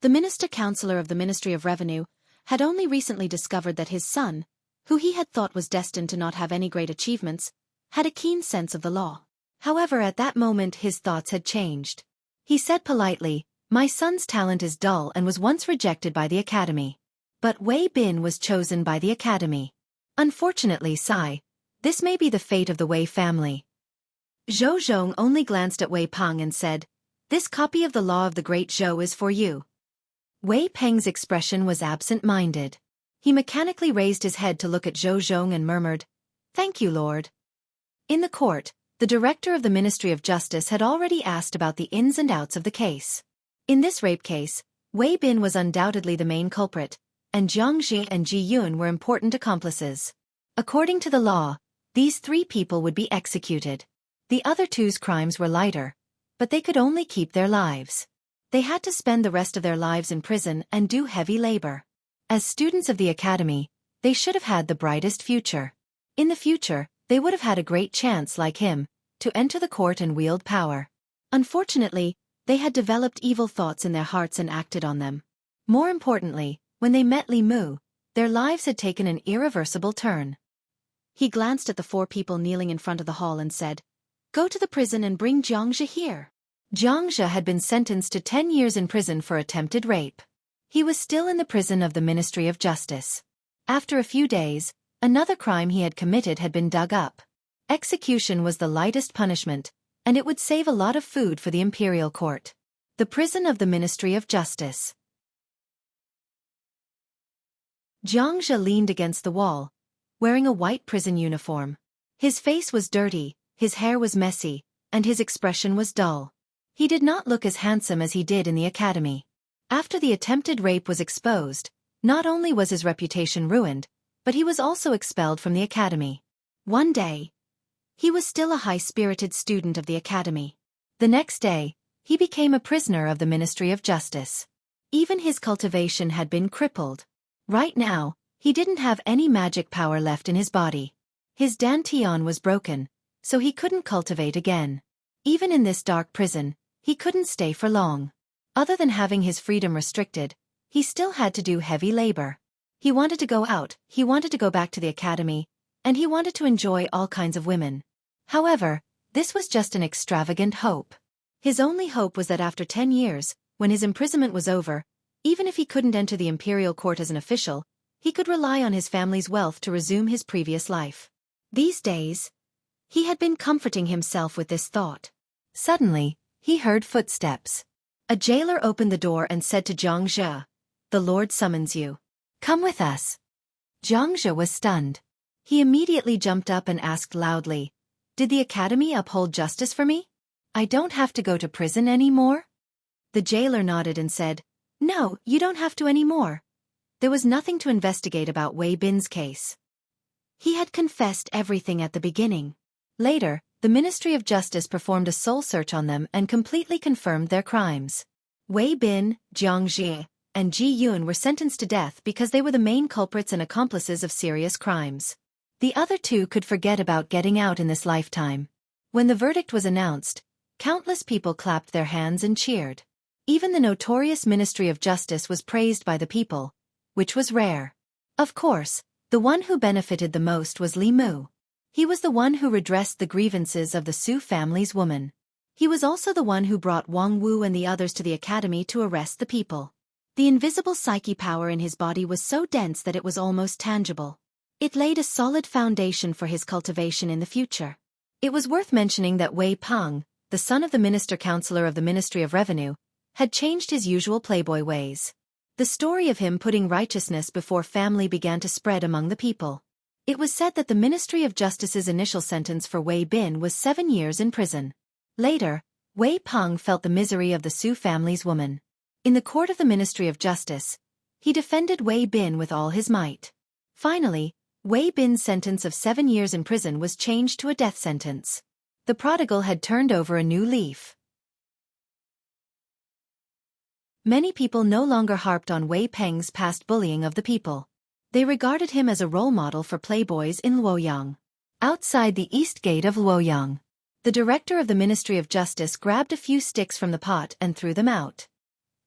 The Minister-Counselor of the Ministry of Revenue had only recently discovered that his son, who he had thought was destined to not have any great achievements, had a keen sense of the law. However, at that moment his thoughts had changed. He said politely, "My son's talent is dull and was once rejected by the academy. But Wei Bin was chosen by the academy. Unfortunately, Sai, this may be the fate of the Wei family." Zhou Zhong only glanced at Wei Peng and said, "This copy of the law of the Great Zhou is for you." Wei Peng's expression was absent-minded. He mechanically raised his head to look at Zhou Zhong and murmured, "Thank you, Lord." In the court, the director of the Ministry of Justice had already asked about the ins and outs of the case. In this rape case, Wei Bin was undoubtedly the main culprit, and Jianghu and Ji Yun were important accomplices. According to the law, these 3 people would be executed. The other 2's crimes were lighter, but they could only keep their lives. They had to spend the rest of their lives in prison and do heavy labor. As students of the academy, they should have had the brightest future. In the future, they would have had a great chance, like him, to enter the court and wield power. Unfortunately, they had developed evil thoughts in their hearts and acted on them. More importantly, when they met Li Mu, their lives had taken an irreversible turn. He glanced at the 4 people kneeling in front of the hall and said, "Go to the prison and bring Xianxia here." Xianxia had been sentenced to 10 years in prison for attempted rape. He was still in the prison of the Ministry of Justice. After a few days, another crime he had committed had been dug up. Execution was the lightest punishment, and it would save a lot of food for the imperial court. The prison of the Ministry of Justice. Xianxia leaned against the wall, wearing a white prison uniform. His face was dirty, his hair was messy, and his expression was dull. He did not look as handsome as he did in the academy. After the attempted rape was exposed, not only was his reputation ruined, but he was also expelled from the academy. One day, he was still a high-spirited student of the academy. The next day, he became a prisoner of the Ministry of Justice. Even his cultivation had been crippled. Right now, he didn't have any magic power left in his body. His dantian was broken, so he couldn't cultivate again. Even in this dark prison, he couldn't stay for long. Other than having his freedom restricted, he still had to do heavy labor. He wanted to go out, he wanted to go back to the academy, and he wanted to enjoy all kinds of women. However, this was just an extravagant hope. His only hope was that after 10 years, when his imprisonment was over, even if he couldn't enter the imperial court as an official, he could rely on his family's wealth to resume his previous life. These days, he had been comforting himself with this thought. Suddenly, he heard footsteps. A jailer opened the door and said to Xianxia, "The Lord summons you. Come with us." Xianxia was stunned. He immediately jumped up and asked loudly, "Did the academy uphold justice for me? I don't have to go to prison anymore? The jailer nodded and said, No, you don't have to anymore. There was nothing to investigate about Wei Bin's case. He had confessed everything at the beginning. Later, the Ministry of Justice performed a soul search on them and completely confirmed their crimes. Wei Bin, Xianxia, and Ji Yun were sentenced to death because they were the main culprits and accomplices of serious crimes. The other two could forget about getting out in this lifetime. When the verdict was announced, countless people clapped their hands and cheered. Even the notorious Ministry of Justice was praised by the people, which was rare. Of course, the one who benefited the most was Li Mu. He was the one who redressed the grievances of the Su family's woman. He was also the one who brought Wang Wu and the others to the academy to arrest the people. The invisible psyche power in his body was so dense that it was almost tangible. It laid a solid foundation for his cultivation in the future. It was worth mentioning that Wei Peng, the son of the minister-counselor of the Ministry of Revenue, had changed his usual playboy ways. The story of him putting righteousness before family began to spread among the people. It was said that the Ministry of Justice's initial sentence for Wei Bin was 7 years in prison. Later, Wei Peng felt the misery of the Su family's woman. In the court of the Ministry of Justice, he defended Wei Bin with all his might. Finally, Wei Bin's sentence of 7 years in prison was changed to a death sentence. The prodigal had turned over a new leaf. Many people no longer harped on Wei Peng's past bullying of the people. They regarded him as a role model for playboys in Luoyang. Outside the east gate of Luoyang, the director of the Ministry of Justice grabbed a few sticks from the pot and threw them out.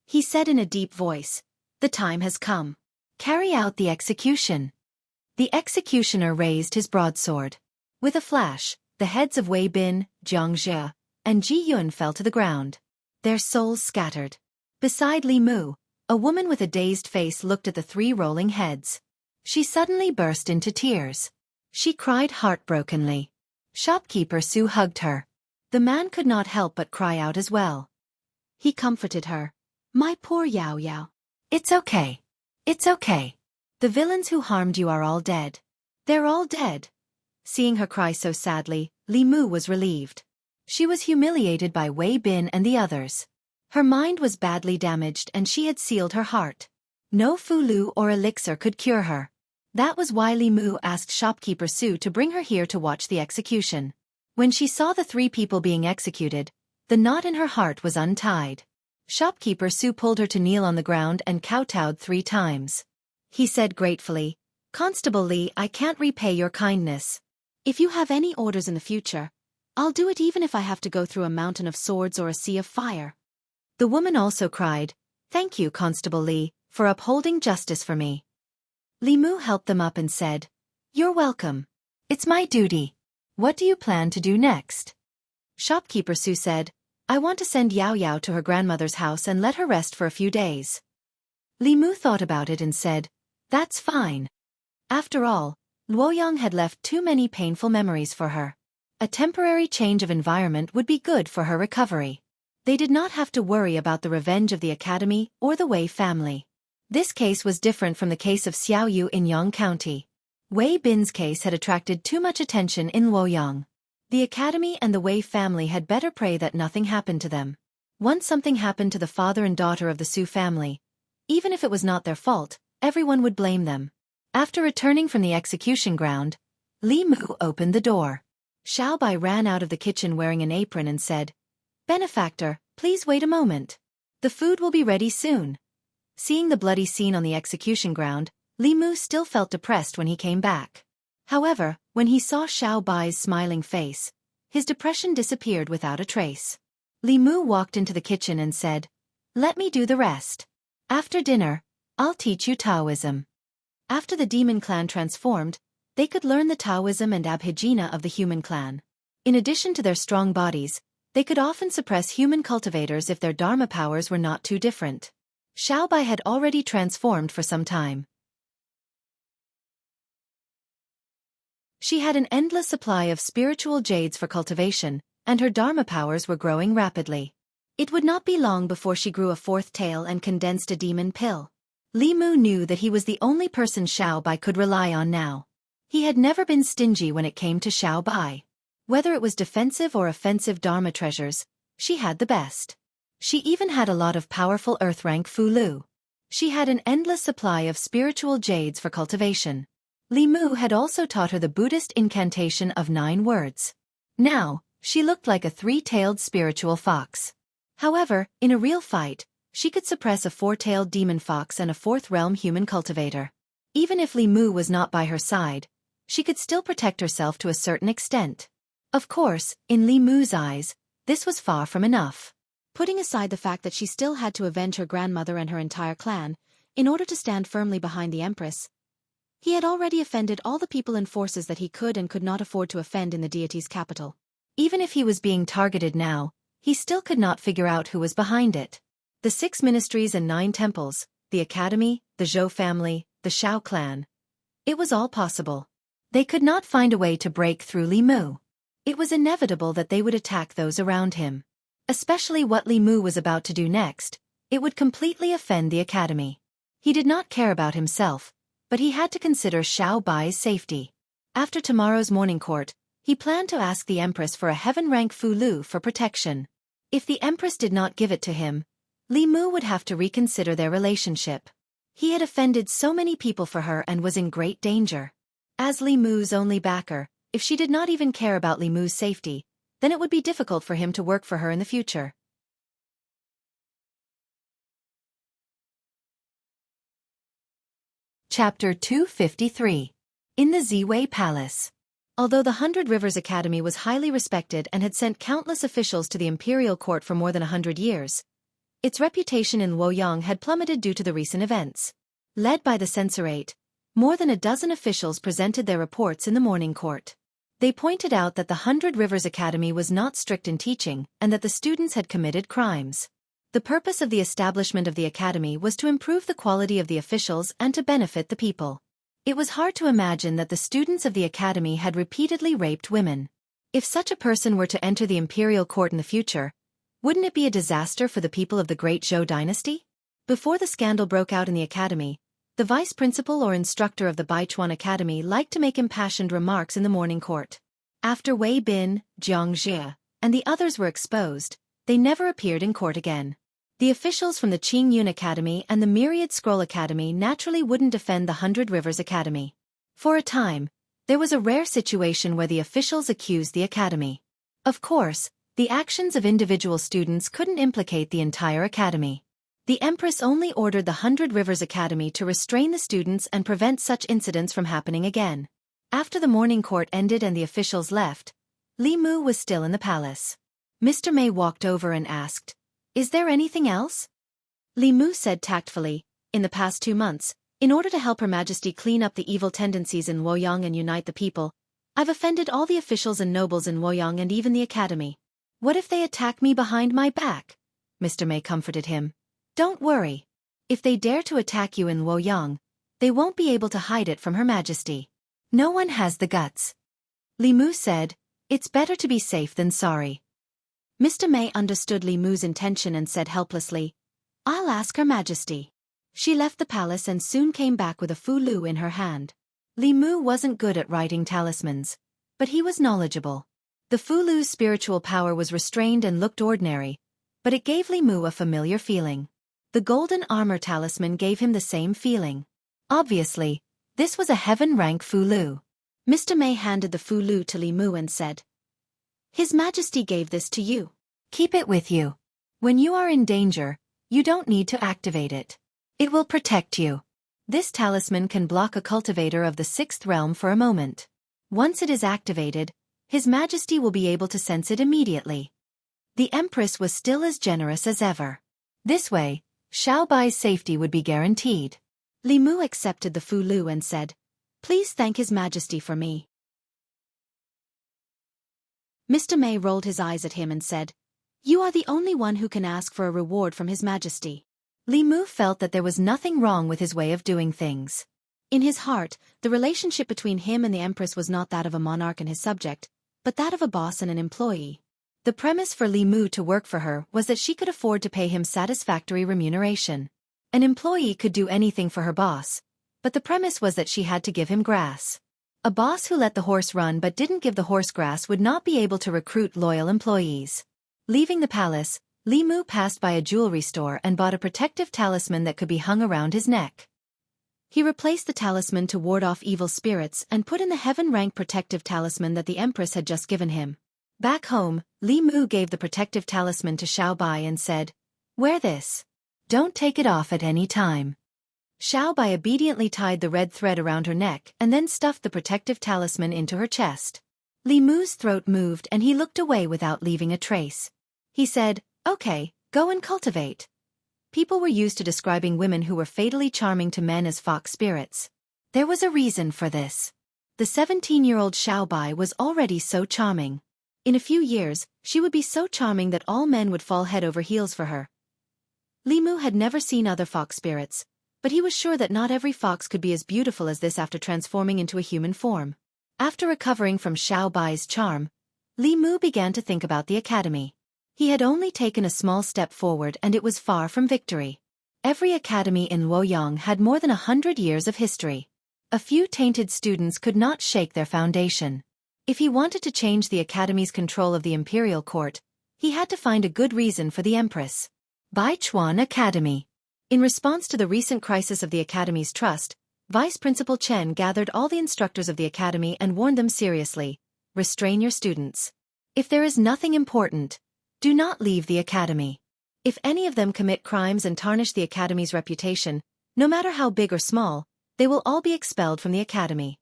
He said in a deep voice, "The time has come. Carry out the execution." The executioner raised his broadsword. With a flash, the heads of Wei Bin, Xianxia, and Ji Yun fell to the ground. Their souls scattered. Beside Li Mu, a woman with a dazed face looked at the 3 rolling heads. She suddenly burst into tears. She cried heartbrokenly. Shopkeeper Su hugged her. The man could not help but cry out as well. He comforted her. "My poor Yao Yao. It's okay. It's okay. The villains who harmed you are all dead. They're all dead." Seeing her cry so sadly, Li Mu was relieved. She was humiliated by Wei Bin and the others. Her mind was badly damaged and she had sealed her heart. No fulu or elixir could cure her. That was why Li Mu asked shopkeeper Su to bring her here to watch the execution. When she saw the 3 people being executed, the knot in her heart was untied. Shopkeeper Su pulled her to kneel on the ground and kowtowed 3 times. He said gratefully, "Constable Li, I can't repay your kindness. If you have any orders in the future, I'll do it even if I have to go through a mountain of swords or a sea of fire." The woman also cried, "Thank you, Constable Li, for upholding justice for me." Li Mu helped them up and said, "You're welcome. It's my duty. What do you plan to do next?" Shopkeeper Su said, "I want to send Yao Yao to her grandmother's house and let her rest for a few days." Li Mu thought about it and said, "That's fine." After all, Luoyang had left too many painful memories for her. A temporary change of environment would be good for her recovery. They did not have to worry about the revenge of the academy or the Wei family. This case was different from the case of Xiaoyu in Yang County. Wei Bin's case had attracted too much attention in Luoyang. The academy and the Wei family had better pray that nothing happened to them. Once something happened to the father and daughter of the Su family, even if it was not their fault, everyone would blame them. After returning from the execution ground, Li Mu opened the door. Xiao Bai ran out of the kitchen wearing an apron and said, "Benefactor, please wait a moment. The food will be ready soon." Seeing the bloody scene on the execution ground, Li Mu still felt depressed when he came back. However, when he saw Xiao Bai's smiling face, his depression disappeared without a trace. Li Mu walked into the kitchen and said, "Let me do the rest. After dinner, I'll teach you Taoism." After the demon clan transformed, they could learn the Taoism and Abhijna of the human clan. In addition to their strong bodies, they could often suppress human cultivators if their dharma powers were not too different. Xiao Bai had already transformed for some time. She had an endless supply of spiritual jades for cultivation, and her dharma powers were growing rapidly. It would not be long before she grew a 4th tail and condensed a demon pill. Li Mu knew that he was the only person Xiao Bai could rely on now. He had never been stingy when it came to Xiao Bai. Whether it was defensive or offensive dharma treasures, she had the best. She even had a lot of powerful earth-rank Fu-Lu. She had an endless supply of spiritual jades for cultivation. Li Mu had also taught her the Buddhist incantation of 9 words. Now, she looked like a 3-tailed spiritual fox. However, in a real fight, she could suppress a 4-tailed demon fox and a 4th-realm human cultivator. Even if Li Mu was not by her side, she could still protect herself to a certain extent. Of course, in Li Mu's eyes, this was far from enough. Putting aside the fact that she still had to avenge her grandmother and her entire clan, in order to stand firmly behind the Empress, he had already offended all the people and forces that he could and could not afford to offend in the deity's capital. Even if he was being targeted now, he still could not figure out who was behind it. The 6 ministries and 9 temples, the academy, the Zhou family, the Shao clan. It was all possible. They could not find a way to break through Li Mu. It was inevitable that they would attack those around him. Especially what Li Mu was about to do next, it would completely offend the academy. He did not care about himself, but he had to consider Xiao Bai's safety. After tomorrow's morning court, he planned to ask the Empress for a heaven-rank Fu-Lu for protection. If the Empress did not give it to him, Li Mu would have to reconsider their relationship. He had offended so many people for her and was in great danger. As Li Mu's only backer, if she did not even care about Li Mu's safety, then it would be difficult for him to work for her in the future. Chapter 253. In the Ziwei Palace. Although the 100 Rivers Academy was highly respected and had sent countless officials to the imperial court for more than 100 years, its reputation in Luoyang had plummeted due to the recent events. Led by the censorate, more than a dozen officials presented their reports in the morning court. They pointed out that the 100 Rivers Academy was not strict in teaching and that the students had committed crimes. The purpose of the establishment of the academy was to improve the quality of the officials and to benefit the people. It was hard to imagine that the students of the academy had repeatedly raped women. If such a person were to enter the imperial court in the future, wouldn't it be a disaster for the people of the great Zhou dynasty? Before the scandal broke out in the academy, the vice principal or instructor of the Baichuan Academy liked to make impassioned remarks in the morning court. After Wei Bin, Xianxia, and the others were exposed, they never appeared in court again. The officials from the Qingyun Academy and the Myriad Scroll Academy naturally wouldn't defend the 100 Rivers Academy. For a time, there was a rare situation where the officials accused the academy. Of course, the actions of individual students couldn't implicate the entire academy. The Empress only ordered the 100 Rivers Academy to restrain the students and prevent such incidents from happening again. After the morning court ended and the officials left, Li Mu was still in the palace. Mr. Mei walked over and asked, "Is there anything else?" Li Mu said tactfully, "In the past 2 months, in order to help Her Majesty clean up the evil tendencies in Luoyang and unite the people, I've offended all the officials and nobles in Luoyang and even the academy. What if they attack me behind my back?" Mr. Mei comforted him. "Don't worry. If they dare to attack you in Luoyang, they won't be able to hide it from Her Majesty. No one has the guts." Li Mu said, "It's better to be safe than sorry." Mr. Mei understood Li Mu's intention and said helplessly, "I'll ask Her Majesty." She left the palace and soon came back with a Fu-Lu in her hand. Li Mu wasn't good at writing talismans, but he was knowledgeable. The Fu-Lu's spiritual power was restrained and looked ordinary, but it gave Li Mu a familiar feeling. The golden armor talisman gave him the same feeling. Obviously, this was a heaven-rank Fu-Lu. Mr. Mei handed the Fu-Lu to Li Mu and said, "His Majesty gave this to you. Keep it with you. When you are in danger, you don't need to activate it. It will protect you. This talisman can block a cultivator of the 6th realm for a moment. Once it is activated, His Majesty will be able to sense it immediately." The Empress was still as generous as ever. This way, Xiao Bai's safety would be guaranteed. Li Mu accepted the Fu-Lu and said, "Please thank His Majesty for me." Mr. Mei rolled his eyes at him and said, "You are the only one who can ask for a reward from His Majesty." Li Mu felt that there was nothing wrong with his way of doing things. In his heart, the relationship between him and the Empress was not that of a monarch and his subject, but that of a boss and an employee. The premise for Li Mu to work for her was that she could afford to pay him satisfactory remuneration. An employee could do anything for her boss, but the premise was that she had to give him grass. A boss who let the horse run but didn't give the horse grass would not be able to recruit loyal employees. Leaving the palace, Li Mu passed by a jewelry store and bought a protective talisman that could be hung around his neck. He replaced the talisman to ward off evil spirits and put in the heaven-rank protective talisman that the Empress had just given him. Back home, Li Mu gave the protective talisman to Xiao Bai and said, "Wear this. Don't take it off at any time." Xiao Bai obediently tied the red thread around her neck and then stuffed the protective talisman into her chest. Li Mu's throat moved and he looked away without leaving a trace. He said, "Okay, go and cultivate." People were used to describing women who were fatally charming to men as fox spirits. There was a reason for this. The 17-year-old Xiao Bai was already so charming. In a few years, she would be so charming that all men would fall head over heels for her. Li Mu had never seen other fox spirits, but he was sure that not every fox could be as beautiful as this after transforming into a human form. After recovering from Xiao Bai's charm, Li Mu began to think about the academy. He had only taken a small step forward and it was far from victory. Every academy in Luoyang had more than 100 years of history. A few tainted students could not shake their foundation. If he wanted to change the academy's control of the imperial court, he had to find a good reason for the Empress. Baichuan Academy. In response to the recent crisis of the academy's trust, Vice Principal Chen gathered all the instructors of the academy and warned them seriously, "Restrain your students. If there is nothing important, do not leave the academy. If any of them commit crimes and tarnish the academy's reputation, no matter how big or small, they will all be expelled from the academy."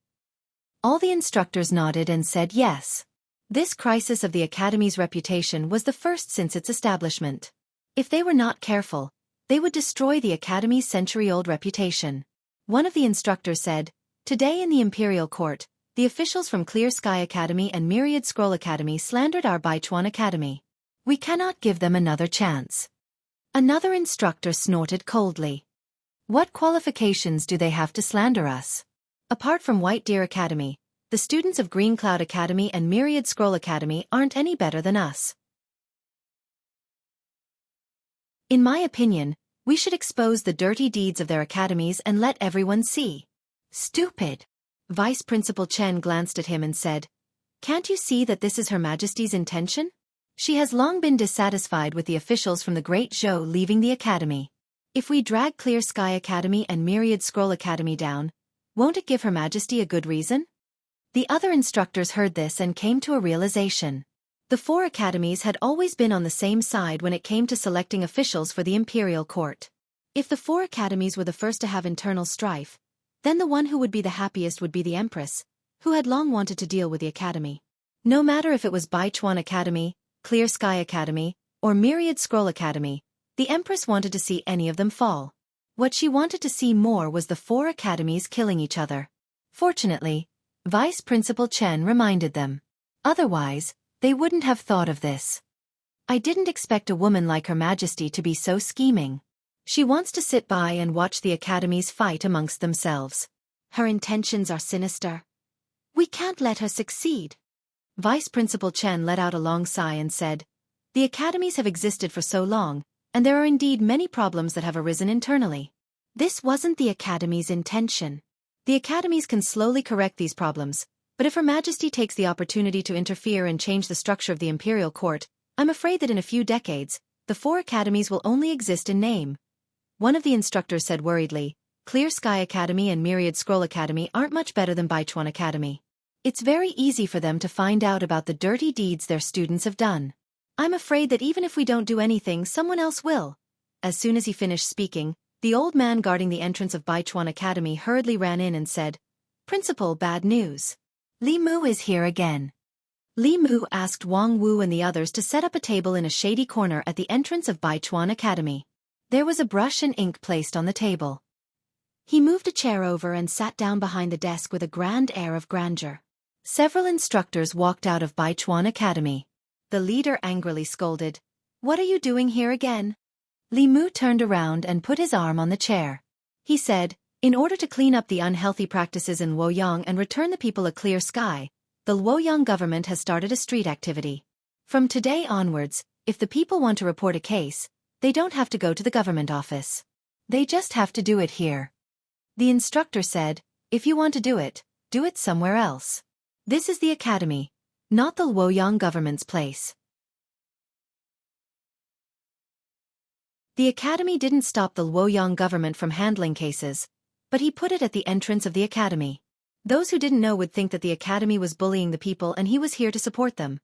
All the instructors nodded and said yes. This crisis of the academy's reputation was the first since its establishment. If they were not careful, they would destroy the academy's century-old reputation. One of the instructors said, "Today in the imperial court, the officials from Clear Sky Academy and Myriad Scroll Academy slandered our Baichuan Academy. We cannot give them another chance." Another instructor snorted coldly. "What qualifications do they have to slander us? Apart from White Deer Academy, the students of Green Cloud Academy and Myriad Scroll Academy aren't any better than us. In my opinion, we should expose the dirty deeds of their academies and let everyone see." "Stupid." Vice Principal Chen glanced at him and said, "Can't you see that this is Her Majesty's intention? She has long been dissatisfied with the officials from the Great Zhou leaving the academy. If we drag Clear Sky Academy and Myriad Scroll Academy down, won't it give Her Majesty a good reason?" The other instructors heard this and came to a realization. The four academies had always been on the same side when it came to selecting officials for the imperial court. If the four academies were the first to have internal strife, then the one who would be the happiest would be the Empress, who had long wanted to deal with the academy. No matter if it was Baichuan Academy, Clear Sky Academy, or Myriad Scroll Academy, the Empress wanted to see any of them fall. What she wanted to see more was the four academies killing each other. Fortunately, Vice Principal Chen reminded them. Otherwise, they wouldn't have thought of this. "I didn't expect a woman like Her Majesty to be so scheming. She wants to sit by and watch the academies fight amongst themselves. Her intentions are sinister. We can't let her succeed." Vice Principal Chen let out a long sigh and said, "The academies have existed for so long, and there are indeed many problems that have arisen internally. This wasn't the academy's intention. The academies can slowly correct these problems, but if Her Majesty takes the opportunity to interfere and change the structure of the imperial court, I'm afraid that in a few decades, the four academies will only exist in name." One of the instructors said worriedly, "Clear Sky Academy and Myriad Scroll Academy aren't much better than Baichuan Academy. It's very easy for them to find out about the dirty deeds their students have done. I'm afraid that even if we don't do anything, someone else will." As soon as he finished speaking, the old man guarding the entrance of Baichuan Academy hurriedly ran in and said, "Principal, bad news. Li Mu is here again." Li Mu asked Wang Wu and the others to set up a table in a shady corner at the entrance of Baichuan Academy. There was a brush and ink placed on the table. He moved a chair over and sat down behind the desk with a grand air of grandeur. Several instructors walked out of Baichuan Academy. The leader angrily scolded, "What are you doing here again?" Li Mu turned around and put his arm on the chair. He said, "In order to clean up the unhealthy practices in Luoyang and return the people a clear sky, the Luoyang government has started a street activity. From today onwards, if the people want to report a case, they don't have to go to the government office. They just have to do it here." The instructor said, "If you want to do it somewhere else. This is the academy, not the Luoyang government's place." The academy didn't stop the Luoyang government from handling cases, but he put it at the entrance of the academy. Those who didn't know would think that the academy was bullying the people and he was here to support them.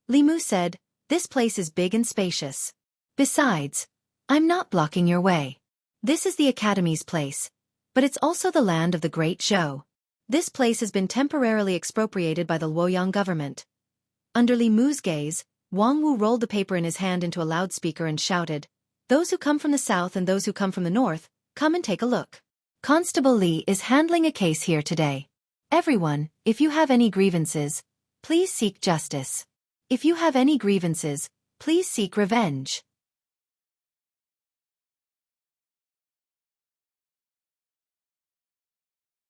Li Mu said, "This place is big and spacious. Besides, I'm not blocking your way. This is the academy's place, but it's also the land of the great Zhou. This place has been temporarily expropriated by the Luoyang government." Under Li Mu's gaze, Wang Wu rolled the paper in his hand into a loudspeaker and shouted, "Those who come from the south and those who come from the north, come and take a look. Constable Li is handling a case here today. Everyone, if you have any grievances, please seek justice. If you have any grievances, please seek revenge."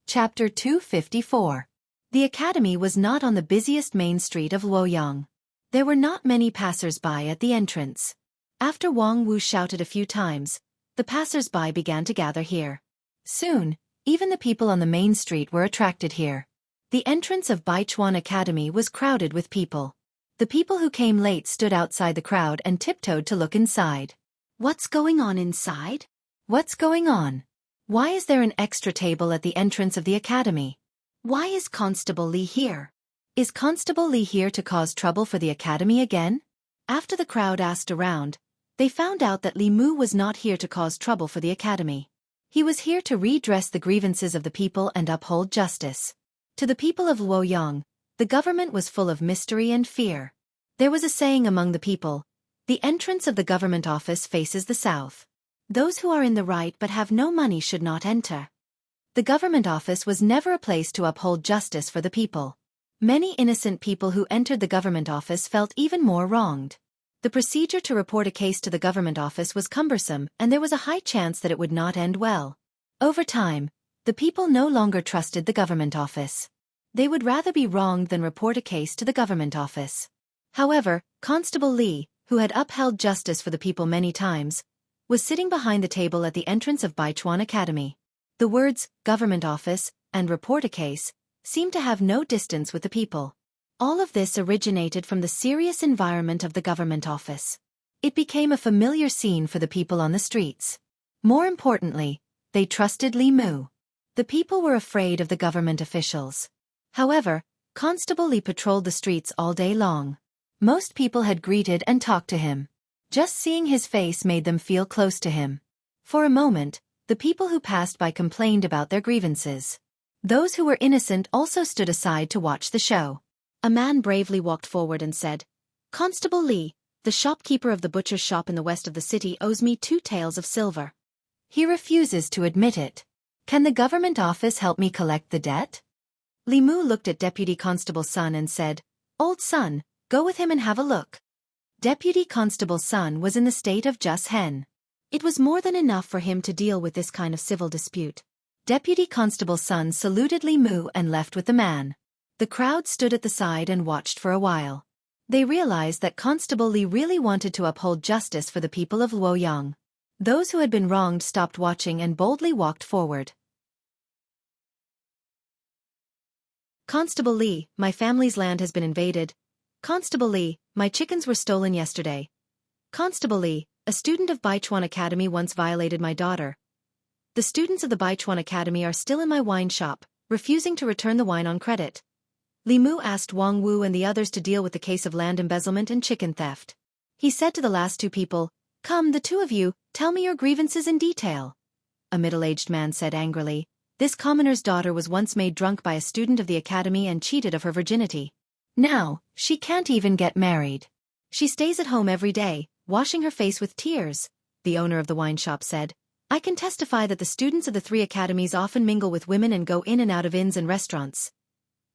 Chapter 254. The academy was not on the busiest main street of Luoyang. There were not many passers-by at the entrance. After Wang Wu shouted a few times, the passers-by began to gather here. Soon, even the people on the main street were attracted here. The entrance of Baichuan Academy was crowded with people. The people who came late stood outside the crowd and tiptoed to look inside. "What's going on inside? What's going on? Why is there an extra table at the entrance of the academy? Why is Constable Li here? Is Constable Li here to cause trouble for the academy again?" After the crowd asked around, they found out that Li Mu was not here to cause trouble for the academy. He was here to redress the grievances of the people and uphold justice. To the people of Luoyang, the government was full of mystery and fear. There was a saying among the people, "The entrance of the government office faces the south. Those who are in the right but have no money should not enter." The government office was never a place to uphold justice for the people. Many innocent people who entered the government office felt even more wronged. The procedure to report a case to the government office was cumbersome and there was a high chance that it would not end well. Over time, the people no longer trusted the government office. They would rather be wronged than report a case to the government office. However, Constable Li, who had upheld justice for the people many times, was sitting behind the table at the entrance of Baichuan Academy. The words, "government office," and "report a case," seemed to have no distance with the people. All of this originated from the serious environment of the government office. It became a familiar scene for the people on the streets. More importantly, they trusted Li Mu. The people were afraid of the government officials. However, Constable Li patrolled the streets all day long. Most people had greeted and talked to him. Just seeing his face made them feel close to him. For a moment, the people who passed by complained about their grievances. Those who were innocent also stood aside to watch the show. A man bravely walked forward and said, "Constable Li, the shopkeeper of the butcher's shop in the west of the city owes me 2 taels of silver. He refuses to admit it. Can the government office help me collect the debt?" Li Mu looked at Deputy Constable Sun and said, "Old Sun, go with him and have a look." Deputy Constable Sun was in the state of just hen. It was more than enough for him to deal with this kind of civil dispute. Deputy Constable Sun saluted Li Mu and left with the man. The crowd stood at the side and watched for a while. They realized that Constable Li really wanted to uphold justice for the people of Luoyang. Those who had been wronged stopped watching and boldly walked forward. "Constable Li, my family's land has been invaded. Constable Li, my chickens were stolen yesterday. Constable Li, a student of Baichuan Academy once violated my daughter. The students of the Baichuan Academy are still in my wine shop, refusing to return the wine on credit." Li Mu asked Wang Wu and the others to deal with the case of land embezzlement and chicken theft. He said to the last 2 people, "Come, the 2 of you, tell me your grievances in detail." A middle-aged man said angrily, "This commoner's daughter was once made drunk by a student of the academy and cheated of her virginity. Now, she can't even get married. She stays at home every day, washing her face with tears." The owner of the wine shop said, "I can testify that the students of the 3 academies often mingle with women and go in and out of inns and restaurants."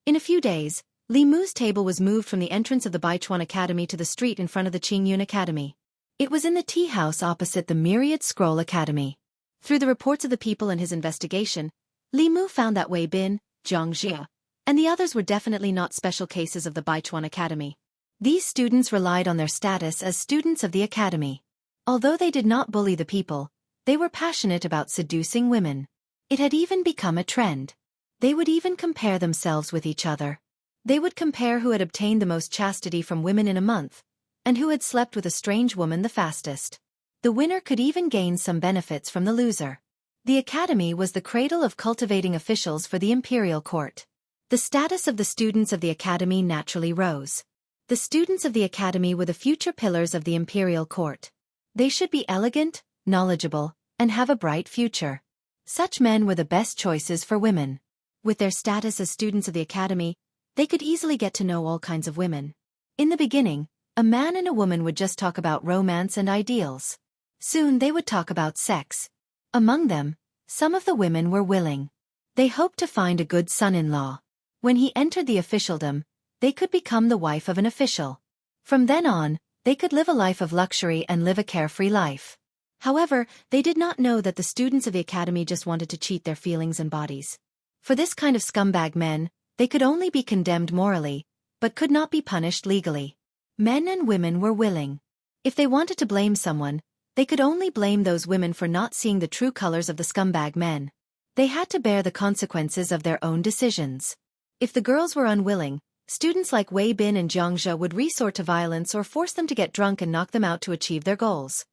In a few days, Li Mu's table was moved from the entrance of the Baichuan Academy to the street in front of the Qingyun Academy. It was in the tea house opposite the Myriad Scroll Academy. Through the reports of the people and his investigation, Li Mu found that Wei Bin, Xianxia, and the others were definitely not special cases of the Baichuan Academy. These students relied on their status as students of the academy. Although they did not bully the people, they were passionate about seducing women. It had even become a trend. They would even compare themselves with each other. They would compare who had obtained the most chastity from women in a month, and who had slept with a strange woman the fastest. The winner could even gain some benefits from the loser. The academy was the cradle of cultivating officials for the imperial court. The status of the students of the academy naturally rose. The students of the academy were the future pillars of the imperial court. They should be elegant, knowledgeable, and have a bright future. Such men were the best choices for women. With their status as students of the academy, they could easily get to know all kinds of women. In the beginning, a man and a woman would just talk about romance and ideals. Soon they would talk about sex. Among them, some of the women were willing. They hoped to find a good son-in-law. When he entered the officialdom, they could become the wife of an official. From then on, they could live a life of luxury and live a carefree life. However, they did not know that the students of the academy just wanted to cheat their feelings and bodies. For this kind of scumbag men, they could only be condemned morally, but could not be punished legally. Men and women were willing. If they wanted to blame someone, they could only blame those women for not seeing the true colors of the scumbag men. They had to bear the consequences of their own decisions. If the girls were unwilling, students like Wei Bin and Xianxia would resort to violence or force them to get drunk and knock them out to achieve their goals.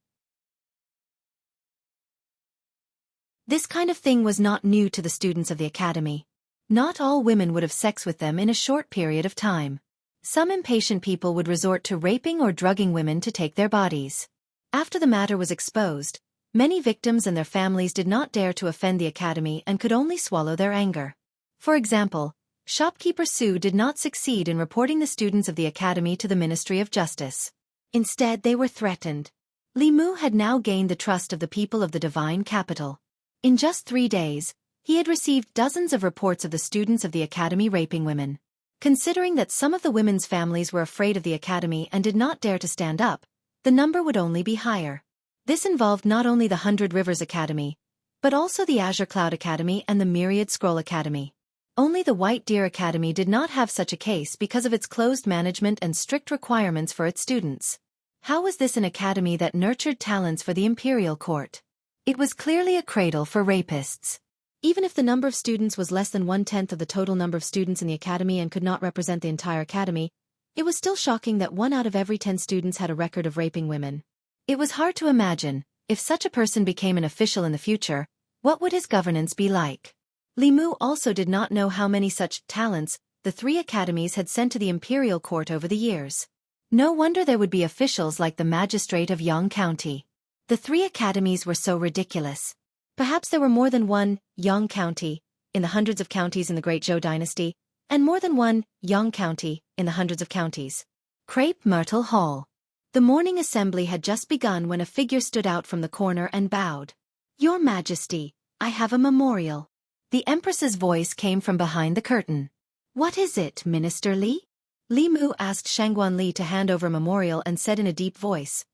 This kind of thing was not new to the students of the academy. Not all women would have sex with them in a short period of time. Some impatient people would resort to raping or drugging women to take their bodies. After the matter was exposed, many victims and their families did not dare to offend the academy and could only swallow their anger. For example, shopkeeper Su did not succeed in reporting the students of the academy to the Ministry of Justice. Instead, they were threatened. Li Mu had now gained the trust of the people of the divine capital. In just 3 days, he had received dozens of reports of the students of the academy raping women. Considering that some of the women's families were afraid of the academy and did not dare to stand up, the number would only be higher. This involved not only the 100 Rivers Academy, but also the Azure Cloud Academy and the Myriad Scroll Academy. Only the White Deer Academy did not have such a case because of its closed management and strict requirements for its students. How was this an academy that nurtured talents for the imperial court? It was clearly a cradle for rapists. Even if the number of students was less than 1/10 of the total number of students in the academy and could not represent the entire academy, it was still shocking that 1 out of every 10 students had a record of raping women. It was hard to imagine, if such a person became an official in the future, what would his governance be like? Li Mu also did not know how many such talents the 3 academies had sent to the imperial court over the years. No wonder there would be officials like the magistrate of Yang County. The 3 academies were so ridiculous. Perhaps there were more than one Yang County in the hundreds of counties in the Great Zhou dynasty, and more than one Yang County in the hundreds of counties. Crepe Myrtle Hall. The morning assembly had just begun when a figure stood out from the corner and bowed. "Your Majesty, I have a memorial." The Empress's voice came from behind the curtain. "What is it, Minister Li?" Li Mu asked Shangguan Li to hand over a memorial and said in a deep voice,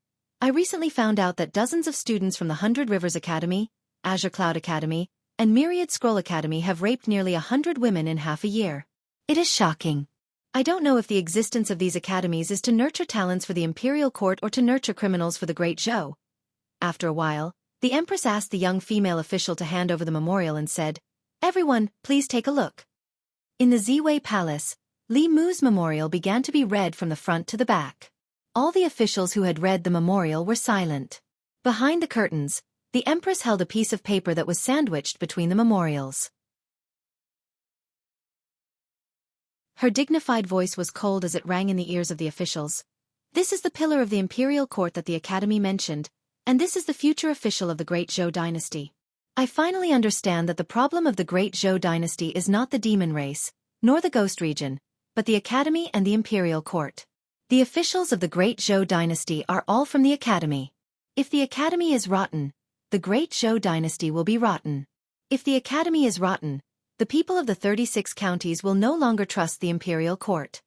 "I recently found out that dozens of students from the 100 Rivers Academy, Azure Cloud Academy, and Myriad Scroll Academy have raped nearly 100 women in half a year. It is shocking. I don't know if the existence of these academies is to nurture talents for the imperial court or to nurture criminals for the Great Zhou." After a while, the Empress asked the young female official to hand over the memorial and said, "Everyone, please take a look." In the Ziwei Palace, Li Mu's memorial began to be read from the front to the back. All the officials who had read the memorial were silent. Behind the curtains, the Empress held a piece of paper that was sandwiched between the memorials. Her dignified voice was cold as it rang in the ears of the officials. "This is the pillar of the imperial court that the academy mentioned, and this is the future official of the Great Zhou dynasty. I finally understand that the problem of the Great Zhou dynasty is not the demon race, nor the ghost region, but the academy and the imperial court. The officials of the Great Zhou dynasty are all from the academy. If the academy is rotten, the Great Zhou dynasty will be rotten. If the academy is rotten, the people of the 36 counties will no longer trust the imperial court."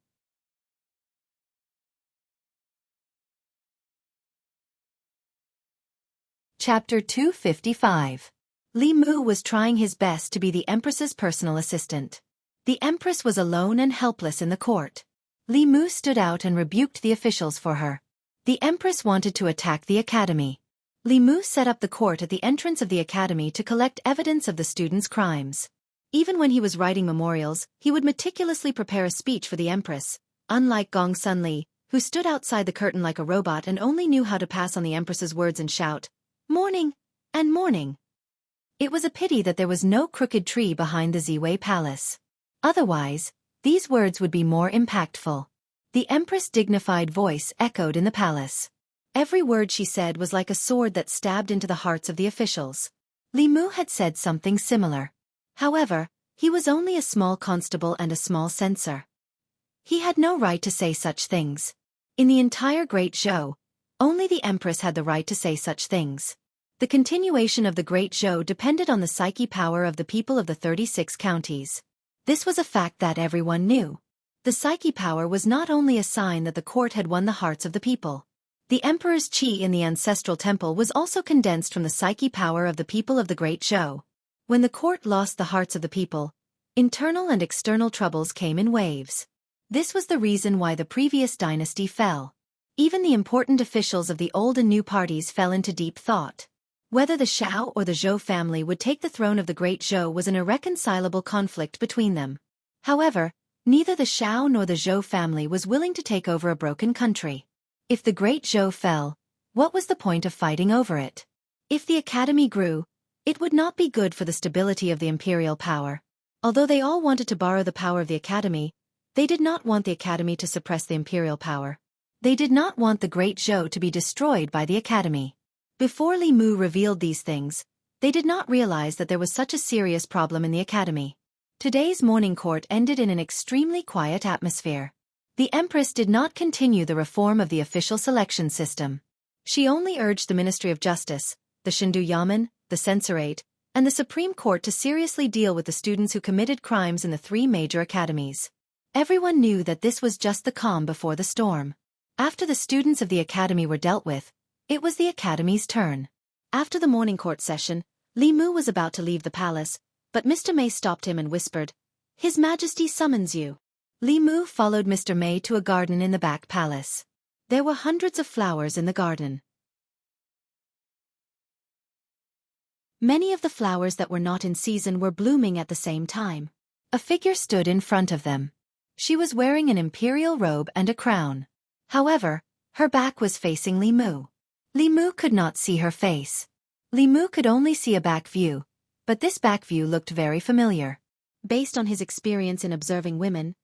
Chapter 255. Li Mu was trying his best to be the Empress's personal assistant. The Empress was alone and helpless in the court. Li Mu stood out and rebuked the officials for her. The Empress wanted to attack the academy. Li Mu set up the court at the entrance of the academy to collect evidence of the students' crimes. Even when he was writing memorials, he would meticulously prepare a speech for the Empress, unlike Gong Sun Li, who stood outside the curtain like a robot and only knew how to pass on the Empress's words and shout, "Morning! And morning!" It was a pity that there was no crooked tree behind the Ziwei Palace. Otherwise, these words would be more impactful. The Empress' dignified voice echoed in the palace. Every word she said was like a sword that stabbed into the hearts of the officials. Li Mu had said something similar. However, he was only a small constable and a small censor. He had no right to say such things. In the entire Great Zhou, only the Empress had the right to say such things. The continuation of the Great Zhou depended on the psyche power of the people of the 36 counties. This was a fact that everyone knew. The psyche power was not only a sign that the court had won the hearts of the people. The emperor's qi in the ancestral temple was also condensed from the psyche power of the people of the Great Zhou. When the court lost the hearts of the people, internal and external troubles came in waves. This was the reason why the previous dynasty fell. Even the important officials of the old and new parties fell into deep thought. Whether the Shao or the Zhou family would take the throne of the Great Zhou was an irreconcilable conflict between them. However, neither the Shao nor the Zhou family was willing to take over a broken country. If the Great Zhou fell, what was the point of fighting over it? If the academy grew, it would not be good for the stability of the imperial power. Although they all wanted to borrow the power of the academy, they did not want the academy to suppress the imperial power. They did not want the Great Zhou to be destroyed by the academy. Before Li Mu revealed these things, they did not realize that there was such a serious problem in the academy. Today's morning court ended in an extremely quiet atmosphere. The Empress did not continue the reform of the official selection system. She only urged the Ministry of Justice, the Shindu Yamen, the Censorate, and the Supreme Court to seriously deal with the students who committed crimes in the 3 major academies. Everyone knew that this was just the calm before the storm. After the students of the academy were dealt with, it was the academy's turn. After the morning court session, Li Mu was about to leave the palace, but Mr. Mei stopped him and whispered, "His Majesty summons you." Li Mu followed Mr. Mei to a garden in the back palace. There were hundreds of flowers in the garden. Many of the flowers that were not in season were blooming at the same time. A figure stood in front of them. She was wearing an imperial robe and a crown. However, her back was facing Li Mu. Li Mu could not see her face. Li Mu could only see a back view, but this back view looked very familiar. Based on his experience in observing women,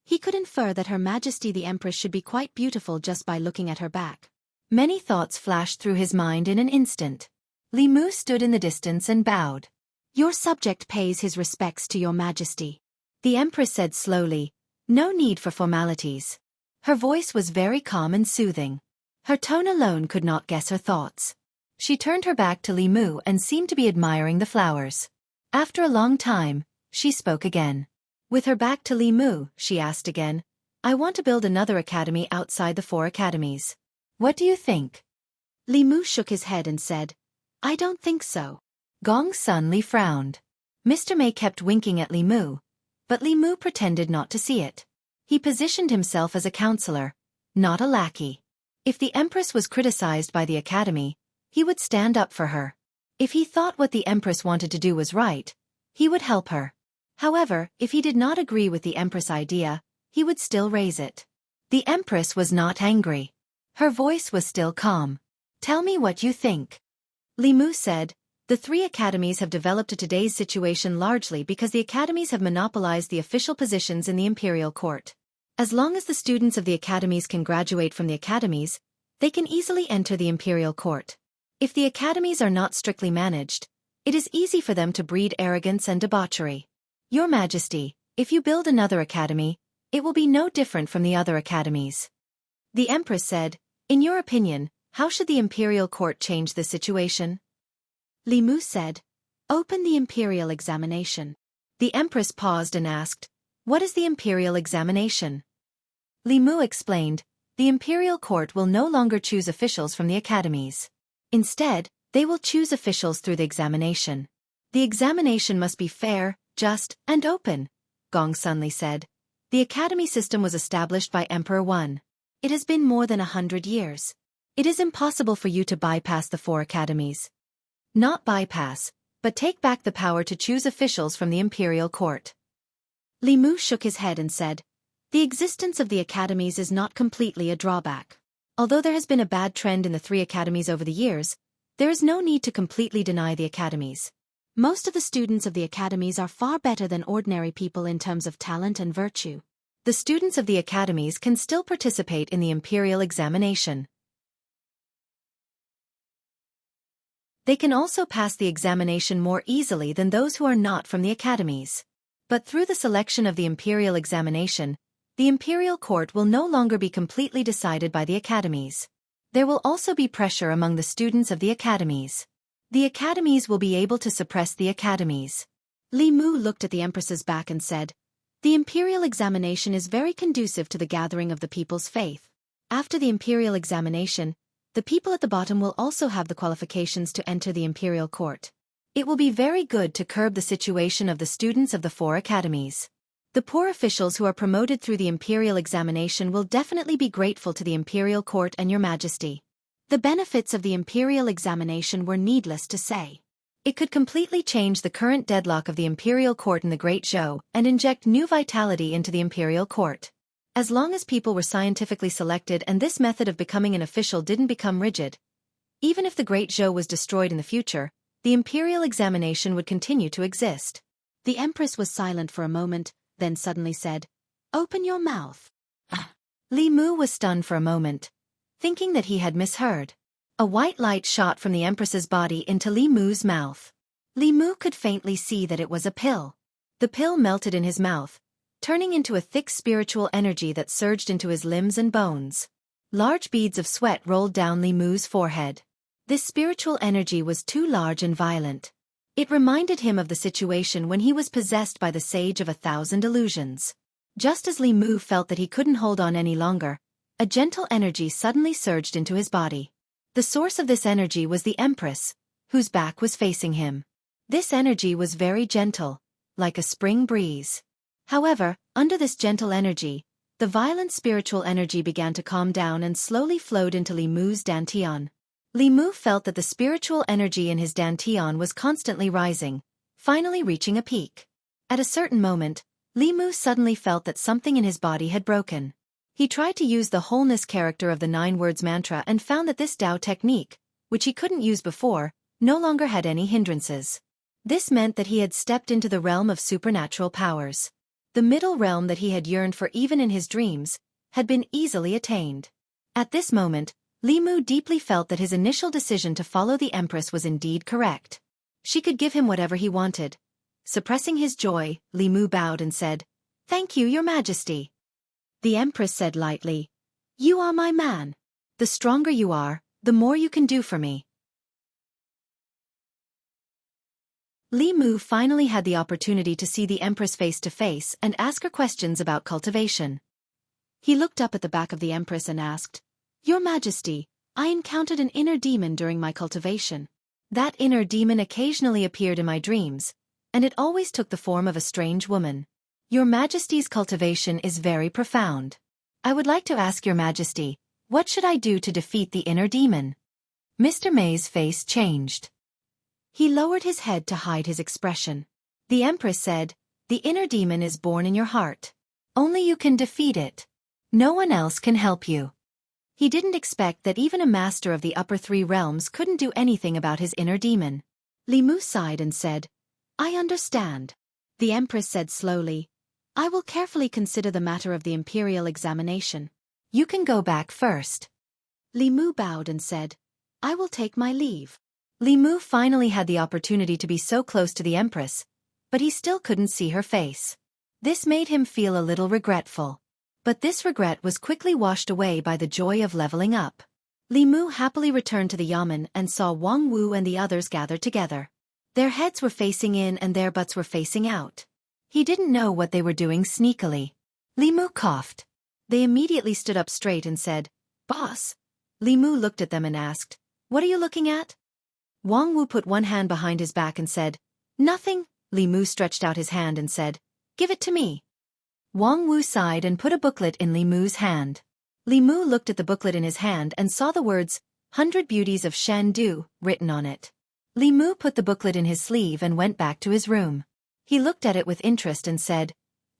he could infer that Her Majesty the Empress should be quite beautiful just by looking at her back. Many thoughts flashed through his mind in an instant. Li Mu stood in the distance and bowed. "Your subject pays his respects to Your Majesty," the Empress said slowly. No need for formalities. Her voice was very calm and soothing. Her tone alone could not guess her thoughts. She turned her back to Li Mu and seemed to be admiring the flowers. After a long time, she spoke again. With her back to Li Mu, she asked again, "I want to build another academy outside the 4 academies. What do you think?" Li Mu shook his head and said, "I don't think so." Gong Sun Li frowned. Mr. Mei kept winking at Li Mu, but Li Mu pretended not to see it. He positioned himself as a counselor, not a lackey. If the Empress was criticized by the academy, he would stand up for her. If he thought what the Empress wanted to do was right, he would help her. However, if he did not agree with the Empress' idea, he would still raise it. The Empress was not angry. Her voice was still calm. "Tell me what you think." Li Mu said, "The 3 academies have developed to today's situation largely because the academies have monopolized the official positions in the imperial court. As long as the students of the academies can graduate from the academies, they can easily enter the imperial court. If the academies are not strictly managed, it is easy for them to breed arrogance and debauchery. Your Majesty, if you build another academy, it will be no different from the other academies." The Empress said, "In your opinion, how should the imperial court change this situation?" Li Mu said, "Open the imperial examination." The Empress paused and asked, "What is the imperial examination?" Li Mu explained, "The imperial court will no longer choose officials from the academies. Instead, they will choose officials through the examination. The examination must be fair, just, and open," Gong Sunli said. "The academy system was established by Emperor Wan. It has been more than 100 years. It is impossible for you to bypass the 4 academies. Not bypass, but take back the power to choose officials from the imperial court." Li Mu shook his head and said, The existence of the academies is not completely a drawback. Although there has been a bad trend in the 3 academies over the years, there is no need to completely deny the academies. Most of the students of the academies are far better than ordinary people in terms of talent and virtue. The students of the academies can still participate in the imperial examination. They can also pass the examination more easily than those who are not from the academies. But through the selection of the imperial examination, the imperial court will no longer be completely decided by the academies. There will also be pressure among the students of the academies. The academies will be able to suppress the academies. Li Mu looked at the empress's back and said, "The imperial examination is very conducive to the gathering of the people's faith. After the imperial examination, the people at the bottom will also have the qualifications to enter the imperial court. It will be very good to curb the situation of the students of the 4 academies. The poor officials who are promoted through the imperial examination will definitely be grateful to the imperial court and your majesty." The benefits of the imperial examination were needless to say. It could completely change the current deadlock of the imperial court in the Great Zhou and inject new vitality into the imperial court. As long as people were scientifically selected and this method of becoming an official didn't become rigid, even if the Great Zhou was destroyed in the future, the imperial examination would continue to exist. The empress was silent for a moment, then suddenly said, "Open your mouth." Li Mu was stunned for a moment, thinking that he had misheard. A white light shot from the empress's body into Li Mu's mouth. Li Mu could faintly see that it was a pill. The pill melted in his mouth, turning into a thick spiritual energy that surged into his limbs and bones. Large beads of sweat rolled down Li Mu's forehead. This spiritual energy was too large and violent. It reminded him of the situation when he was possessed by the Sage of 1,000 Illusions. Just as Li Mu felt that he couldn't hold on any longer, a gentle energy suddenly surged into his body. The source of this energy was the Empress, whose back was facing him. This energy was very gentle, like a spring breeze. However, under this gentle energy, the violent spiritual energy began to calm down and slowly flowed into Li Mu's dantian. Li Mu felt that the spiritual energy in his dantian was constantly rising, finally reaching a peak. At a certain moment, Li Mu suddenly felt that something in his body had broken. He tried to use the wholeness character of the 9 words mantra and found that this Tao technique, which he couldn't use before, no longer had any hindrances. This meant that he had stepped into the realm of supernatural powers. The middle realm that he had yearned for even in his dreams, had been easily attained. At this moment, Li Mu deeply felt that his initial decision to follow the Empress was indeed correct. She could give him whatever he wanted. Suppressing his joy, Li Mu bowed and said, "Thank you, Your Majesty." The Empress said lightly, "You are my man. The stronger you are, the more you can do for me." Li Mu finally had the opportunity to see the Empress face to face and ask her questions about cultivation. He looked up at the back of the Empress and asked, "Your Majesty, I encountered an inner demon during my cultivation. That inner demon occasionally appeared in my dreams, and it always took the form of a strange woman. Your Majesty's cultivation is very profound. I would like to ask Your Majesty, what should I do to defeat the inner demon?" Mr. May's face changed. He lowered his head to hide his expression. The Empress said, "The inner demon is born in your heart. Only you can defeat it. No one else can help you." He didn't expect that even a master of the upper 3 realms couldn't do anything about his inner demon. Li Mu sighed and said, "I understand." The Empress said slowly, "I will carefully consider the matter of the imperial examination. You can go back first." Li Mu bowed and said, "I will take my leave." Li Mu finally had the opportunity to be so close to the Empress, but he still couldn't see her face. This made him feel a little regretful. But this regret was quickly washed away by the joy of leveling up. Li Mu happily returned to the yamen and saw Wang Wu and the others gathered together. Their heads were facing in and their butts were facing out. He didn't know what they were doing sneakily. Li Mu coughed. They immediately stood up straight and said, "Boss." Li Mu looked at them and asked, "What are you looking at?" Wang Wu put one hand behind his back and said, "Nothing." Li Mu stretched out his hand and said, "Give it to me." Wang Wu sighed and put a booklet in Li Mu's hand. Li Mu looked at the booklet in his hand and saw the words, "100 Beauties of Shan Du," written on it. Li Mu put the booklet in his sleeve and went back to his room. He looked at it with interest and said,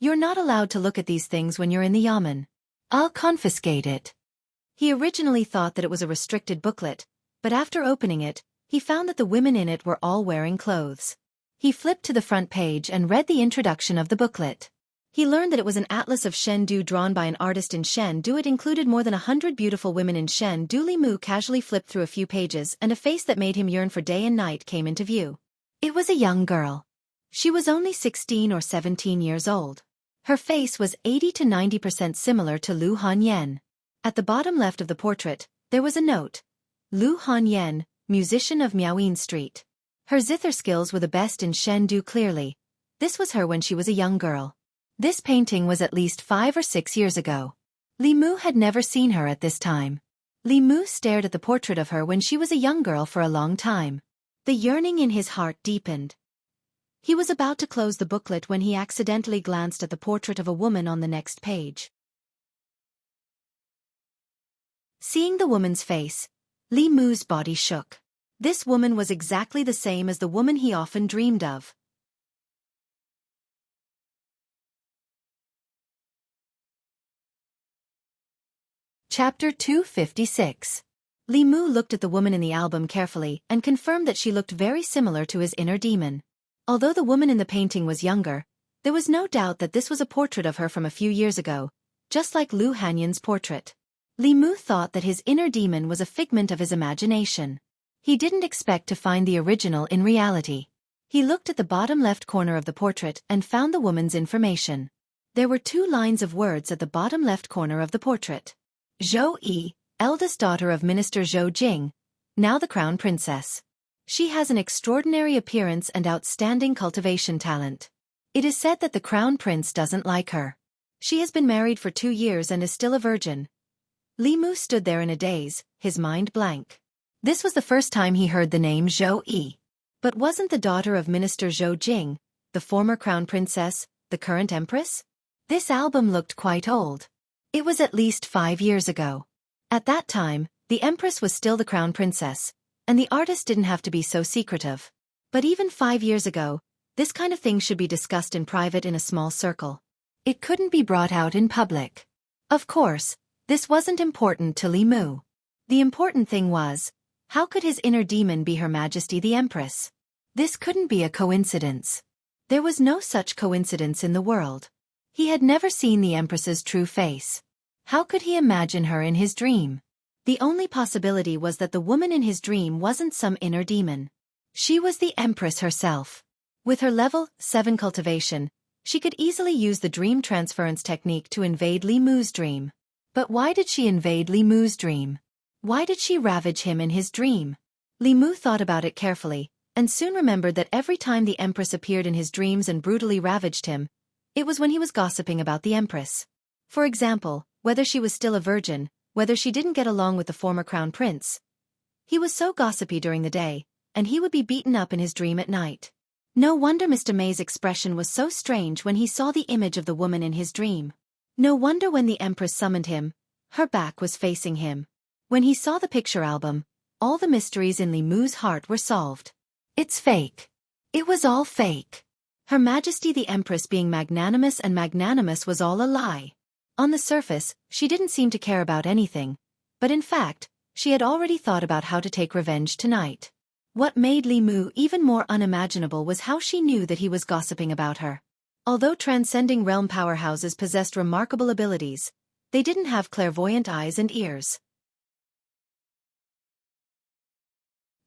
You're not allowed to look at these things when you're in the yamen. I'll confiscate it. He originally thought that it was a restricted booklet, but after opening it, he found that the women in it were all wearing clothes. He flipped to the front page and read the introduction of the booklet. He learned that it was an atlas of Chengdu drawn by an artist in Chengdu. It included more than 100 beautiful women in Chengdu. Li Mu casually flipped through a few pages, and a face that made him yearn for day and night came into view. It was a young girl. She was only 16 or 17 years old. Her face was 80 to 90% similar to Lu Hanyan. At the bottom left of the portrait, there was a note. Lu Hanyan, musician of Miaoyin Street. Her zither skills were the best in Chengdu. Clearly, this was her when she was a young girl. This painting was at least 5 or 6 years ago. Li Mu had never seen her at this time. Li Mu stared at the portrait of her when she was a young girl for a long time. The yearning in his heart deepened. He was about to close the booklet when he accidentally glanced at the portrait of a woman on the next page. Seeing the woman's face, Li Mu's body shook. This woman was exactly the same as the woman he often dreamed of. Chapter 256. Li Mu looked at the woman in the album carefully and confirmed that she looked very similar to his inner demon. Although the woman in the painting was younger, there was no doubt that this was a portrait of her from a few years ago, just like Lu Hanyan's portrait. Li Mu thought that his inner demon was a figment of his imagination. He didn't expect to find the original in reality. He looked at the bottom left corner of the portrait and found the woman's information. There were 2 lines of words at the bottom left corner of the portrait. Zhou Yi, eldest daughter of Minister Zhou Jing, now the crown princess. She has an extraordinary appearance and outstanding cultivation talent. It is said that the crown prince doesn't like her. She has been married for 2 years and is still a virgin. Li Mu stood there in a daze, his mind blank. This was the first time he heard the name Zhou Yi. But wasn't the daughter of Minister Zhou Jing, the former crown princess, the current empress? This album looked quite old. It was at least 5 years ago. At that time, the empress was still the crown princess, and the artist didn't have to be so secretive. But even 5 years ago, this kind of thing should be discussed in private in a small circle. It couldn't be brought out in public. Of course, this wasn't important to Li Mu. The important thing was, how could his inner demon be Her Majesty the Empress? This couldn't be a coincidence. There was no such coincidence in the world. He had never seen the Empress's true face. How could he imagine her in his dream? The only possibility was that the woman in his dream wasn't some inner demon. She was the Empress herself. With her level 7 cultivation, she could easily use the dream transference technique to invade Li Mu's dream. But why did she invade Li Mu's dream? Why did she ravage him in his dream? Li Mu thought about it carefully, and soon remembered that every time the Empress appeared in his dreams and brutally ravaged him, it was when he was gossiping about the Empress. For example, whether she was still a virgin, whether she didn't get along with the former crown prince. He was so gossipy during the day, and he would be beaten up in his dream at night. No wonder Mr. May's expression was so strange when he saw the image of the woman in his dream. No wonder when the Empress summoned him, her back was facing him. When he saw the picture album, all the mysteries in Li Mu's heart were solved. It's fake. It was all fake. Her Majesty the Empress being magnanimous and magnanimous was all a lie. On the surface, she didn't seem to care about anything, but in fact, she had already thought about how to take revenge tonight. What made Li Mu even more unimaginable was how she knew that he was gossiping about her. Although transcending realm powerhouses possessed remarkable abilities, they didn't have clairvoyant eyes and ears.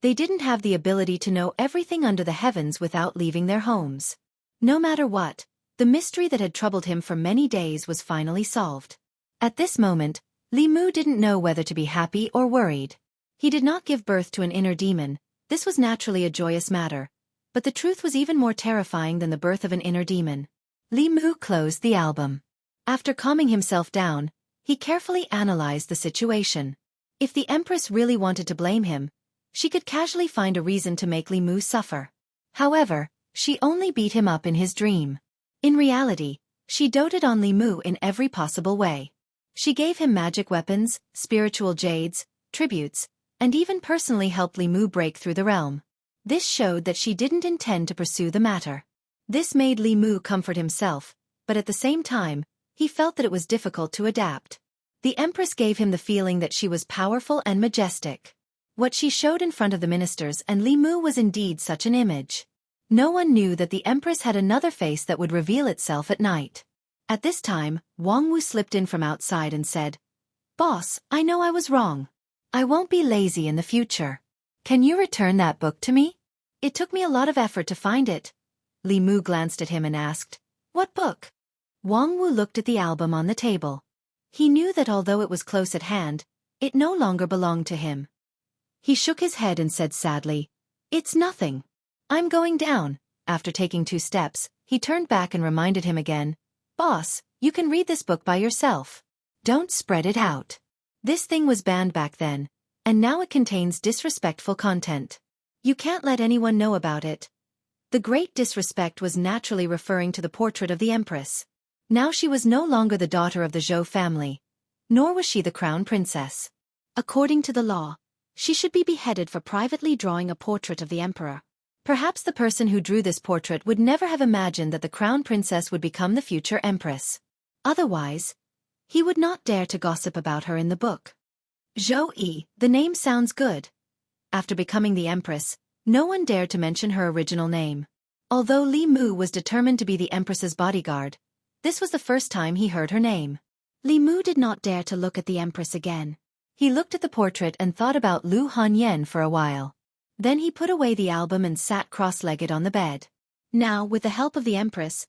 They didn't have the ability to know everything under the heavens without leaving their homes. No matter what, the mystery that had troubled him for many days was finally solved. At this moment, Li Mu didn't know whether to be happy or worried. He did not give birth to an inner demon. This was naturally a joyous matter, but the truth was even more terrifying than the birth of an inner demon. Li Mu closed the album. After calming himself down, he carefully analyzed the situation. If the Empress really wanted to blame him, she could casually find a reason to make Li Mu suffer. However, she only beat him up in his dream. In reality, she doted on Li Mu in every possible way. She gave him magic weapons, spiritual jades, tributes, and even personally helped Li Mu break through the realm. This showed that she didn't intend to pursue the matter. This made Li Mu comfort himself, but at the same time, he felt that it was difficult to adapt. The Empress gave him the feeling that she was powerful and majestic. What she showed in front of the ministers and Li Mu was indeed such an image. No one knew that the Empress had another face that would reveal itself at night. At this time, Wang Wu slipped in from outside and said, "Boss, I know I was wrong. I won't be lazy in the future. Can you return that book to me? It took me a lot of effort to find it." Li Mu glanced at him and asked, "What book?" Wang Wu looked at the album on the table. He knew that although it was close at hand, it no longer belonged to him. He shook his head and said sadly, "It's nothing. I'm going down." After taking 2 steps, he turned back and reminded him again, "Boss, you can read this book by yourself. Don't spread it out. This thing was banned back then, and now it contains disrespectful content. You can't let anyone know about it." The great disrespect was naturally referring to the portrait of the Empress. Now she was no longer the daughter of the Zhou family, nor was she the crown princess. According to the law, she should be beheaded for privately drawing a portrait of the emperor. Perhaps the person who drew this portrait would never have imagined that the crown princess would become the future empress. Otherwise, he would not dare to gossip about her in the book. Zhou Yi, the name sounds good. After becoming the empress, no one dared to mention her original name. Although Li Mu was determined to be the empress's bodyguard, this was the first time he heard her name. Li Mu did not dare to look at the empress again. He looked at the portrait and thought about Lu Hanyan for a while. Then he put away the album and sat cross-legged on the bed. Now, with the help of the Empress,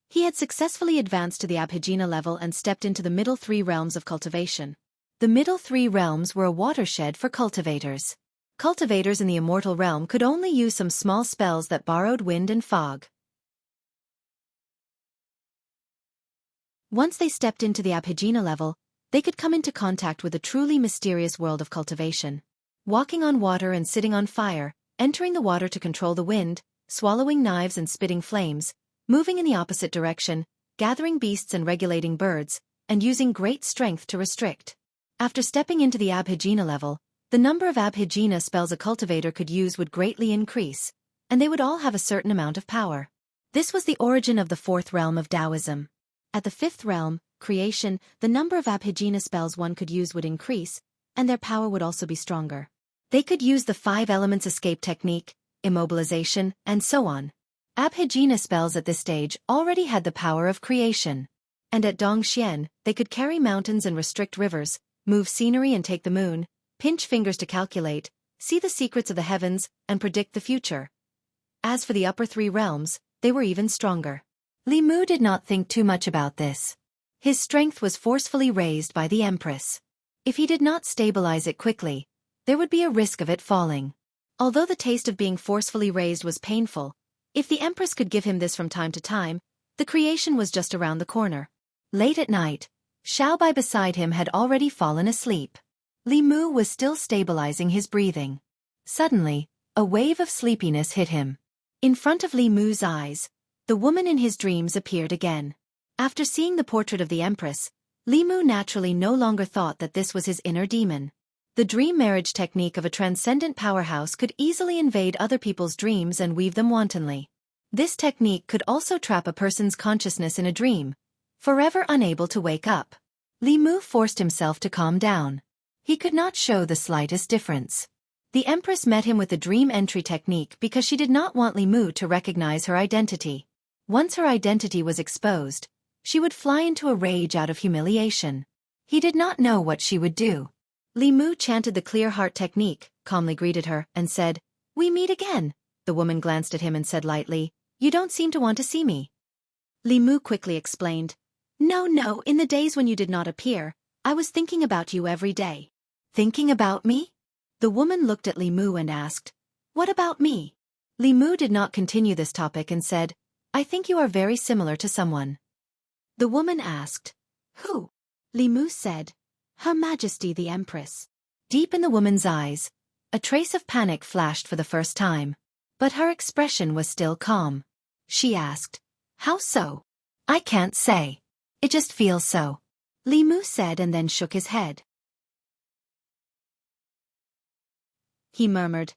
he had successfully advanced to the Abhijna level and stepped into the middle 3 realms of cultivation. The middle 3 realms were a watershed for cultivators. Cultivators in the immortal realm could only use some small spells that borrowed wind and fog. Once they stepped into the Abhijna level, they could come into contact with the truly mysterious world of cultivation. Walking on water and sitting on fire, entering the water to control the wind, swallowing knives and spitting flames, moving in the opposite direction, gathering beasts and regulating birds, and using great strength to restrict. After stepping into the Abhijna level, the number of Abhijna spells a cultivator could use would greatly increase, and they would all have a certain amount of power. This was the origin of the 4th realm of Taoism. At the 5th realm, creation, the number of Abhijna spells one could use would increase, and their power would also be stronger. They could use the 5 elements escape technique, immobilization, and so on. Abhijna spells at this stage already had the power of creation. And at Dongxian, they could carry mountains and restrict rivers, move scenery and take the moon, pinch fingers to calculate, see the secrets of the heavens, and predict the future. As for the upper 3 realms, they were even stronger. Li Mu did not think too much about this. His strength was forcefully raised by the Empress. If he did not stabilize it quickly, there would be a risk of it falling. Although the taste of being forcefully raised was painful, if the Empress could give him this from time to time, the creation was just around the corner. Late at night, Xiaobai beside him had already fallen asleep. Li Mu was still stabilizing his breathing. Suddenly, a wave of sleepiness hit him. In front of Li Mu's eyes, the woman in his dreams appeared again. After seeing the portrait of the Empress, Li Mu naturally no longer thought that this was his inner demon. The dream marriage technique of a transcendent powerhouse could easily invade other people's dreams and weave them wantonly. This technique could also trap a person's consciousness in a dream, forever unable to wake up. Li Mu forced himself to calm down. He could not show the slightest difference. The Empress met him with the dream entry technique because she did not want Li Mu to recognize her identity. Once her identity was exposed, she would fly into a rage out of humiliation. He did not know what she would do. Li Mu chanted the clear heart technique, calmly greeted her, and said, "We meet again." The woman glanced at him and said lightly, "You don't seem to want to see me." Li Mu quickly explained, No, in the days when you did not appear, I was thinking about you every day." "Thinking about me?" The woman looked at Li Mu and asked, "What about me?" Li Mu did not continue this topic and said, "I think you are very similar to someone." The woman asked, "Who?" Li Mu said, "Her Majesty the Empress." Deep in the woman's eyes, a trace of panic flashed for the first time. But her expression was still calm. She asked, "How so?" "I can't say. It just feels so," Li Mu said and then shook his head. He murmured,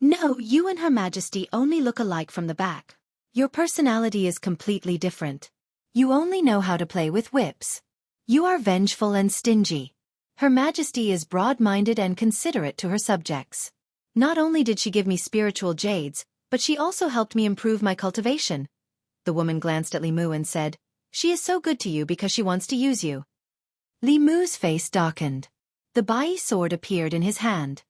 "No, you and Her Majesty only look alike from the back. Your personality is completely different. You only know how to play with whips. You are vengeful and stingy. Her Majesty is broad-minded and considerate to her subjects. Not only did she give me spiritual jades, but she also helped me improve my cultivation. The woman glanced at Li Mu and said, "She is so good to you because she wants to use you." Li Mu's face darkened. The Bai sword appeared in his hand.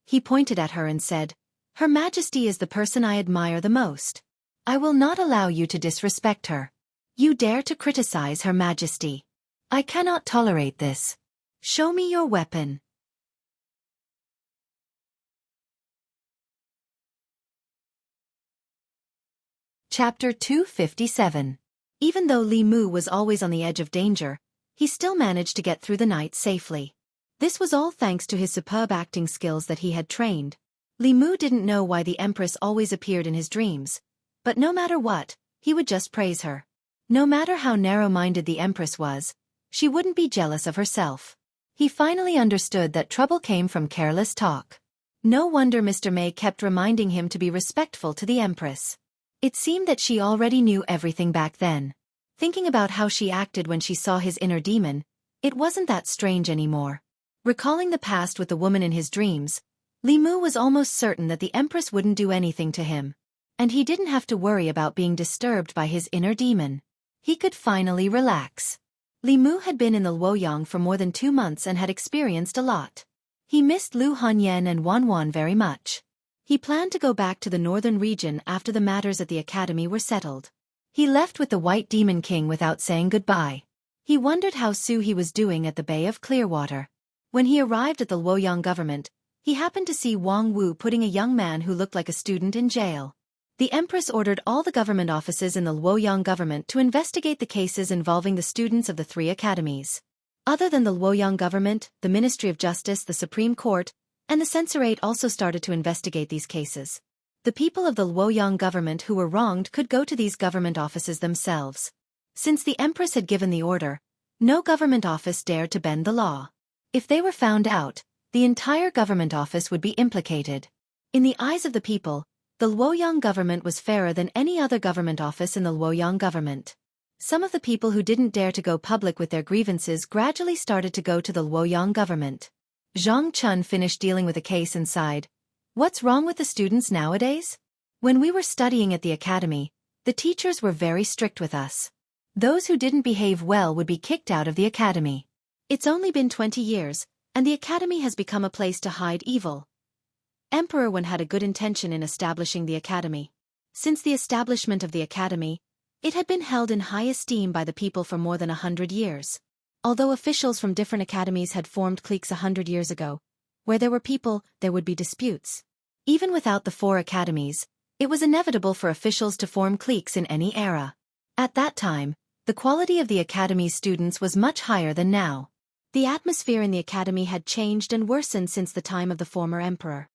He pointed at her and said, "Her Majesty is the person I admire the most. I will not allow you to disrespect her. You dare to criticize Her Majesty. I cannot tolerate this. Show me your weapon." Chapter 257. Even though Li Mu was always on the edge of danger, he still managed to get through the night safely. This was all thanks to his superb acting skills that he had trained. Li Mu didn't know why the Empress always appeared in his dreams, but no matter what, he would just praise her. No matter how narrow-minded the Empress was, she wouldn't be jealous of herself. He finally understood that trouble came from careless talk. No wonder Mr. May kept reminding him to be respectful to the Empress. It seemed that she already knew everything back then. Thinking about how she acted when she saw his inner demon, it wasn't that strange anymore. Recalling the past with the woman in his dreams, Li Mu was almost certain that the Empress wouldn't do anything to him. And he didn't have to worry about being disturbed by his inner demon. He could finally relax. Li Mu had been in the Luoyang for more than 2 months and had experienced a lot. He missed Lu Hanyan and Wan Wan very much. He planned to go back to the northern region after the matters at the academy were settled. He left with the White Demon King without saying goodbye. He wondered how He was doing at the Bay of Clearwater. When he arrived at the Luoyang government, he happened to see Wang Wu putting a young man who looked like a student in jail. The Empress ordered all the government offices in the Luoyang government to investigate the cases involving the students of the 3 academies. Other than the Luoyang government, the Ministry of Justice, the Supreme Court, and the Censorate also started to investigate these cases. The people of the Luoyang government who were wronged could go to these government offices themselves. Since the Empress had given the order, no government office dared to bend the law. If they were found out, the entire government office would be implicated. In the eyes of the people, the Luoyang government was fairer than any other government office in the Luoyang government. Some of the people who didn't dare to go public with their grievances gradually started to go to the Luoyang government. Zhang Chun finished dealing with a case and sighed. "What's wrong with the students nowadays? When we were studying at the academy, the teachers were very strict with us. Those who didn't behave well would be kicked out of the academy. It's only been 20 years, and the academy has become a place to hide evil." Emperor Wen had a good intention in establishing the academy. Since the establishment of the academy, it had been held in high esteem by the people for more than 100 years. Although officials from different academies had formed cliques 100 years ago, where there were people, there would be disputes. Even without the 4 academies, it was inevitable for officials to form cliques in any era. At that time, the quality of the academy's students was much higher than now. The atmosphere in the academy had changed and worsened since the time of the former emperor.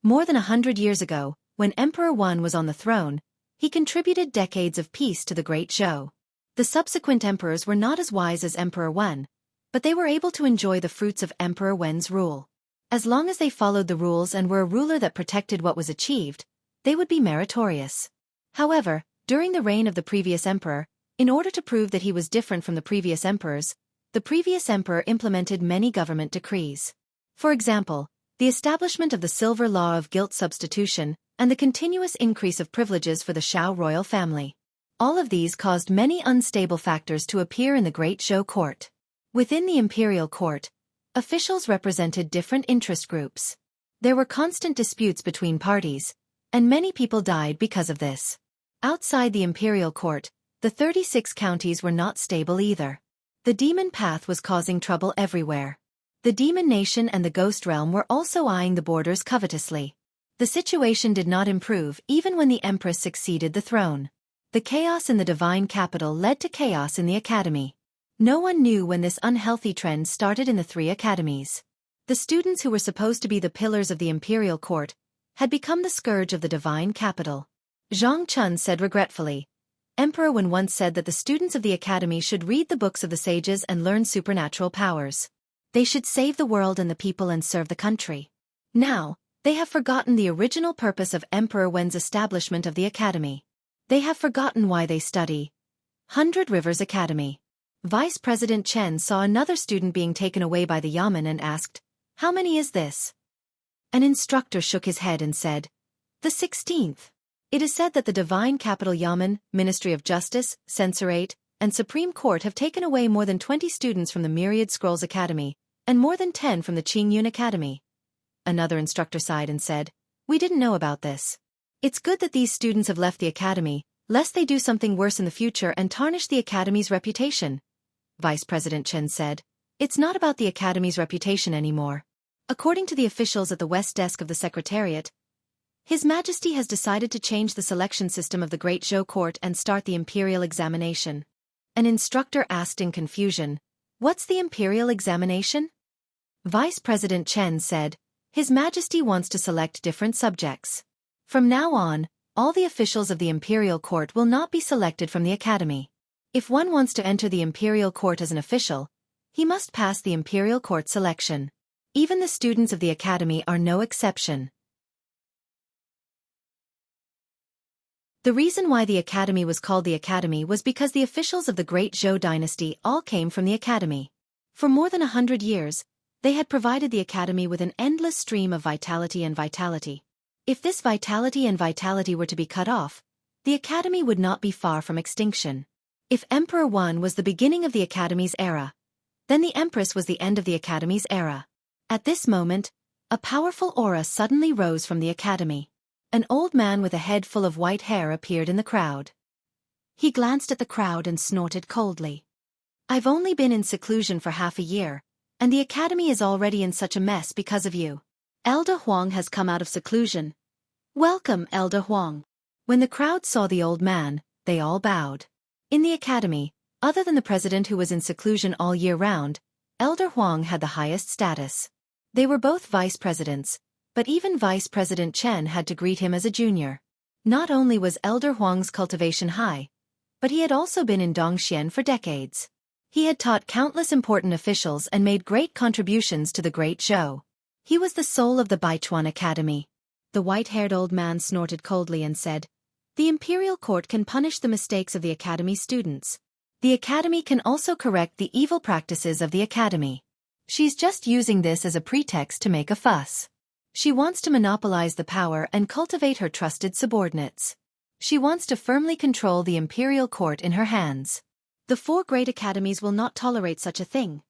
More than 100 years ago, when Emperor Wen was on the throne, he contributed decades of peace to the Great Zhou. The subsequent emperors were not as wise as Emperor Wen, but they were able to enjoy the fruits of Emperor Wen's rule. As long as they followed the rules and were a ruler that protected what was achieved, they would be meritorious. However, during the reign of the previous emperor, in order to prove that he was different from the previous emperors, the previous emperor implemented many government decrees. For example, the establishment of the silver law of guilt substitution, and the continuous increase of privileges for the Shao royal family. All of these caused many unstable factors to appear in the Great Zhou court. Within the imperial court, officials represented different interest groups. There were constant disputes between parties, and many people died because of this. Outside the imperial court, the 36 counties were not stable either. The demon path was causing trouble everywhere. The demon nation and the ghost realm were also eyeing the borders covetously. The situation did not improve even when the empress succeeded the throne. The chaos in the divine capital led to chaos in the academy. No one knew when this unhealthy trend started in the 3 academies. The students who were supposed to be the pillars of the imperial court had become the scourge of the divine capital. Zhang Chun said regretfully, "Emperor Wen once said that the students of the academy should read the books of the sages and learn supernatural powers. They should save the world and the people and serve the country. Now, they have forgotten the original purpose of Emperor Wen's establishment of the academy. They have forgotten why they study. 100 Rivers Academy. Vice President Chen saw another student being taken away by the yamen and asked, "How many is this?" An instructor shook his head and said, "The 16th. It is said that the Divine Capital Yamen, Ministry of Justice, Censorate, and Supreme Court have taken away more than 20 students from the Myriad Scrolls Academy, and more than 10 from the Qingyun Academy." Another instructor sighed and said, "We didn't know about this. It's good that these students have left the academy, lest they do something worse in the future and tarnish the academy's reputation." Vice President Chen said, "It's not about the academy's reputation anymore. According to the officials at the West Desk of the Secretariat, His Majesty has decided to change the selection system of the Great Zhou Court and start the imperial examination." An instructor asked in confusion, "What's the imperial examination?" Vice President Chen said, "His Majesty wants to select different subjects. From now on, all the officials of the imperial court will not be selected from the academy. If one wants to enter the imperial court as an official, he must pass the imperial court selection. Even the students of the academy are no exception." The reason why the academy was called the academy was because the officials of the Great Zhou dynasty all came from the academy. For more than 100 years, they had provided the academy with an endless stream of vitality and vitality. If this vitality and vitality were to be cut off, the academy would not be far from extinction. If Emperor Wan was the beginning of the academy's era, then the Empress was the end of the academy's era. At this moment, a powerful aura suddenly rose from the academy. An old man with a head full of white hair appeared in the crowd. He glanced at the crowd and snorted coldly. "I've only been in seclusion for half a year, and the academy is already in such a mess because of you. Elder Huang has come out of seclusion. Welcome, Elder Huang." When the crowd saw the old man, they all bowed. In the academy, other than the president who was in seclusion all year round, Elder Huang had the highest status. They were both vice presidents, but even Vice President Chen had to greet him as a junior. Not only was Elder Huang's cultivation high, but he had also been in Dongxian for decades. He had taught countless important officials and made great contributions to the Great Zhou. He was the soul of the Baichuan Academy. The white-haired old man snorted coldly and said, "The imperial court can punish the mistakes of the academy's students. The academy can also correct the evil practices of the academy. She's just using this as a pretext to make a fuss. She wants to monopolize the power and cultivate her trusted subordinates. She wants to firmly control the imperial court in her hands. The 4 great academies will not tolerate such a thing."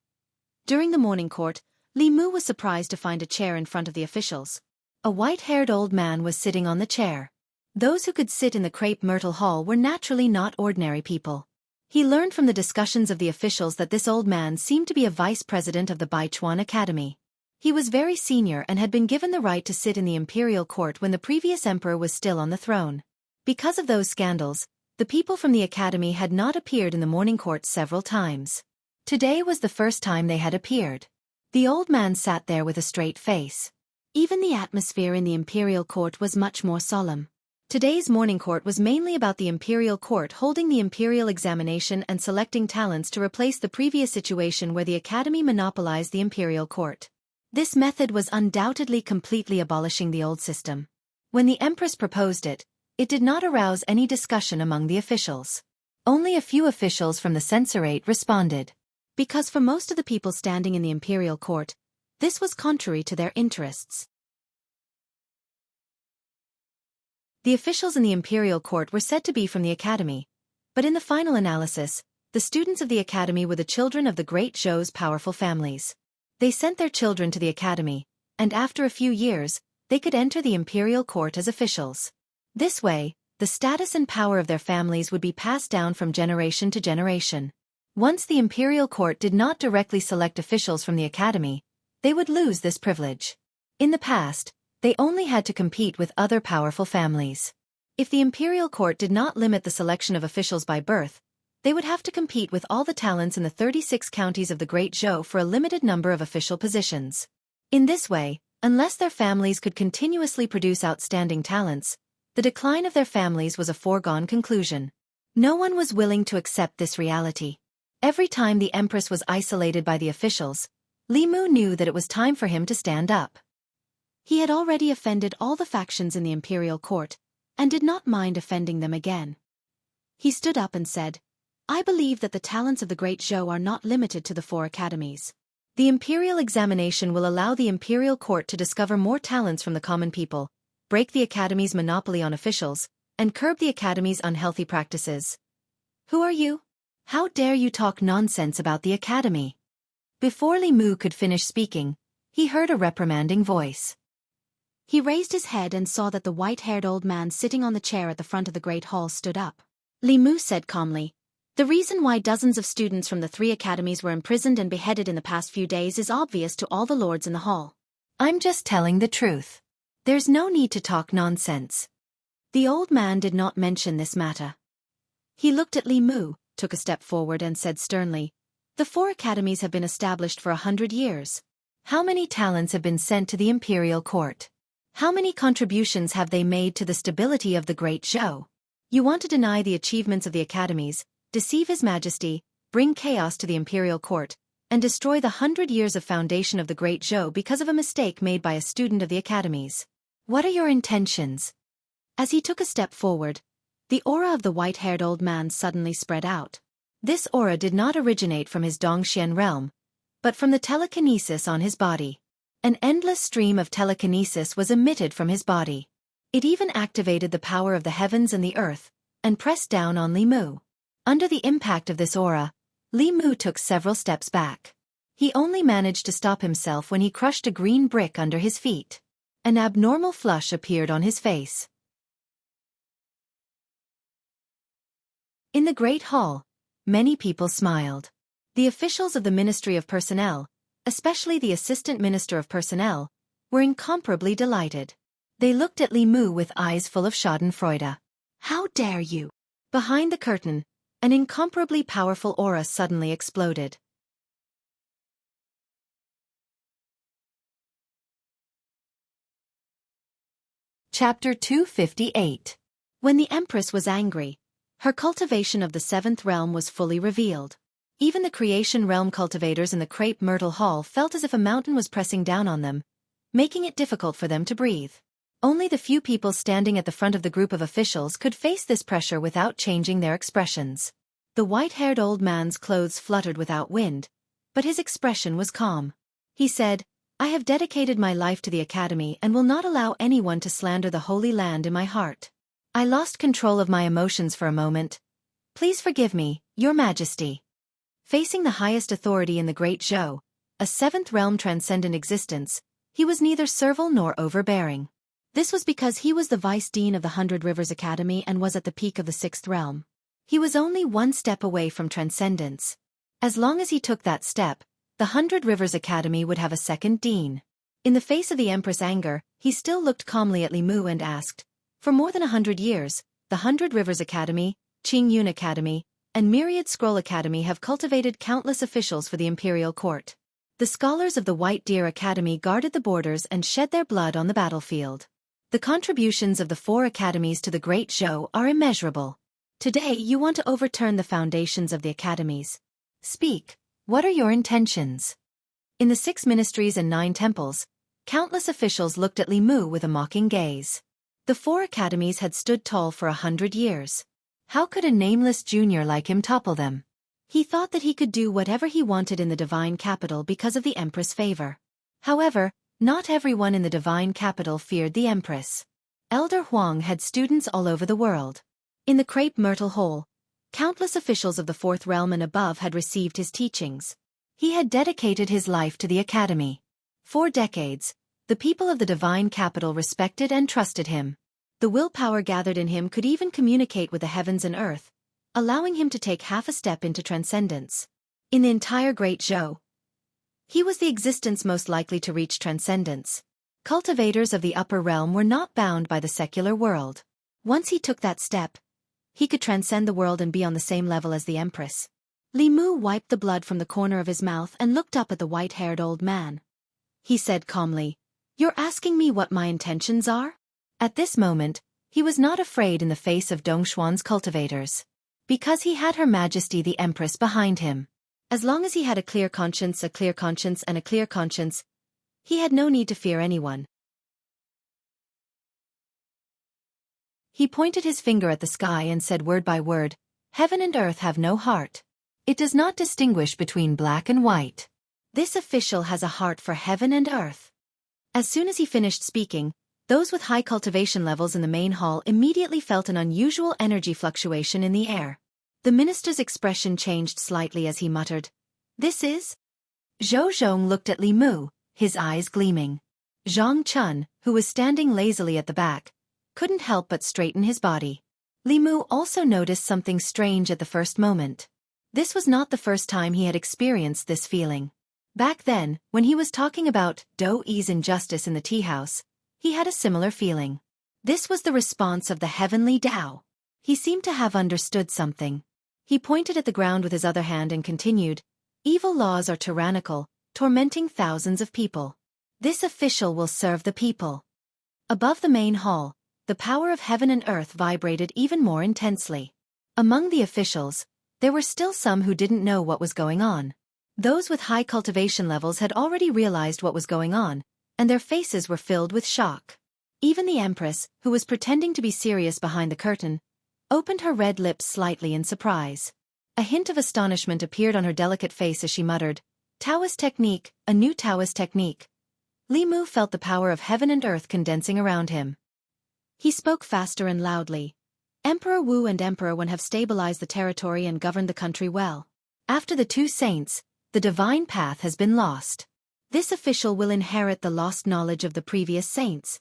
During the morning court, Li Mu was surprised to find a chair in front of the officials. A white-haired old man was sitting on the chair. Those who could sit in the crepe myrtle hall were naturally not ordinary people. He learned from the discussions of the officials that this old man seemed to be a vice president of the Baichuan Academy. He was very senior and had been given the right to sit in the imperial court when the previous emperor was still on the throne. Because of those scandals, the people from the academy had not appeared in the morning court several times. Today was the first time they had appeared. The old man sat there with a straight face. Even the atmosphere in the imperial court was much more solemn. Today's morning court was mainly about the imperial court holding the imperial examination and selecting talents to replace the previous situation where the academy monopolized the imperial court. This method was undoubtedly completely abolishing the old system. When the Empress proposed it, it did not arouse any discussion among the officials. Only a few officials from the censorate responded. Because for most of the people standing in the imperial court, this was contrary to their interests. The officials in the imperial court were said to be from the academy, but in the final analysis, the students of the academy were the children of the Great Zhou's powerful families. They sent their children to the academy, and after a few years, they could enter the imperial court as officials. This way, the status and power of their families would be passed down from generation to generation. Once the imperial court did not directly select officials from the academy, they would lose this privilege. In the past, they only had to compete with other powerful families. If the imperial court did not limit the selection of officials by birth, they would have to compete with all the talents in the 36 counties of the Great Zhou for a limited number of official positions. In this way, unless their families could continuously produce outstanding talents, the decline of their families was a foregone conclusion. No one was willing to accept this reality. Every time the Empress was isolated by the officials, Li Mu knew that it was time for him to stand up. He had already offended all the factions in the imperial court, and did not mind offending them again. He stood up and said, "I believe that the talents of the great Zhou are not limited to the 4 academies. The imperial examination will allow the imperial court to discover more talents from the common people, break the academy's monopoly on officials, and curb the academy's unhealthy practices." "Who are you? How dare you talk nonsense about the academy?" Before Li Mu could finish speaking, he heard a reprimanding voice. He raised his head and saw that the white-haired old man sitting on the chair at the front of the great hall stood up. Li Mu said calmly, "The reason why dozens of students from the 3 academies were imprisoned and beheaded in the past few days is obvious to all the lords in the hall. I'm just telling the truth. There's no need to talk nonsense." The old man did not mention this matter. He looked at Li Mu, took a step forward and said sternly, "The 4 academies have been established for 100 years. How many talents have been sent to the imperial court? How many contributions have they made to the stability of the great Zhou? You want to deny the achievements of the academies, deceive His Majesty, bring chaos to the imperial court, and destroy the 100 years of foundation of the great Zhou because of a mistake made by a student of the academies. What are your intentions?" As he took a step forward, the aura of the white-haired old man suddenly spread out. This aura did not originate from his Dongxian realm, but from the telekinesis on his body. An endless stream of telekinesis was emitted from his body. It even activated the power of the heavens and the earth, and pressed down on Li Mu. Under the impact of this aura, Li Mu took several steps back. He only managed to stop himself when he crushed a green brick under his feet. An abnormal flush appeared on his face. In the Great Hall, many people smiled. The officials of the Ministry of Personnel, especially the Assistant Minister of Personnel, were incomparably delighted. They looked at Li Mu with eyes full of schadenfreude. "How dare you?" Behind the curtain, an incomparably powerful aura suddenly exploded. Chapter 258. When the Empress was angry, her cultivation of the 7th realm was fully revealed. Even the creation realm cultivators in the crepe myrtle hall felt as if a mountain was pressing down on them, making it difficult for them to breathe. Only the few people standing at the front of the group of officials could face this pressure without changing their expressions. The white-haired old man's clothes fluttered without wind, but his expression was calm. He said, "I have dedicated my life to the academy and will not allow anyone to slander the Holy Land in my heart. I lost control of my emotions for a moment. Please forgive me, Your Majesty." Facing the highest authority in the Great Zhou, a 7th realm transcendent existence, he was neither servile nor overbearing. This was because he was the Vice Dean of the 100 Rivers Academy and was at the peak of the 6th realm. He was only one step away from transcendence. As long as he took that step, the 100 Rivers Academy would have a second dean. In the face of the Empress' anger, he still looked calmly at Li Mu and asked, "For more than 100 years, the 100 Rivers Academy, Qingyun Academy, and Myriad Scroll Academy have cultivated countless officials for the imperial court. The scholars of the White Deer Academy guarded the borders and shed their blood on the battlefield. The contributions of the 4 academies to the Great Zhou are immeasurable. Today you want to overturn the foundations of the academies. Speak, what are your intentions?" In the 6 ministries and 9 temples, countless officials looked at Li Mu with a mocking gaze. The 4 academies had stood tall for 100 years. How could a nameless junior like him topple them? He thought that he could do whatever he wanted in the divine capital because of the Empress' favor. However, not everyone in the divine capital feared the Empress. Elder Huang had students all over the world. In the crepe myrtle hall, countless officials of the 4th realm and above had received his teachings. He had dedicated his life to the academy. For decades, the people of the divine capital respected and trusted him. The willpower gathered in him could even communicate with the heavens and earth, allowing him to take half a step into transcendence. In the entire Great Zhou, he was the existence most likely to reach transcendence. Cultivators of the upper realm were not bound by the secular world. Once he took that step, he could transcend the world and be on the same level as the Empress. Li Mu wiped the blood from the corner of his mouth and looked up at the white-haired old man. He said calmly, "You're asking me what my intentions are?" At this moment, he was not afraid in the face of Dongshuan's cultivators. Because he had Her Majesty the Empress behind him. As long as he had a clear conscience, he had no need to fear anyone. He pointed his finger at the sky and said word by word, Heaven and earth have no heart. It does not distinguish between black and white. This official has a heart for heaven and earth. As soon as he finished speaking, those with high cultivation levels in the main hall immediately felt an unusual energy fluctuation in the air. The minister's expression changed slightly as he muttered, "This is?" Zhou Zhong looked at Li Mu, his eyes gleaming. Zhang Chun, who was standing lazily at the back, couldn't help but straighten his body. Li Mu also noticed something strange at the first moment. This was not the first time he had experienced this feeling. Back then, when he was talking about Do Yi's injustice in the tea house, he had a similar feeling. This was the response of the heavenly Tao. He seemed to have understood something. He pointed at the ground with his other hand and continued, "Evil laws are tyrannical, tormenting thousands of people. This official will serve the people." Above the main hall, the power of heaven and earth vibrated even more intensely. Among the officials, there were still some who didn't know what was going on. Those with high cultivation levels had already realized what was going on, and their faces were filled with shock. Even the Empress, who was pretending to be serious behind the curtain, opened her red lips slightly in surprise. A hint of astonishment appeared on her delicate face as she muttered, "Taoist technique, a new Taoist technique." Li Mu felt the power of heaven and earth condensing around him. He spoke faster and loudly. "Emperor Wu and Emperor Wen have stabilized the territory and governed the country well. After the two saints, the divine path has been lost. This official will inherit the lost knowledge of the previous saints."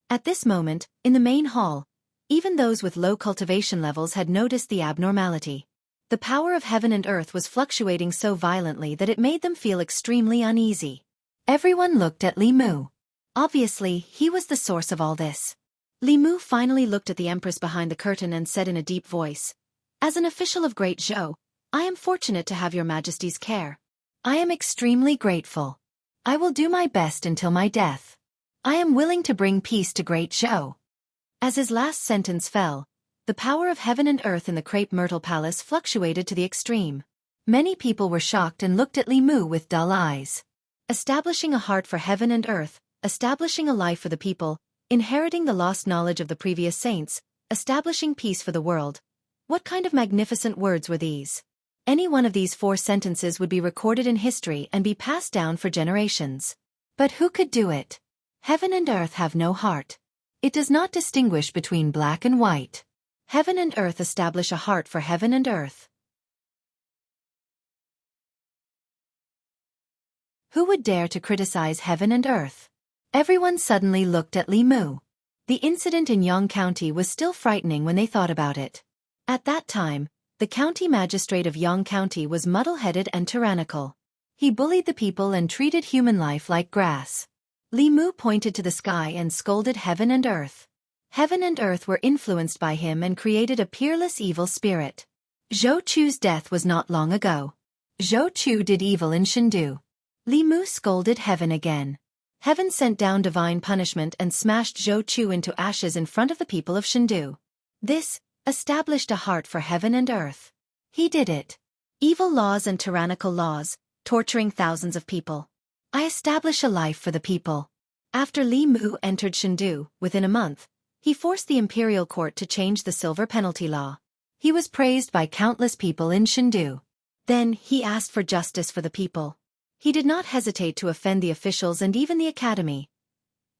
At this moment, in the main hall, even those with low cultivation levels had noticed the abnormality. The power of heaven and earth was fluctuating so violently that it made them feel extremely uneasy. Everyone looked at Li Mu. Obviously, he was the source of all this. Li Mu finally looked at the Empress behind the curtain and said in a deep voice, "As an official of Great Zhou, I am fortunate to have your Majesty's care. I am extremely grateful. I will do my best until my death. I am willing to bring peace to Great Zhou." As his last sentence fell, the power of heaven and earth in the crepe myrtle palace fluctuated to the extreme. Many people were shocked and looked at Li Mu with dull eyes. Establishing a heart for heaven and earth, establishing a life for the people, inheriting the lost knowledge of the previous saints, establishing peace for the world. What kind of magnificent words were these? Any one of these 4 sentences would be recorded in history and be passed down for generations. But who could do it? Heaven and earth have no heart. It does not distinguish between black and white. Heaven and earth establish a heart for heaven and earth. Who would dare to criticize heaven and earth? Everyone suddenly looked at Li Mu. The incident in Yang County was still frightening when they thought about it. At that time, the county magistrate of Yang County was muddle-headed and tyrannical. He bullied the people and treated human life like grass. Li Mu pointed to the sky and scolded heaven and earth. Heaven and earth were influenced by him and created a peerless evil spirit. Zhou Chu's death was not long ago. Zhou Chu did evil in Chengdu. Li Mu scolded heaven again. Heaven sent down divine punishment and smashed Zhou Chu into ashes in front of the people of Chengdu. This established a heart for heaven and earth. He did it. Evil laws and tyrannical laws, torturing thousands of people. I establish a life for the people. After Li Mu entered Chengdu, within a month, he forced the imperial court to change the silver penalty law. He was praised by countless people in Chengdu. Then he asked for justice for the people. He did not hesitate to offend the officials and even the academy.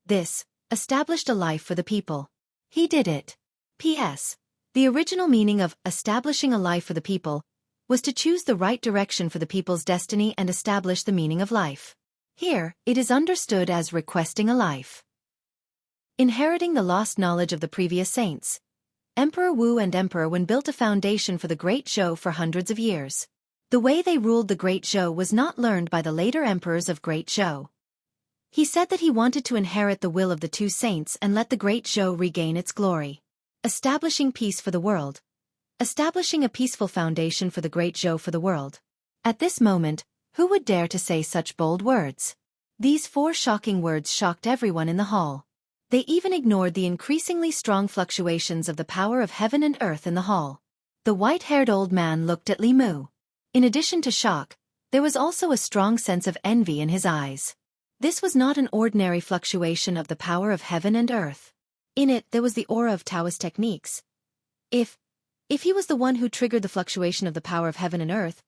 This established a life for the people. He did it. P.S. The original meaning of establishing a life for the people was to choose the right direction for the people's destiny and establish the meaning of life. Here, it is understood as requesting a life. Inheriting the lost knowledge of the previous saints. Emperor Wu and Emperor Wen built a foundation for the Great Zhou for hundreds of years. The way they ruled the Great Zhou was not learned by the later emperors of Great Zhou. He said that he wanted to inherit the will of the two saints and let the Great Zhou regain its glory. Establishing peace for the world. Establishing a peaceful foundation for the Great Zhou for the world. At this moment, who would dare to say such bold words? These 4 shocking words shocked everyone in the hall. They even ignored the increasingly strong fluctuations of the power of heaven and earth in the hall. The white-haired old man looked at Li Mu. In addition to shock, there was also a strong sense of envy in his eyes. This was not an ordinary fluctuation of the power of heaven and earth. In it there was the aura of Taoist techniques. If If he was the one who triggered the fluctuation of the power of heaven and earth,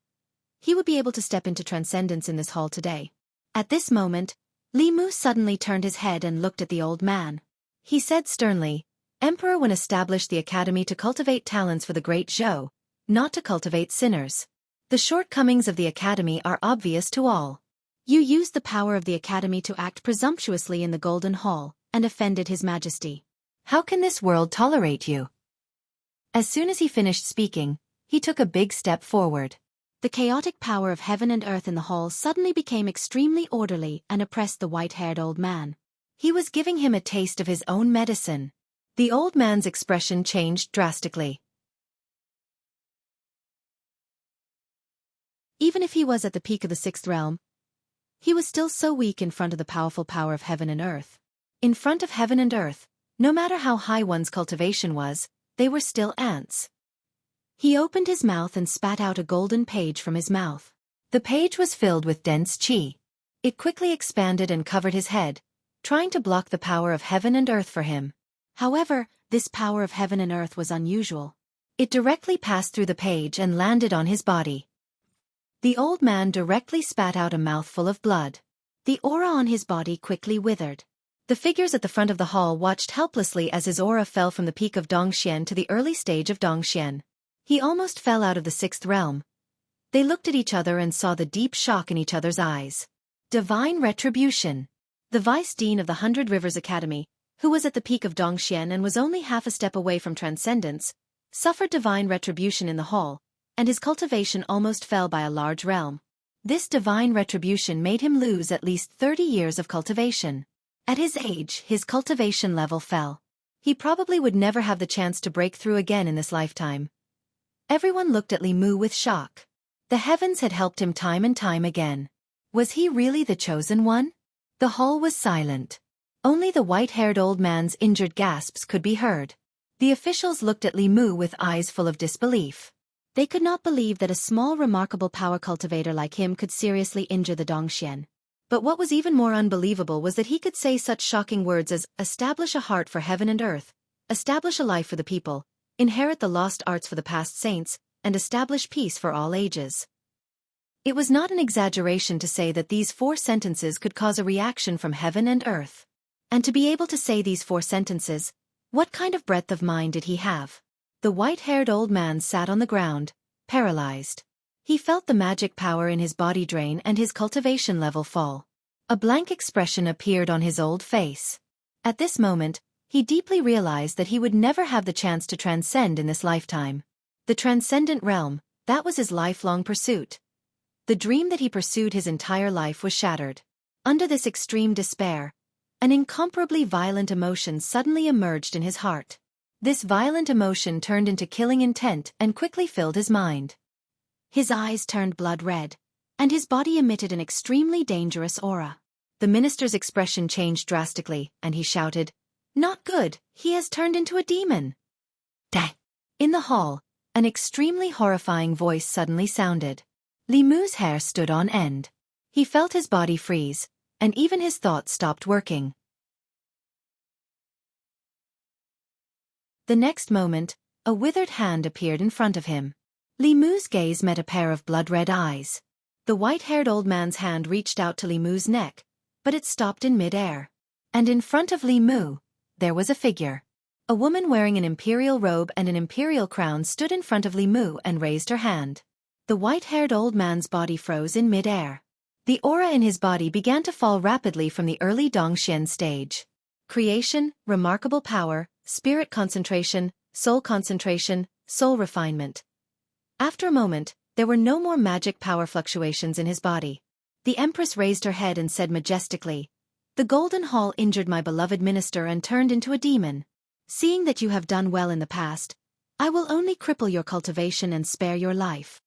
he would be able to step into transcendence in this hall today. At this moment, Li Mu suddenly turned his head and looked at the old man. He said sternly, "Emperor Wen established the academy to cultivate talents for the great Zhou, not to cultivate sinners. The shortcomings of the academy are obvious to all. You used the power of the academy to act presumptuously in the Golden Hall, and offended His Majesty. How can this world tolerate you?" As soon as he finished speaking, he took a big step forward. The chaotic power of heaven and earth in the hall suddenly became extremely orderly and oppressed the white-haired old man. He was giving him a taste of his own medicine. The old man's expression changed drastically. Even if he was at the peak of the sixth realm, he was still so weak in front of the powerful power of heaven and earth. In front of heaven and earth, no matter how high one's cultivation was, they were still ants. He opened his mouth and spat out a golden page from his mouth. The page was filled with dense qi. It quickly expanded and covered his head, trying to block the power of heaven and earth for him. However, this power of heaven and earth was unusual. It directly passed through the page and landed on his body. The old man directly spat out a mouthful of blood. The aura on his body quickly withered. The figures at the front of the hall watched helplessly as his aura fell from the peak of Dongxian to the early stage of Dongxian. He almost fell out of the sixth realm. They looked at each other and saw the deep shock in each other's eyes. Divine retribution. The Vice Dean of the 100 Rivers Academy, who was at the peak of Dongxian and was only half a step away from transcendence, suffered divine retribution in the hall, and his cultivation almost fell by a large realm. This divine retribution made him lose at least 30 years of cultivation. At his age, his cultivation level fell. He probably would never have the chance to break through again in this lifetime. Everyone looked at Li Mu with shock. The heavens had helped him time and time again. Was he really the chosen one? The hall was silent. Only the white-haired old man's injured gasps could be heard. The officials looked at Li Mu with eyes full of disbelief. They could not believe that a small remarkable power cultivator like him could seriously injure the Dongxian. But what was even more unbelievable was that he could say such shocking words as, establish a heart for heaven and earth, establish a life for the people, inherit the lost arts for the past saints, and establish peace for all ages. It was not an exaggeration to say that these 4 sentences could cause a reaction from heaven and earth. And to be able to say these 4 sentences, what kind of breadth of mind did he have? The white-haired old man sat on the ground, paralyzed. He felt the magic power in his body drain and his cultivation level fall. A blank expression appeared on his old face. At this moment, he deeply realized that he would never have the chance to transcend in this lifetime. The transcendent realm, that was his lifelong pursuit. The dream that he pursued his entire life was shattered. Under this extreme despair, an incomparably violent emotion suddenly emerged in his heart. This violent emotion turned into killing intent and quickly filled his mind. His eyes turned blood red, and his body emitted an extremely dangerous aura. The minister's expression changed drastically, and he shouted, "Not good, he has turned into a demon." "Dang!" In the hall, an extremely horrifying voice suddenly sounded. Li Mu's hair stood on end. He felt his body freeze, and even his thoughts stopped working. The next moment, a withered hand appeared in front of him. Li Mu's gaze met a pair of blood-red eyes. The white-haired old man's hand reached out to Li Mu's neck, but it stopped in mid-air. And in front of Li Mu, there was a figure. A woman wearing an imperial robe and an imperial crown stood in front of Li Mu and raised her hand. The white-haired old man's body froze in mid-air. The aura in his body began to fall rapidly from the early Dongxian stage. Creation, remarkable power, spirit concentration, soul refinement. After a moment, there were no more magic power fluctuations in his body. The Empress raised her head and said majestically, "The Golden Hall injured my beloved minister and turned into a demon. Seeing that you have done well in the past, I will only cripple your cultivation and spare your life."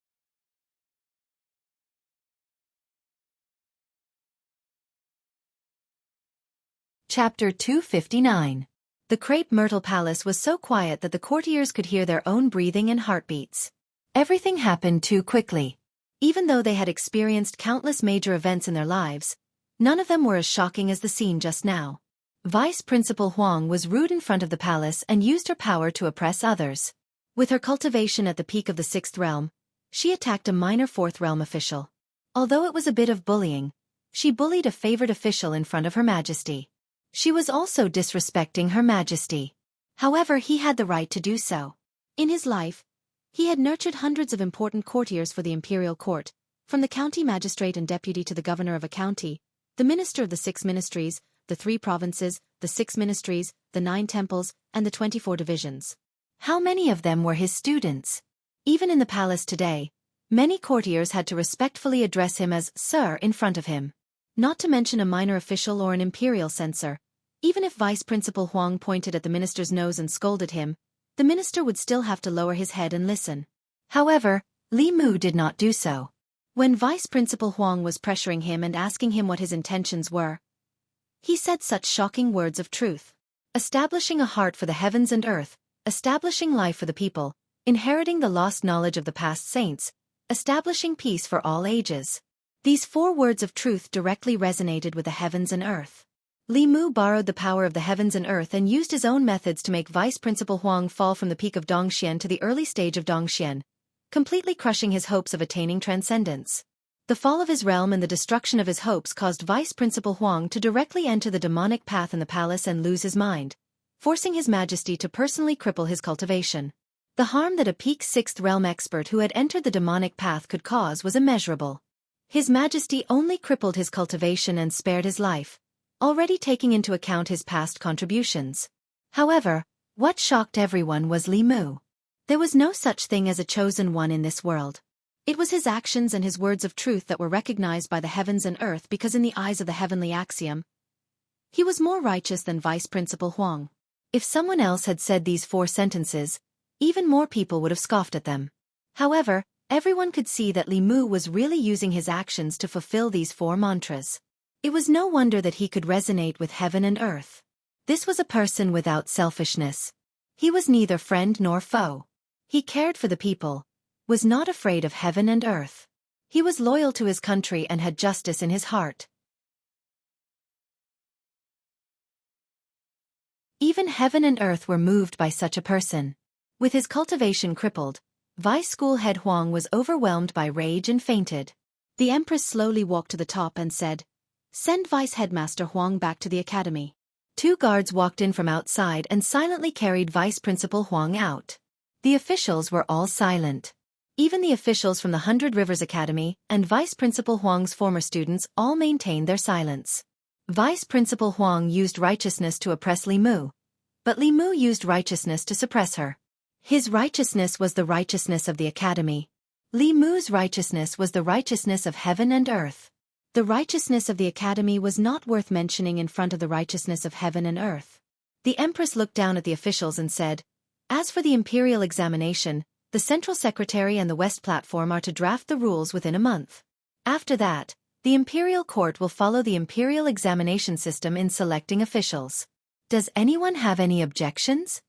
Chapter 259. The Crepe Myrtle Palace was so quiet that the courtiers could hear their own breathing and heartbeats. Everything happened too quickly. Even though they had experienced countless major events in their lives, none of them were as shocking as the scene just now. Vice Principal Huang was rude in front of the palace and used her power to oppress others. With her cultivation at the peak of the 6th realm, she attacked a minor 4th realm official. Although it was a bit of bullying, she bullied a favored official in front of Her Majesty. She was also disrespecting Her Majesty. However, he had the right to do so. In his life, he had nurtured hundreds of important courtiers for the imperial court, from the county magistrate and deputy to the governor of a county, the minister of the 6 ministries, the 3 provinces, the 6 ministries, the 9 temples, and the 24 divisions. How many of them were his students? Even in the palace today, many courtiers had to respectfully address him as Sir in front of him. Not to mention a minor official or an imperial censor. Even if Vice Principal Huang pointed at the minister's nose and scolded him, the minister would still have to lower his head and listen. However, Li Mu did not do so. When Vice Principal Huang was pressuring him and asking him what his intentions were, he said such shocking words of truth. Establishing a heart for the heavens and earth, establishing life for the people, inheriting the lost knowledge of the past saints, establishing peace for all ages. These 4 words of truth directly resonated with the heavens and earth. Li Mu borrowed the power of the heavens and earth and used his own methods to make Vice Principal Huang fall from the peak of Dongxian to the early stage of Dongxian, completely crushing his hopes of attaining transcendence. The fall of his realm and the destruction of his hopes caused Vice Principal Huang to directly enter the demonic path in the palace and lose his mind, forcing His Majesty to personally cripple his cultivation. The harm that a peak 6th realm expert who had entered the demonic path could cause was immeasurable. His Majesty only crippled his cultivation and spared his life, already taking into account his past contributions. However, what shocked everyone was Li Mu. There was no such thing as a chosen one in this world. It was his actions and his words of truth that were recognized by the heavens and earth because in the eyes of the heavenly axiom, he was more righteous than Vice Principal Huang. If someone else had said these 4 sentences, even more people would have scoffed at them. However, everyone could see that Li Mu was really using his actions to fulfill these 4 mantras. It was no wonder that he could resonate with heaven and earth. This was a person without selfishness. He was neither friend nor foe. He cared for the people, was not afraid of heaven and earth. He was loyal to his country and had justice in his heart. Even heaven and earth were moved by such a person. With his cultivation crippled, Vice School Head Huang was overwhelmed by rage and fainted. The Empress slowly walked to the top and said, "Send Vice Headmaster Huang back to the academy." 2 guards walked in from outside and silently carried Vice Principal Huang out. The officials were all silent. Even the officials from the 100 Rivers Academy and Vice Principal Huang's former students all maintained their silence. Vice Principal Huang used righteousness to oppress Li Mu, but Li Mu used righteousness to suppress her. His righteousness was the righteousness of the academy. Li Mu's righteousness was the righteousness of heaven and earth. The righteousness of the academy was not worth mentioning in front of the righteousness of heaven and earth. The Empress looked down at the officials and said, "As for the imperial examination, the Central Secretary and the West Platform are to draft the rules within a month. After that, the imperial court will follow the imperial examination system in selecting officials. Does anyone have any objections?"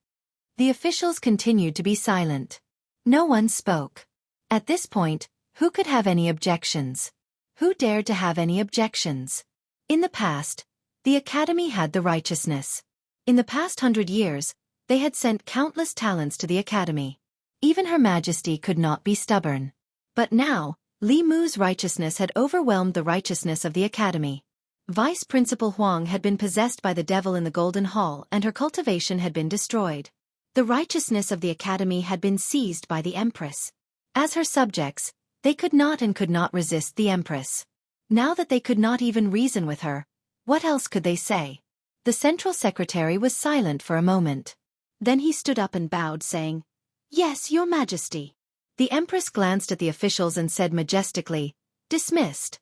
The officials continued to be silent. No one spoke. At this point, who could have any objections? Who dared to have any objections? In the past, the academy had the righteousness. In the past 100 years, they had sent countless talents to the academy. Even Her Majesty could not be stubborn. But now, Li Mu's righteousness had overwhelmed the righteousness of the academy. Vice Principal Huang had been possessed by the devil in the Golden Hall and her cultivation had been destroyed. The righteousness of the academy had been seized by the Empress. As her subjects, they could not resist the Empress. Now that they could not even reason with her, what else could they say? The Central Secretary was silent for a moment. Then he stood up and bowed, saying, "Yes, Your Majesty." The Empress glanced at the officials and said majestically, "Dismissed."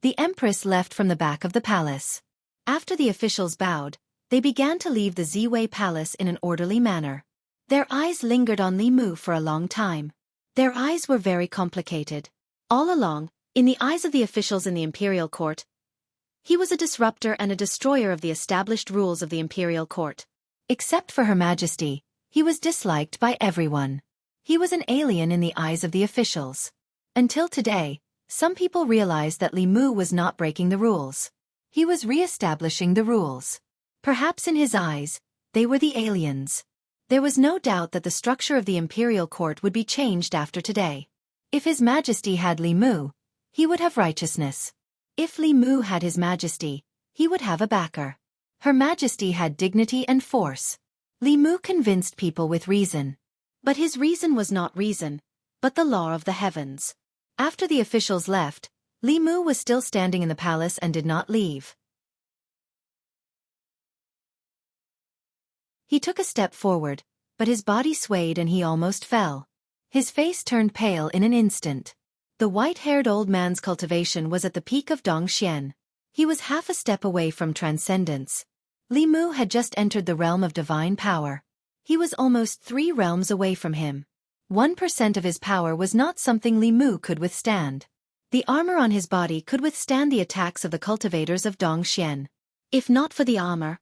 The Empress left from the back of the palace. After the officials bowed, they began to leave the Ziwei Palace in an orderly manner. Their eyes lingered on Li Mu for a long time. Their eyes were very complicated. All along, in the eyes of the officials in the imperial court, he was a disruptor and a destroyer of the established rules of the imperial court. Except for Her Majesty, he was disliked by everyone. He was an alien in the eyes of the officials. Until today, some people realized that Li Mu was not breaking the rules. He was re-establishing the rules. Perhaps in his eyes, they were the aliens. There was no doubt that the structure of the imperial court would be changed after today. If His Majesty had Li Mu, he would have righteousness. If Li Mu had His Majesty, he would have a backer. Her Majesty had dignity and force. Li Mu convinced people with reason. But his reason was not reason, but the law of the heavens. After the officials left, Li Mu was still standing in the palace and did not leave. He took a step forward, but his body swayed and he almost fell. His face turned pale in an instant. The white-haired old man's cultivation was at the peak of Dongxian. He was half a step away from transcendence. Li Mu had just entered the realm of divine power. He was almost 3 realms away from him. 1% of his power was not something Li Mu could withstand. The armor on his body could withstand the attacks of the cultivators of Dongxian. If not for the armor,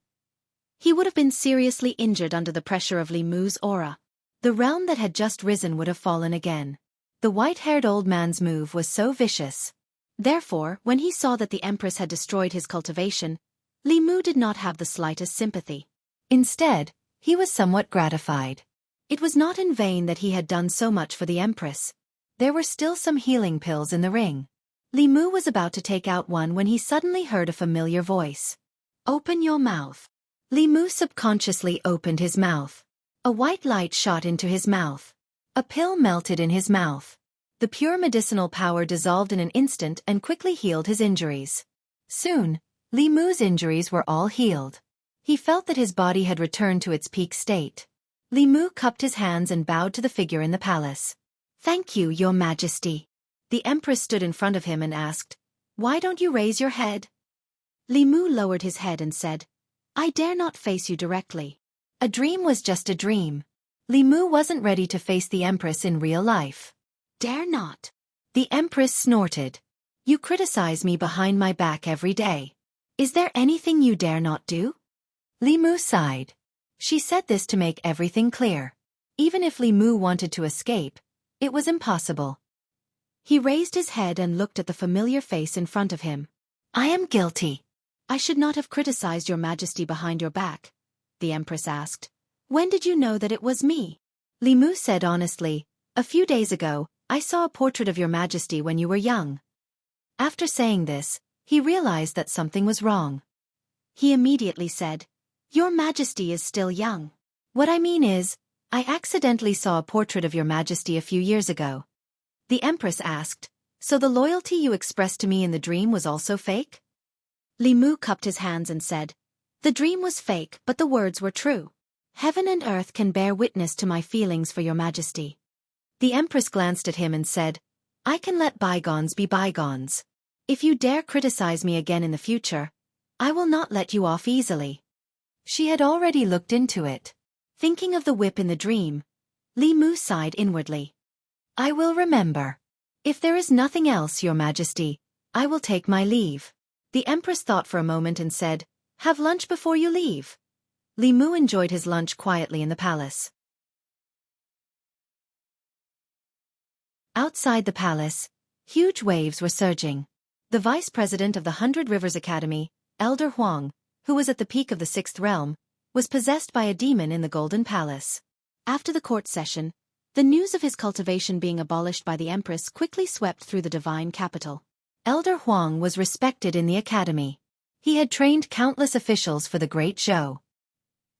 he would have been seriously injured under the pressure of Li Mu's aura. The realm that had just risen would have fallen again. The white-haired old man's move was so vicious. Therefore, when he saw that the Empress had destroyed his cultivation, Li Mu did not have the slightest sympathy. Instead, he was somewhat gratified. It was not in vain that he had done so much for the Empress. There were still some healing pills in the ring. Li Mu was about to take out one when he suddenly heard a familiar voice. "Open your mouth." Li Mu subconsciously opened his mouth. A white light shot into his mouth. A pill melted in his mouth. The pure medicinal power dissolved in an instant and quickly healed his injuries. Soon, Li Mu's injuries were all healed. He felt that his body had returned to its peak state. Li Mu cupped his hands and bowed to the figure in the palace. "Thank you, Your Majesty." The Empress stood in front of him and asked, "Why don't you raise your head?" Li Mu lowered his head and said, "I dare not face you directly. A dream was just a dream." Li Mu wasn't ready to face the Empress in real life. "Dare not?" The Empress snorted. "You criticize me behind my back every day. Is there anything you dare not do?" Li Mu sighed. She said this to make everything clear. Even if Li Mu wanted to escape, it was impossible. He raised his head and looked at the familiar face in front of him. "I am guilty." "I should not have criticized Your Majesty behind your back," the Empress asked. "When did you know that it was me?" Li Mu said honestly, "A few days ago, I saw a portrait of Your Majesty when you were young." After saying this, he realized that something was wrong. He immediately said, "Your Majesty is still young. What I mean is, I accidentally saw a portrait of Your Majesty a few years ago." The Empress asked, "So the loyalty you expressed to me in the dream was also fake?" Li Mu cupped his hands and said, "The dream was fake, but the words were true. Heaven and earth can bear witness to my feelings for Your Majesty." The Empress glanced at him and said, "I can let bygones be bygones. If you dare criticize me again in the future, I will not let you off easily." She had already looked into it. Thinking of the whip in the dream, Li Mu sighed inwardly. "I will remember. If there is nothing else, Your Majesty, I will take my leave." The Empress thought for a moment and said, "Have lunch before you leave." Li Mu enjoyed his lunch quietly in the palace. Outside the palace, huge waves were surging. The vice president of the 100 Rivers Academy, Elder Huang, who was at the peak of the 6th realm, was possessed by a demon in the Golden Palace. After the court session, the news of his cultivation being abolished by the Empress quickly swept through the divine capital. Elder Huang was respected in the academy. He had trained countless officials for the great show.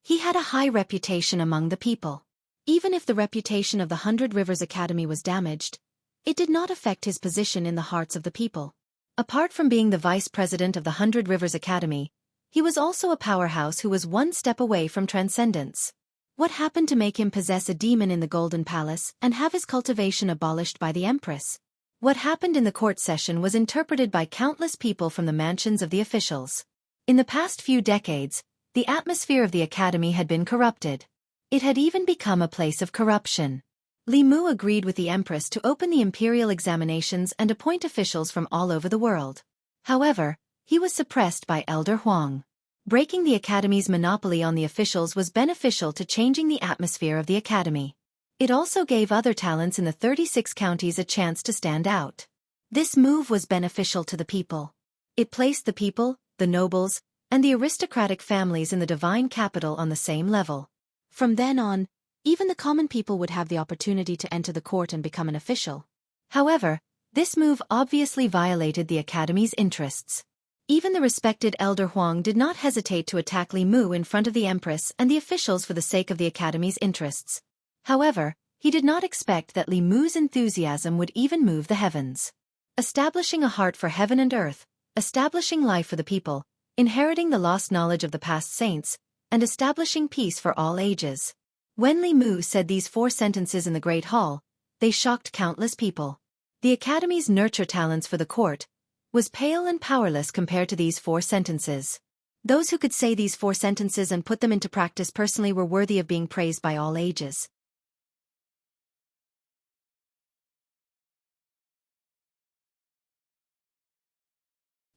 He had a high reputation among the people. Even if the reputation of the 100 Rivers Academy was damaged, it did not affect his position in the hearts of the people. Apart from being the vice president of the 100 Rivers Academy, he was also a powerhouse who was one step away from transcendence. What happened to make him possess a demon in the Golden Palace and have his cultivation abolished by the Empress? What happened in the court session was interpreted by countless people from the mansions of the officials. In the past few decades, the atmosphere of the academy had been corrupted. It had even become a place of corruption. Li Mu agreed with the Empress to open the imperial examinations and appoint officials from all over the world. However, he was suppressed by Elder Huang. Breaking the academy's monopoly on the officials was beneficial to changing the atmosphere of the academy. It also gave other talents in the 36 counties a chance to stand out. This move was beneficial to the people. It placed the people, the nobles, and the aristocratic families in the divine capital on the same level. From then on, Even the common people would have the opportunity to enter the court and become an official. However, this move obviously violated the Academy's interests. Even the respected Elder Huang did not hesitate to attack Li Mu in front of the Empress and the officials for the sake of the Academy's interests. However, he did not expect that Li Mu's enthusiasm would even move the heavens. Establishing a heart for heaven and earth, establishing life for the people, inheriting the lost knowledge of the past saints, and establishing peace for all ages. When Li Mu said these 4 sentences in the Great Hall, they shocked countless people. The Academy's nurture talents for the court was pale and powerless compared to these 4 sentences. Those who could say these 4 sentences and put them into practice personally were worthy of being praised by all ages.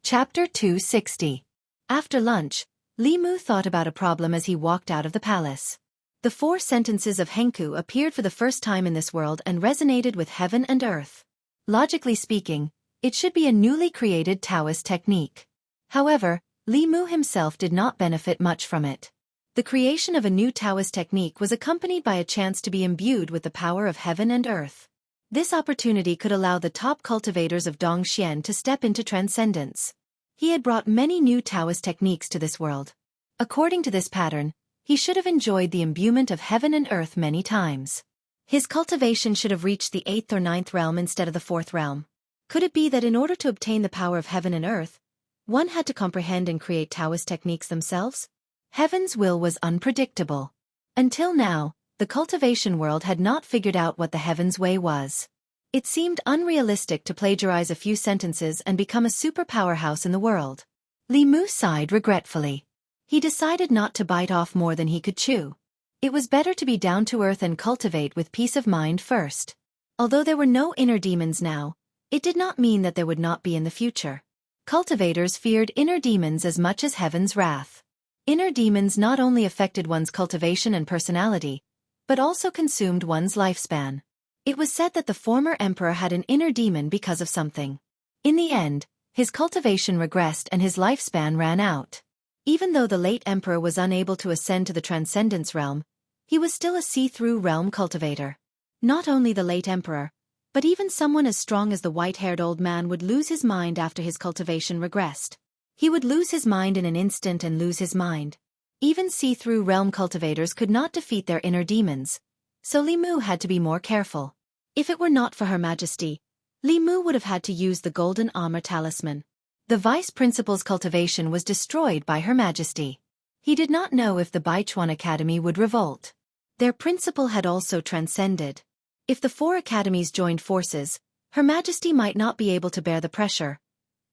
Chapter 260. After lunch, Li Mu thought about a problem as he walked out of the palace. The 4 sentences of Hengku appeared for the first time in this world and resonated with heaven and earth. Logically speaking, it should be a newly created Taoist technique. However, Li Mu himself did not benefit much from it. The creation of a new Taoist technique was accompanied by a chance to be imbued with the power of heaven and earth. This opportunity could allow the top cultivators of Dongxian to step into transcendence. He had brought many new Taoist techniques to this world. According to this pattern, he should have enjoyed the imbuement of heaven and earth many times. His cultivation should have reached the 8th or 9th realm instead of the 4th realm. Could it be that in order to obtain the power of heaven and earth, one had to comprehend and create Taoist techniques themselves? Heaven's will was unpredictable. Until now, the cultivation world had not figured out what the heaven's way was. It seemed unrealistic to plagiarize a few sentences and become a super powerhouse in the world. Li Mu sighed regretfully. He decided not to bite off more than he could chew. It was better to be down to earth and cultivate with peace of mind first. Although there were no inner demons now, it did not mean that there would not be in the future. Cultivators feared inner demons as much as heaven's wrath. Inner demons not only affected one's cultivation and personality, but also consumed one's lifespan. It was said that the former emperor had an inner demon because of something. In the end, his cultivation regressed and his lifespan ran out. Even though the late emperor was unable to ascend to the transcendence realm, he was still a see-through realm cultivator. Not only the late emperor, but even someone as strong as the white-haired old man would lose his mind after his cultivation regressed. He would lose his mind in an instant and lose his mind. Even see-through realm cultivators could not defeat their inner demons, so Li Mu had to be more careful. If it were not for Her Majesty, Li Mu would have had to use the golden armor talisman. The vice principal's cultivation was destroyed by Her Majesty. He did not know if the Baichuan Academy would revolt. Their principal had also transcended. If the 4 academies joined forces, Her Majesty might not be able to bear the pressure.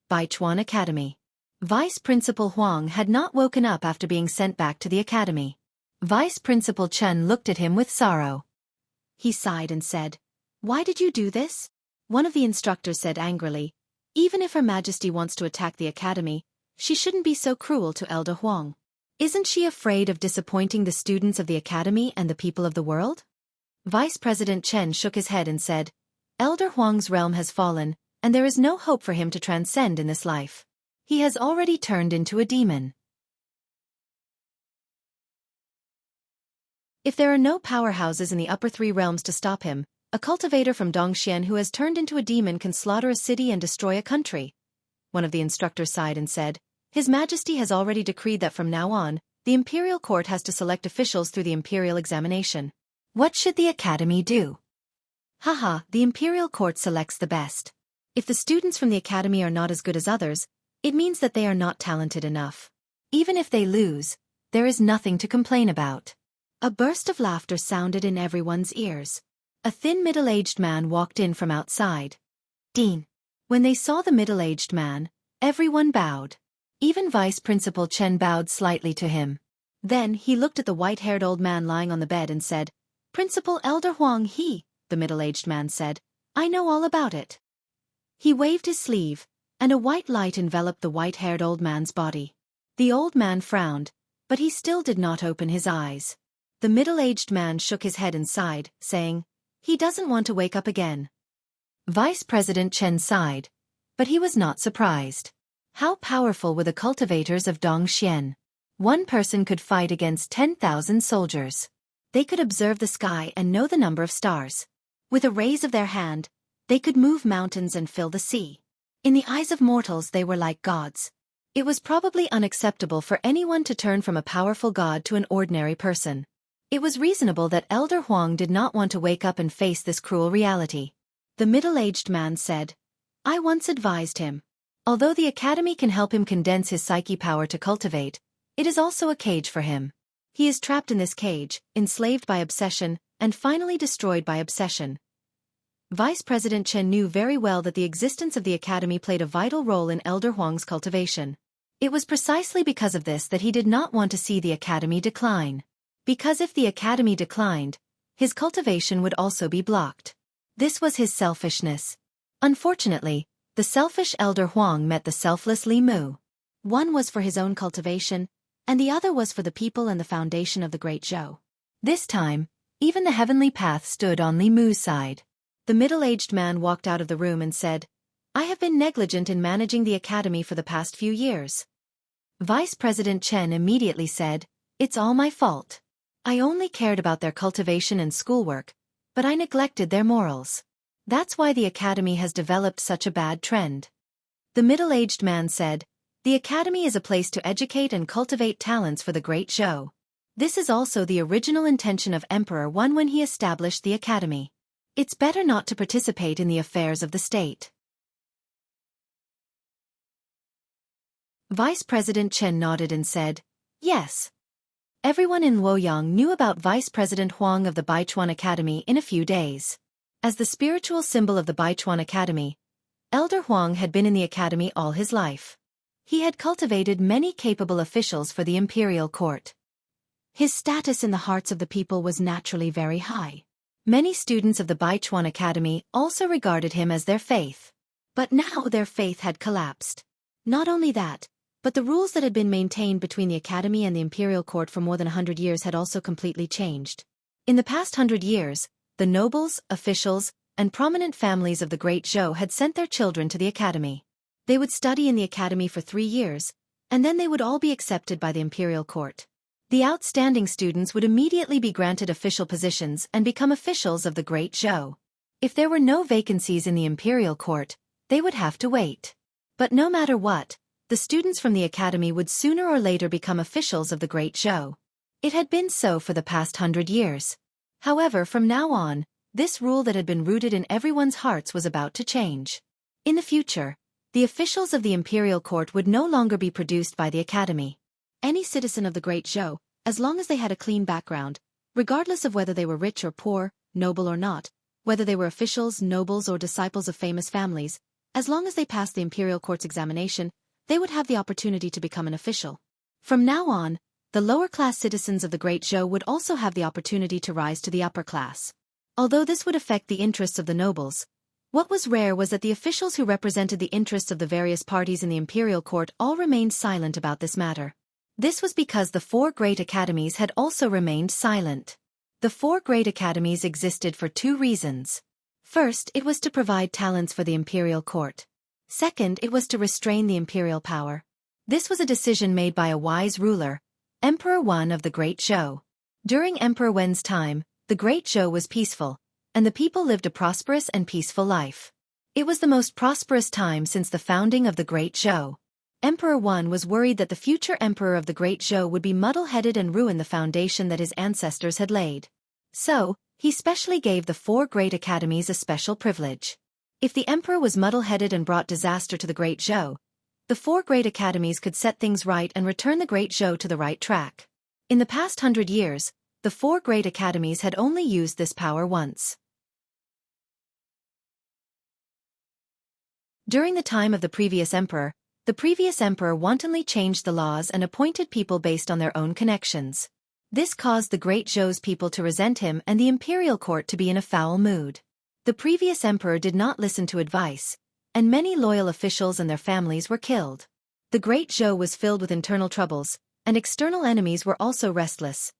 Baichuan Academy. Vice Principal Huang had not woken up after being sent back to the academy. Vice Principal Chen looked at him with sorrow. He sighed and said, "Why did you do this?" One of the instructors said angrily, "Even if Her Majesty wants to attack the academy, she shouldn't be so cruel to Elder Huang. Isn't she afraid of disappointing the students of the academy and the people of the world?" Vice President Chen shook his head and said, "Elder Huang's realm has fallen, and there is no hope for him to transcend in this life. He has already turned into a demon. If there are no powerhouses in the upper 3 realms to stop him, a cultivator from Dongxian who has turned into a demon can slaughter a city and destroy a country." One of the instructors sighed and said, "His Majesty has already decreed that from now on, the Imperial Court has to select officials through the Imperial examination. What should the Academy do?" "Haha, the Imperial Court selects the best. If the students from the Academy are not as good as others, it means that they are not talented enough. Even if they lose, there is nothing to complain about." A burst of laughter sounded in everyone's ears. A thin middle-aged man walked in from outside. "Dean." When they saw the middle-aged man, everyone bowed. Even Vice Principal Chen bowed slightly to him. Then he looked at the white-haired old man lying on the bed and said, "Principal Elder Huang he," the middle-aged man said, "I know all about it." He waved his sleeve, and a white light enveloped the white-haired old man's body. The old man frowned, but he still did not open his eyes. The middle-aged man shook his head and sighed, saying, "He doesn't want to wake up again." Vice President Chen sighed, but he was not surprised. How powerful were the cultivators of Dongxian? One person could fight against 10,000 soldiers. They could observe the sky and know the number of stars. With a raise of their hand, they could move mountains and fill the sea. In the eyes of mortals they were like gods. It was probably unacceptable for anyone to turn from a powerful god to an ordinary person. It was reasonable that Elder Huang did not want to wake up and face this cruel reality. The middle-aged man said, "I once advised him. Although the academy can help him condense his psyche power to cultivate, it is also a cage for him. He is trapped in this cage, enslaved by obsession, and finally destroyed by obsession." Vice President Chen knew very well that the existence of the academy played a vital role in Elder Huang's cultivation. It was precisely because of this that he did not want to see the academy decline. Because if the academy declined, his cultivation would also be blocked. This was his selfishness. Unfortunately, the selfish Elder Huang met the selfless Li Mu. One was for his own cultivation, and the other was for the people and the foundation of the Great Zhou. This time, even the heavenly path stood on Li Mu's side. The middle-aged man walked out of the room and said, "I have been negligent in managing the academy for the past few years." Vice President Chen immediately said, "It's all my fault. I only cared about their cultivation and schoolwork, but I neglected their morals. That's why the academy has developed such a bad trend." The middle-aged man said, "The academy is a place to educate and cultivate talents for the Great Zhou. This is also the original intention of Emperor Wan when he established the academy. It's better not to participate in the affairs of the state." Vice President Chen nodded and said, "Yes." Everyone in Luoyang knew about Vice President Huang of the Baichuan Academy in a few days. As the spiritual symbol of the Baichuan Academy, Elder Huang had been in the academy all his life. He had cultivated many capable officials for the imperial court. His status in the hearts of the people was naturally very high. Many students of the Baichuan Academy also regarded him as their faith. But now their faith had collapsed. Not only that, but the rules that had been maintained between the academy and the imperial court for more than 100 years had also completely changed. In the past 100 years, the nobles, officials, and prominent families of the Great Zhou had sent their children to the academy. They would study in the academy for 3 years, and then they would all be accepted by the imperial court. The outstanding students would immediately be granted official positions and become officials of the Great Zhou. If there were no vacancies in the imperial court, they would have to wait. But no matter what, the students from the academy would sooner or later become officials of the Great Zhou. It had been so for the past 100 years. However, from now on, this rule that had been rooted in everyone's hearts was about to change. In the future, the officials of the imperial court would no longer be produced by the academy. Any citizen of the Great Zhou, as long as they had a clean background, regardless of whether they were rich or poor, noble or not, whether they were officials, nobles, or disciples of famous families, as long as they passed the imperial court's examination, they would have the opportunity to become an official. From now on, the lower-class citizens of the Great Zhou would also have the opportunity to rise to the upper class. Although this would affect the interests of the nobles, what was rare was that the officials who represented the interests of the various parties in the imperial court all remained silent about this matter. This was because the 4 great academies had also remained silent. The 4 great academies existed for 2 reasons. First, it was to provide talents for the imperial court. Second, it was to restrain the imperial power. This was a decision made by a wise ruler, Emperor Wan of the Great Zhou. During Emperor Wen's time, the Great Zhou was peaceful, and the people lived a prosperous and peaceful life. It was the most prosperous time since the founding of the Great Zhou. Emperor Wan was worried that the future emperor of the Great Zhou would be muddle-headed and ruin the foundation that his ancestors had laid. So, he specially gave the 4 great academies a special privilege. If the emperor was muddle-headed and brought disaster to the Great Zhou, the 4 great academies could set things right and return the Great Zhou to the right track. In the past 100 years, the 4 great academies had only used this power once. During the time of the previous emperor wantonly changed the laws and appointed people based on their own connections. This caused the Great Zhou's people to resent him and the imperial court to be in a foul mood. The previous emperor did not listen to advice, and many loyal officials and their families were killed. The Great Zhou was filled with internal troubles, and external enemies were also restless.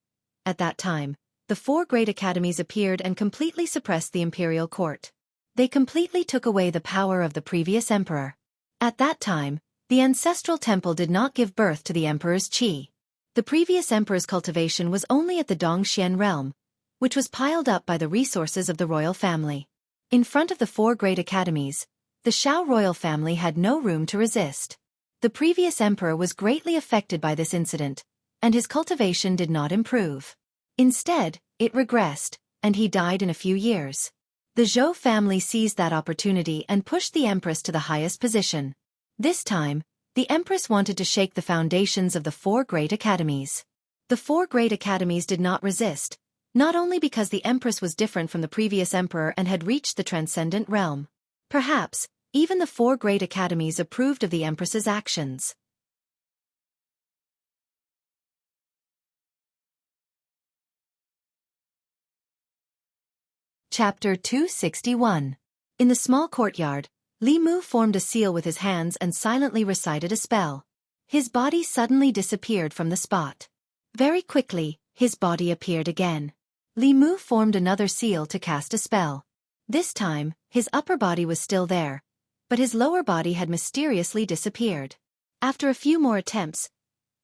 At that time, the 4 great academies appeared and completely suppressed the imperial court. They completely took away the power of the previous emperor. At that time, the ancestral temple did not give birth to the emperor's qi. The previous emperor's cultivation was only at the Dongxian realm, which was piled up by the resources of the royal family. In front of the 4 great academies, the Shao royal family had no room to resist. The previous emperor was greatly affected by this incident, and his cultivation did not improve. Instead, it regressed, and he died in a few years. The Zhou family seized that opportunity and pushed the empress to the highest position. This time, the empress wanted to shake the foundations of the 4 great academies. The 4 great academies did not resist, not only because the empress was different from the previous emperor and had reached the transcendent realm. Perhaps, even the 4 great academies approved of the empress's actions. Chapter 261. In the small courtyard, Li Mu formed a seal with his hands and silently recited a spell. His body suddenly disappeared from the spot. Very quickly, his body appeared again. Li Mu formed another seal to cast a spell. This time, his upper body was still there, but his lower body had mysteriously disappeared. After a few more attempts,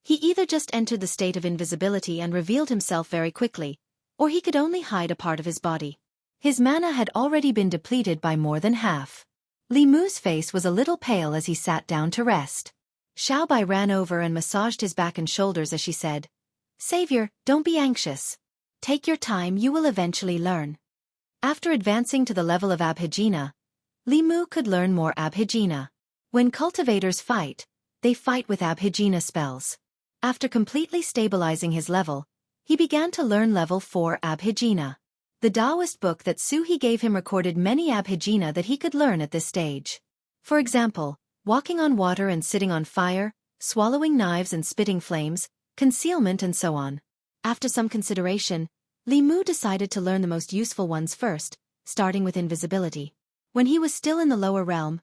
he either just entered the state of invisibility and revealed himself very quickly, or he could only hide a part of his body. His mana had already been depleted by more than half. Li Mu's face was a little pale as he sat down to rest. Xiaobai ran over and massaged his back and shoulders as she said, "Savior, don't be anxious. Take your time, you will eventually learn." After advancing to the level of Abhijna, Li Mu could learn more Abhijna. When cultivators fight, they fight with Abhijna spells. After completely stabilizing his level, he began to learn level 4 Abhijna. The Taoist book that Su He gave him recorded many Abhijna that he could learn at this stage. For example, walking on water and sitting on fire, swallowing knives and spitting flames, concealment and so on. After some consideration, Li Mu decided to learn the most useful ones first, starting with invisibility. When he was still in the lower realm,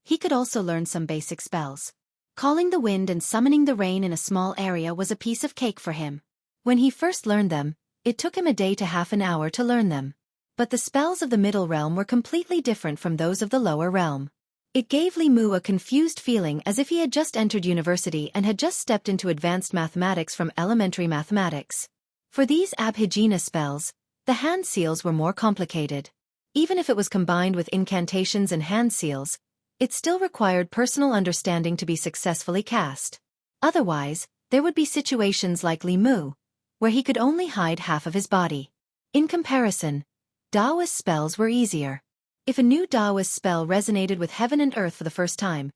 he could also learn some basic spells. Calling the wind and summoning the rain in a small area was a piece of cake for him. When he first learned them, it took him a day to half an hour to learn them. But the spells of the middle realm were completely different from those of the lower realm. It gave Li Mu a confused feeling as if he had just entered university and had just stepped into advanced mathematics from elementary mathematics. For these Abhijna spells, the hand seals were more complicated. Even if it was combined with incantations and hand seals, it still required personal understanding to be successfully cast. Otherwise, there would be situations like Li Mu, where he could only hide half of his body. In comparison, Taoist spells were easier. If a new Taoist spell resonated with heaven and earth for the first time,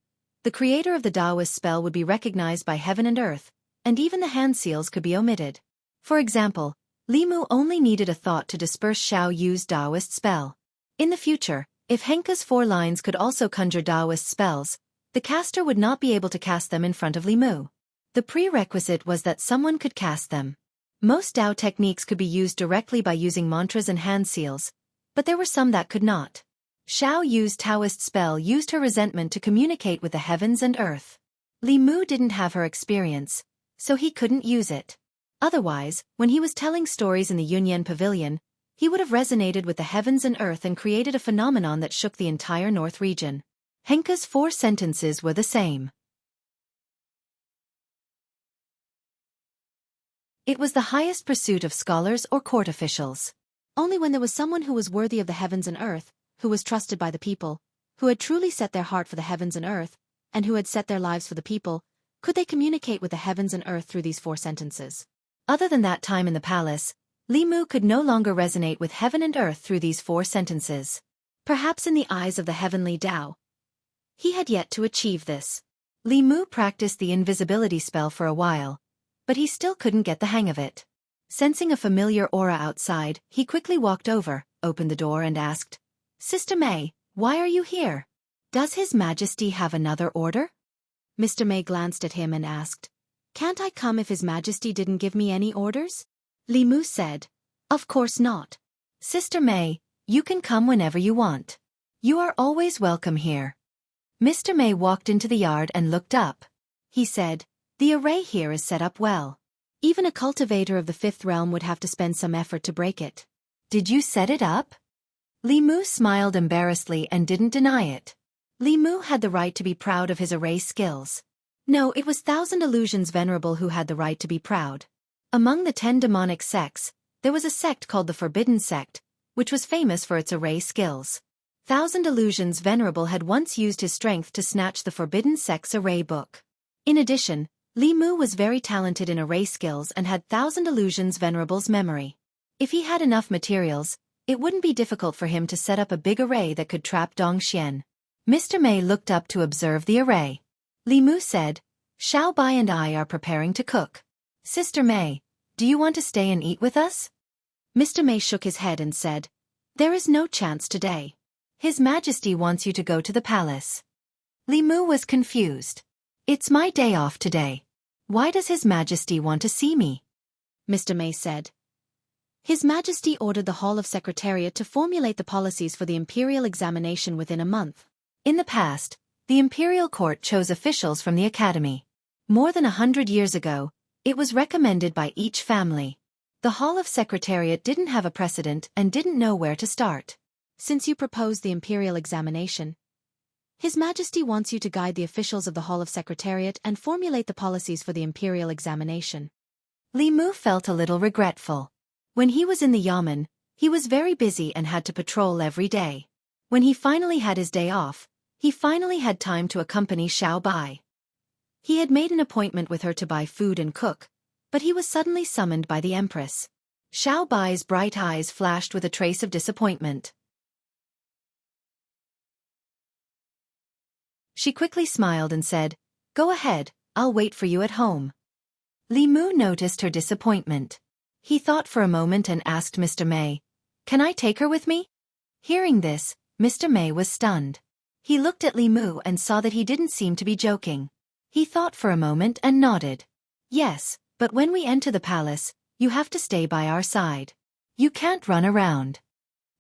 the creator of the Taoist spell would be recognized by heaven and earth, and even the hand seals could be omitted. For example, Li Mu only needed a thought to disperse Xiao Yu's Taoist spell. In the future, if Henka's 4 lines could also conjure Taoist spells, the caster would not be able to cast them in front of Li Mu. The prerequisite was that someone could cast them. Most Tao techniques could be used directly by using mantras and hand seals, but there were some that could not. Xiao Yu's Taoist spell used her resentment to communicate with the heavens and earth. Li Mu didn't have her experience, so he couldn't use it. Otherwise, when he was telling stories in the Yunyan Pavilion, he would have resonated with the heavens and earth and created a phenomenon that shook the entire North region. Henka's 4 sentences were the same. It was the highest pursuit of scholars or court officials. Only when there was someone who was worthy of the heavens and earth, who was trusted by the people, who had truly set their heart for the heavens and earth, and who had set their lives for the people, could they communicate with the heavens and earth through these 4 sentences. Other than that time in the palace, Li Mu could no longer resonate with heaven and earth through these 4 sentences. Perhaps in the eyes of the heavenly Tao, he had yet to achieve this. Li Mu practiced the invisibility spell for a while, but he still couldn't get the hang of it. Sensing a familiar aura outside, he quickly walked over, opened the door and asked, "Sister May, why are you here? Does His Majesty have another order?" Mr. May glanced at him and asked, "Can't I come if His Majesty didn't give me any orders?" Li Mu said, "Of course not. Sister May, you can come whenever you want. You are always welcome here." Mr. May walked into the yard and looked up. He said, "The array here is set up well. Even a cultivator of the 5th realm would have to spend some effort to break it." "Did you set it up?" Li Mu smiled embarrassedly and didn't deny it. Li Mu had the right to be proud of his array skills. No, it was Thousand Illusions Venerable who had the right to be proud. Among the 10 demonic sects, there was a sect called the Forbidden Sect, which was famous for its array skills. Thousand Illusions Venerable had once used his strength to snatch the Forbidden Sect's array book. In addition, Li Mu was very talented in array skills and had Thousand Illusions Venerable's memory. If he had enough materials, it wouldn't be difficult for him to set up a big array that could trap Dongxian. Mr. Mei looked up to observe the array. Li Mu said, "Xiao Bai and I are preparing to cook. Sister Mei, do you want to stay and eat with us?" Mr. Mei shook his head and said, "There is no chance today. His Majesty wants you to go to the palace." Li Mu was confused. "It's my day off today. Why does His Majesty want to see me?" Mr. Mei said, "His Majesty ordered the Hall of Secretariat to formulate the policies for the imperial examination within a month. In the past, the imperial court chose officials from the academy. More than 100 years ago, it was recommended by each family. The Hall of Secretariat didn't have a precedent and didn't know where to start. Since you proposed the imperial examination, His Majesty wants you to guide the officials of the Hall of Secretariat and formulate the policies for the imperial examination." Li Mu felt a little regretful. When he was in the Yamen, he was very busy and had to patrol every day. When he finally had his day off, he finally had time to accompany Xiao Bai. He had made an appointment with her to buy food and cook, but he was suddenly summoned by the Empress. Xiao Bai's bright eyes flashed with a trace of disappointment. She quickly smiled and said, "Go ahead, I'll wait for you at home." Li Mu noticed her disappointment. He thought for a moment and asked Mr. Mei, "Can I take her with me?" Hearing this, Mr. Mei was stunned. He looked at Li Mu and saw that he didn't seem to be joking. He thought for a moment and nodded. "Yes, but when we enter the palace, you have to stay by our side. You can't run around."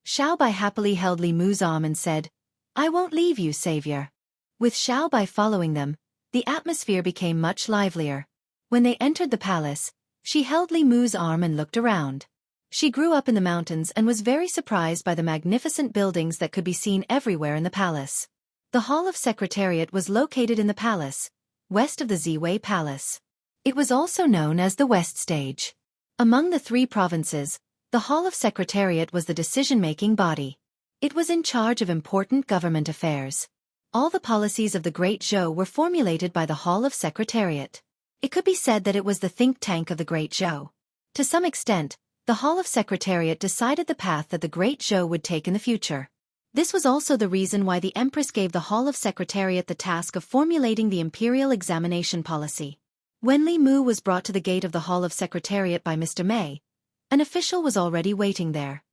Xiao Bai happily held Li Mu's arm and said, "I won't leave you, savior." With Xiao Bai following them, the atmosphere became much livelier. When they entered the palace, she held Li Mu's arm and looked around. She grew up in the mountains and was very surprised by the magnificent buildings that could be seen everywhere in the palace. The Hall of Secretariat was located in the palace, west of the Ziwei Palace. It was also known as the West Stage. Among the 3 provinces, the Hall of Secretariat was the decision-making body. It was in charge of important government affairs. All the policies of the Great Zhou were formulated by the Hall of Secretariat. It could be said that it was the think tank of the Great Zhou. To some extent, the Hall of Secretariat decided the path that the Great Zhou would take in the future. This was also the reason why the Empress gave the Hall of Secretariat the task of formulating the imperial examination policy. When Li Mu was brought to the gate of the Hall of Secretariat by Mr. Mei, an official was already waiting there.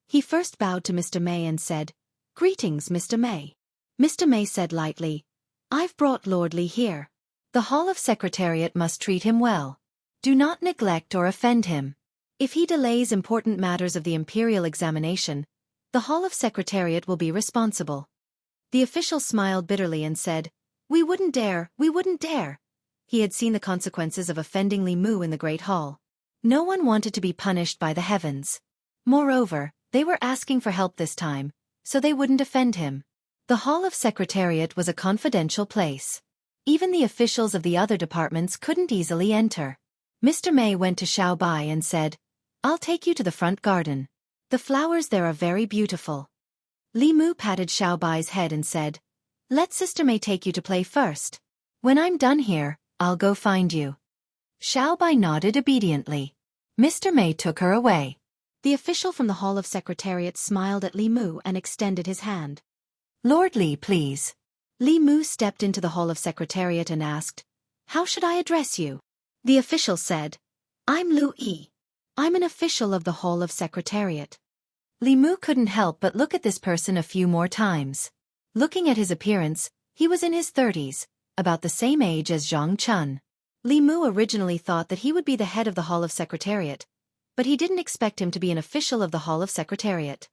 He first bowed to Mr. Mei and said, "Greetings, Mr. Mei." Mr. Mei said lightly, "I've brought Lord Li here. The Hall of Secretariat must treat him well. Do not neglect or offend him. If he delays important matters of the imperial examination, the Hall of Secretariat will be responsible." The official smiled bitterly and said, we wouldn't dare." He had seen the consequences of offending Li Mu in the Great Hall. No one wanted to be punished by the heavens. Moreover, they were asking for help this time, so they wouldn't offend him. The Hall of Secretariat was a confidential place. Even the officials of the other departments couldn't easily enter. Mr. Mei went to Xiao Bai and said, "I'll take you to the front garden. The flowers there are very beautiful." Li Mu patted Xiao Bai's head and said, "Let Sister Mei take you to play first. When I'm done here, I'll go find you." Xiao Bai nodded obediently. Mr. Mei took her away. The official from the Hall of Secretariat smiled at Li Mu and extended his hand. "Lord Li, please." Li Mu stepped into the Hall of Secretariat and asked, "How should I address you?" The official said, "I'm Lu Yi. I'm an official of the Hall of Secretariat." Li Mu couldn't help but look at this person a few more times. Looking at his appearance, he was in his 30s, about the same age as Zhang Chun. Li Mu originally thought that he would be the head of the Hall of Secretariat, but he didn't expect him to be an official of the Hall of Secretariat.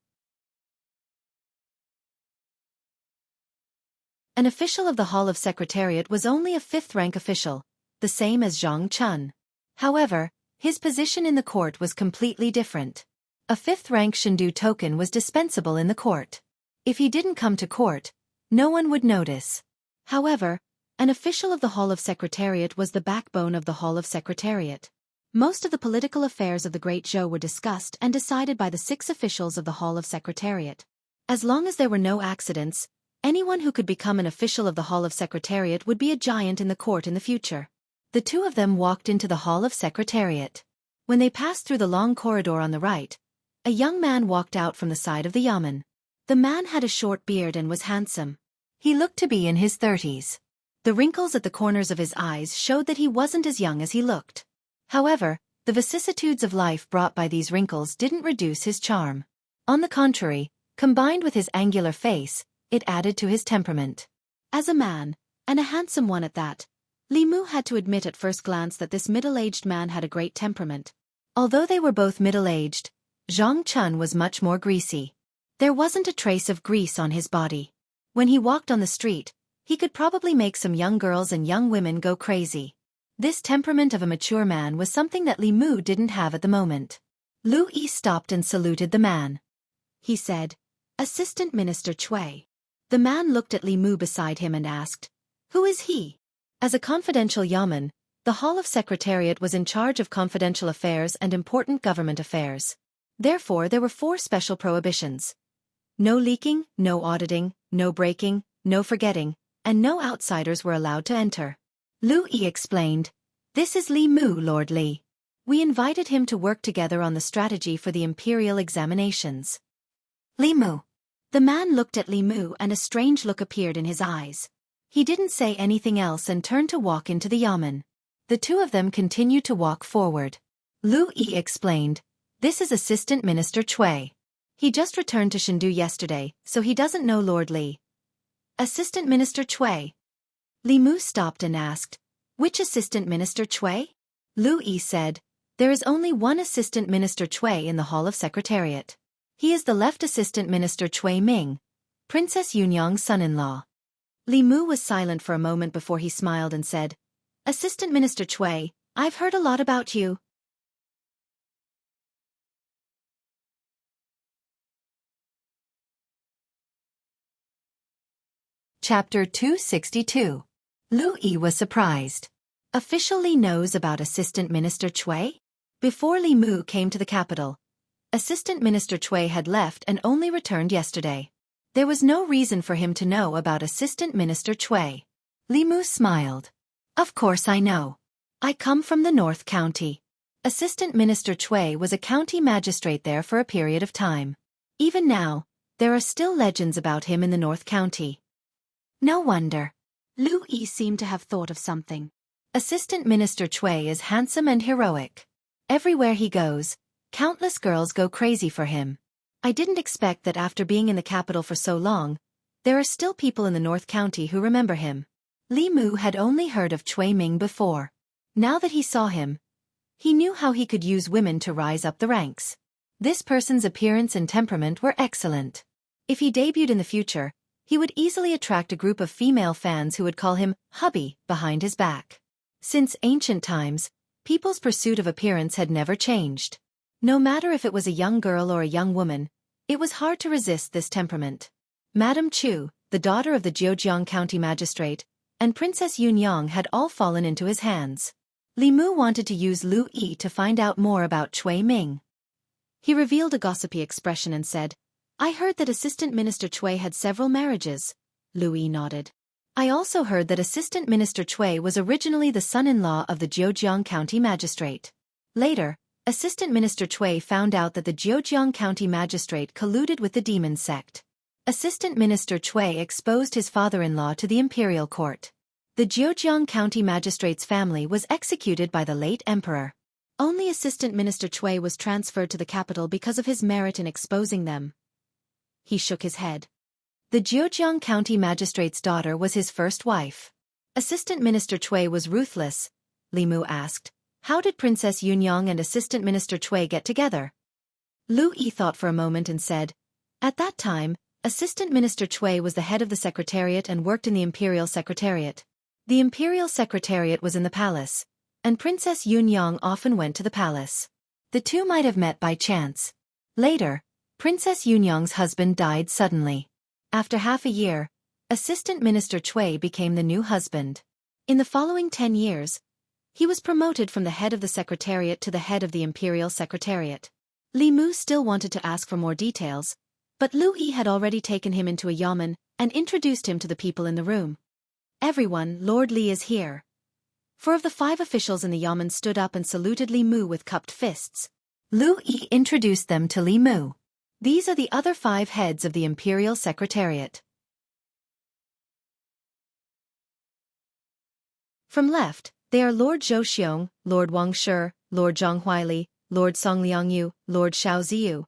An official of the Hall of Secretariat was only a 5th-rank official, the same as Zhang Chun. However, his position in the court was completely different. A 5th-rank Shindu token was dispensable in the court. If he didn't come to court, no one would notice. However, an official of the Hall of Secretariat was the backbone of the Hall of Secretariat. Most of the political affairs of the Great Zhou were discussed and decided by the 6 officials of the Hall of Secretariat. As long as there were no accidents, anyone who could become an official of the Hall of Secretariat would be a giant in the court in the future. The two of them walked into the Hall of Secretariat. When they passed through the long corridor on the right, a young man walked out from the side of the yamen. The man had a short beard and was handsome. He looked to be in his 30s. The wrinkles at the corners of his eyes showed that he wasn't as young as he looked. However, the vicissitudes of life brought by these wrinkles didn't reduce his charm. On the contrary, combined with his angular face, it added to his temperament. As a man, and a handsome one at that, Li Mu had to admit at first glance that this middle-aged man had a great temperament. Although they were both middle-aged, Zhang Chun was much more greasy. There wasn't a trace of grease on his body. When he walked on the street, he could probably make some young girls and young women go crazy. This temperament of a mature man was something that Li Mu didn't have at the moment. Lu Yi stopped and saluted the man. He said, "Assistant Minister Cui." The man looked at Li Mu beside him and asked, "Who is he?" As a confidential yamen, the Hall of Secretariat was in charge of confidential affairs and important government affairs. Therefore there were 4 special prohibitions. No leaking, no auditing, no breaking, no forgetting, and no outsiders were allowed to enter. Lu Yi explained, "This is Li Mu, Lord Li. We invited him to work together on the strategy for the imperial examinations." Li Mu. The man looked at Li Mu and a strange look appeared in his eyes. He didn't say anything else and turned to walk into the yamen. The two of them continued to walk forward. Lu Yi explained, "This is Assistant Minister Cui. He just returned to Chengdu yesterday, so he doesn't know Lord Li." "Assistant Minister Cui?" Li Mu stopped and asked, "Which Assistant Minister Cui?" Lu Yi said, "There is only one Assistant Minister Cui in the Hall of Secretariat. He is the left Assistant Minister Cui Ming, Princess Yunyang's son-in-law." Li Mu was silent for a moment before he smiled and said, "Assistant Minister Cui, I've heard a lot about you." Chapter 262. Lu Yi was surprised. Official Li knows about Assistant Minister Cui? Before Li Mu came to the capital, Assistant Minister Cui had left and only returned yesterday. There was no reason for him to know about Assistant Minister Cui. Li Mu smiled. "Of course I know. I come from the North County." Assistant Minister Cui was a county magistrate there for a period of time. Even now, there are still legends about him in the North County. No wonder. Lu Yi seemed to have thought of something. Assistant Minister Cui is handsome and heroic. Everywhere he goes, countless girls go crazy for him. I didn't expect that after being in the capital for so long, there are still people in the North County who remember him. Li Mu had only heard of Cui Ming before. Now that he saw him, he knew how he could use women to rise up the ranks. This person's appearance and temperament were excellent. If he debuted in the future, he would easily attract a group of female fans who would call him hubby behind his back. Since ancient times, people's pursuit of appearance had never changed. No matter if it was a young girl or a young woman, it was hard to resist this temperament. Madame Chu, the daughter of the Jianghu County Magistrate, and Princess Yunyang had all fallen into his hands. Li Mu wanted to use Lu Yi to find out more about Cui Ming. He revealed a gossipy expression and said, "I heard that Assistant Minister Cui had several marriages." Lu Yi nodded. "I also heard that Assistant Minister Cui was originally the son-in-law of the Jianghu County Magistrate. Later, Assistant Minister Cui found out that the Jianghu County Magistrate colluded with the demon sect. Assistant Minister Cui exposed his father-in-law to the imperial court. The Jianghu County Magistrate's family was executed by the late emperor. Only Assistant Minister Cui was transferred to the capital because of his merit in exposing them." He shook his head. The Jianghu County Magistrate's daughter was his first wife. Assistant Minister Cui was ruthless. Li Mu asked, "How did Princess Yunyang and Assistant Minister Cui get together?" Lu Yi thought for a moment and said, "At that time, Assistant Minister Cui was the head of the Secretariat and worked in the Imperial Secretariat. The Imperial Secretariat was in the palace, and Princess Yunyang often went to the palace. The two might have met by chance. Later, Princess Yunyang's husband died suddenly. After half a year, Assistant Minister Cui became the new husband. In the following 10 years, He was promoted from the head of the secretariat to the head of the imperial secretariat. Li Mu still wanted to ask for more details, but Lu Yi had already taken him into a yamen and introduced him to the people in the room. Everyone, Lord Li is here. 4 of the 5 officials in the yamen stood up and saluted Li Mu with cupped fists. Lu Yi introduced them to Li Mu. These are the other 5 heads of the imperial secretariat. From left, they are Lord Zhou Xiong, Lord Wang Shi, Lord Zhang Huaili, Lord Song Liangyu, Lord Xiao Ziyu.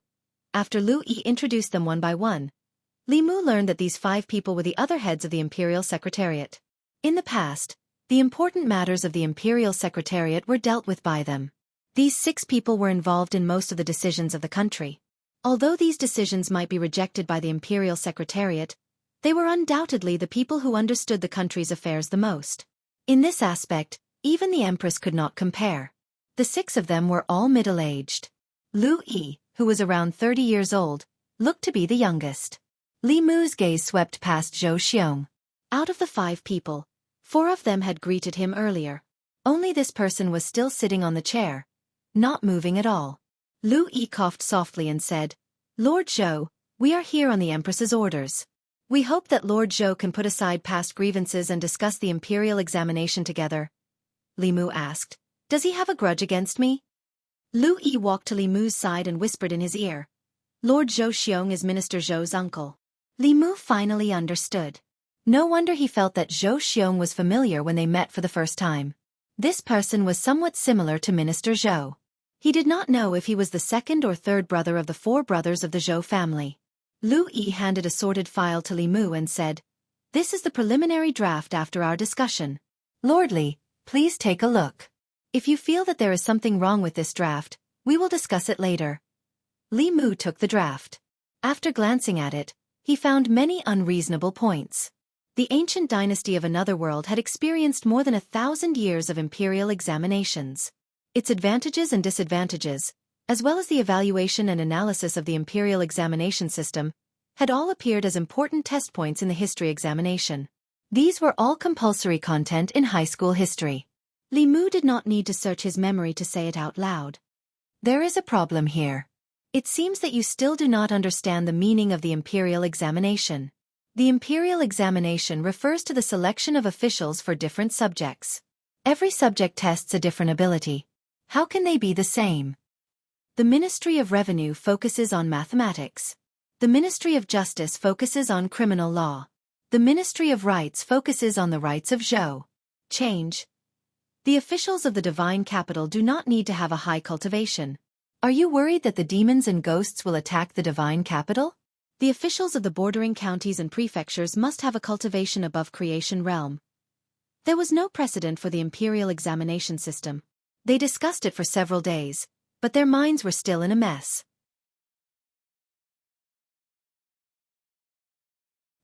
After Lu Yi introduced them one by one, Li Mu learned that these 5 people were the other heads of the imperial secretariat. In the past, the important matters of the imperial secretariat were dealt with by them. These 6 people were involved in most of the decisions of the country. Although these decisions might be rejected by the imperial secretariat, they were undoubtedly the people who understood the country's affairs the most. In this aspect, even the empress could not compare. The 6 of them were all middle-aged. Lu Yi, who was around 30 years old, looked to be the youngest. Li Mu's gaze swept past Zhou Xiong. Out of the 5 people, 4 of them had greeted him earlier. Only this person was still sitting on the chair, not moving at all. Lu Yi coughed softly and said, "Lord Zhou, we are here on the Empress's orders. We hope that Lord Zhou can put aside past grievances and discuss the imperial examination together." Li Mu asked, "Does he have a grudge against me?" Lu Yi walked to Li Mu's side and whispered in his ear, "Lord Zhou Xiong is Minister Zhou's uncle." Li Mu finally understood. No wonder he felt that Zhou Xiong was familiar when they met for the first time. This person was somewhat similar to Minister Zhou. He did not know if he was the 2nd or 3rd brother of the 4 brothers of the Zhou family. Lu Yi handed a sorted file to Li Mu and said, "This is the preliminary draft after our discussion. Lord Li, please take a look. If you feel that there is something wrong with this draft, we will discuss it later." Li Mu took the draft. After glancing at it, he found many unreasonable points. The ancient dynasty of another world had experienced more than 1,000 years of imperial examinations. Its advantages and disadvantages, as well as the evaluation and analysis of the imperial examination system, had all appeared as important test points in the history examination. These were all compulsory content in high school history. Li Mu did not need to search his memory to say it out loud. "There is a problem here. It seems that you still do not understand the meaning of the imperial examination. The imperial examination refers to the selection of officials for different subjects. Every subject tests a different ability. How can they be the same? The Ministry of Revenue focuses on mathematics. The Ministry of Justice focuses on criminal law. The Ministry of Rights focuses on the rights of Zhou. Change. The officials of the divine capital do not need to have a high cultivation. Are you worried that the demons and ghosts will attack the divine capital? The officials of the bordering counties and prefectures must have a cultivation above creation realm." There was no precedent for the imperial examination system. They discussed it for several days, but their minds were still in a mess.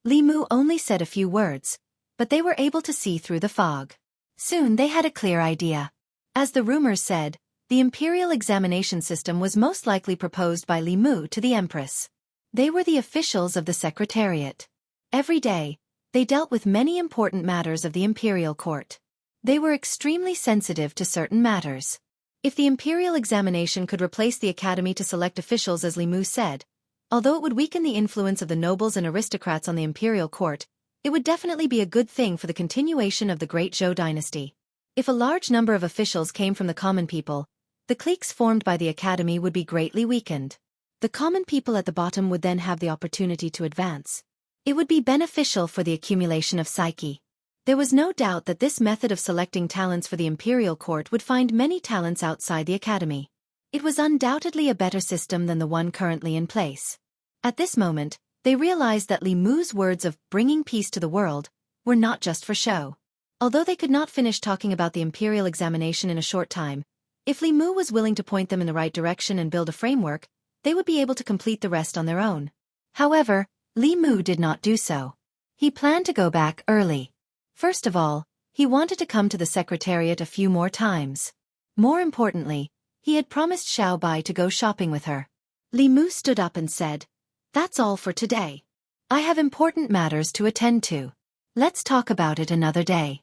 Li Mu only said a few words, but they were able to see through the fog. Soon they had a clear idea. As the rumors said, the imperial examination system was most likely proposed by Li Mu to the empress. They were the officials of the secretariat. Every day, they dealt with many important matters of the imperial court. They were extremely sensitive to certain matters. If the imperial examination could replace the academy to select officials as Li Mu said, although it would weaken the influence of the nobles and aristocrats on the imperial court, it would definitely be a good thing for the continuation of the great Zhou dynasty. If a large number of officials came from the common people, the cliques formed by the academy would be greatly weakened. The common people at the bottom would then have the opportunity to advance. It would be beneficial for the accumulation of psyche. There was no doubt that this method of selecting talents for the imperial court would find many talents outside the academy. It was undoubtedly a better system than the one currently in place. At this moment, they realized that Li Mu's words of bringing peace to the world were not just for show. Although they could not finish talking about the imperial examination in a short time, if Li Mu was willing to point them in the right direction and build a framework, they would be able to complete the rest on their own. However, Li Mu did not do so. He planned to go back early. First of all, he wanted to come to the secretariat a few more times. More importantly, he had promised Xiao Bai to go shopping with her. Li Mu stood up and said, "That's all for today. I have important matters to attend to. Let's talk about it another day."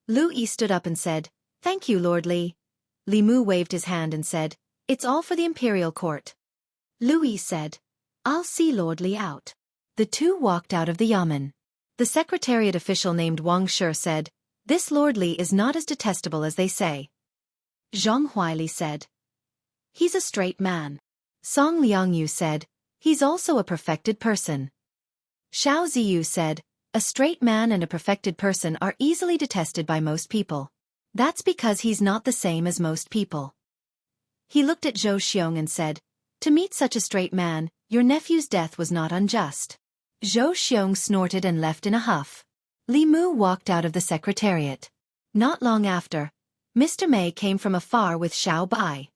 Lu Yi stood up and said, Thank you, Lord Li. Li Mu waved his hand and said, "It's all for the imperial court." Louis said, "I'll see Lord Li out." The two walked out of the yamen. The secretariat official named Wang Shi said, "This Lord Li is not as detestable as they say." Zhang Huili said, "He's a straight man." Song Liangyu said, "He's also a perfected person." Xiao Ziyu said, "A straight man and a perfected person are easily detested by most people. That's because he's not the same as most people." He looked at Zhou Xiong and said, "To meet such a straight man, your nephew's death was not unjust." Zhou Xiong snorted and left in a huff. Li Mu walked out of the secretariat. Not long after, Mr. Mei came from afar with Xiao Bai.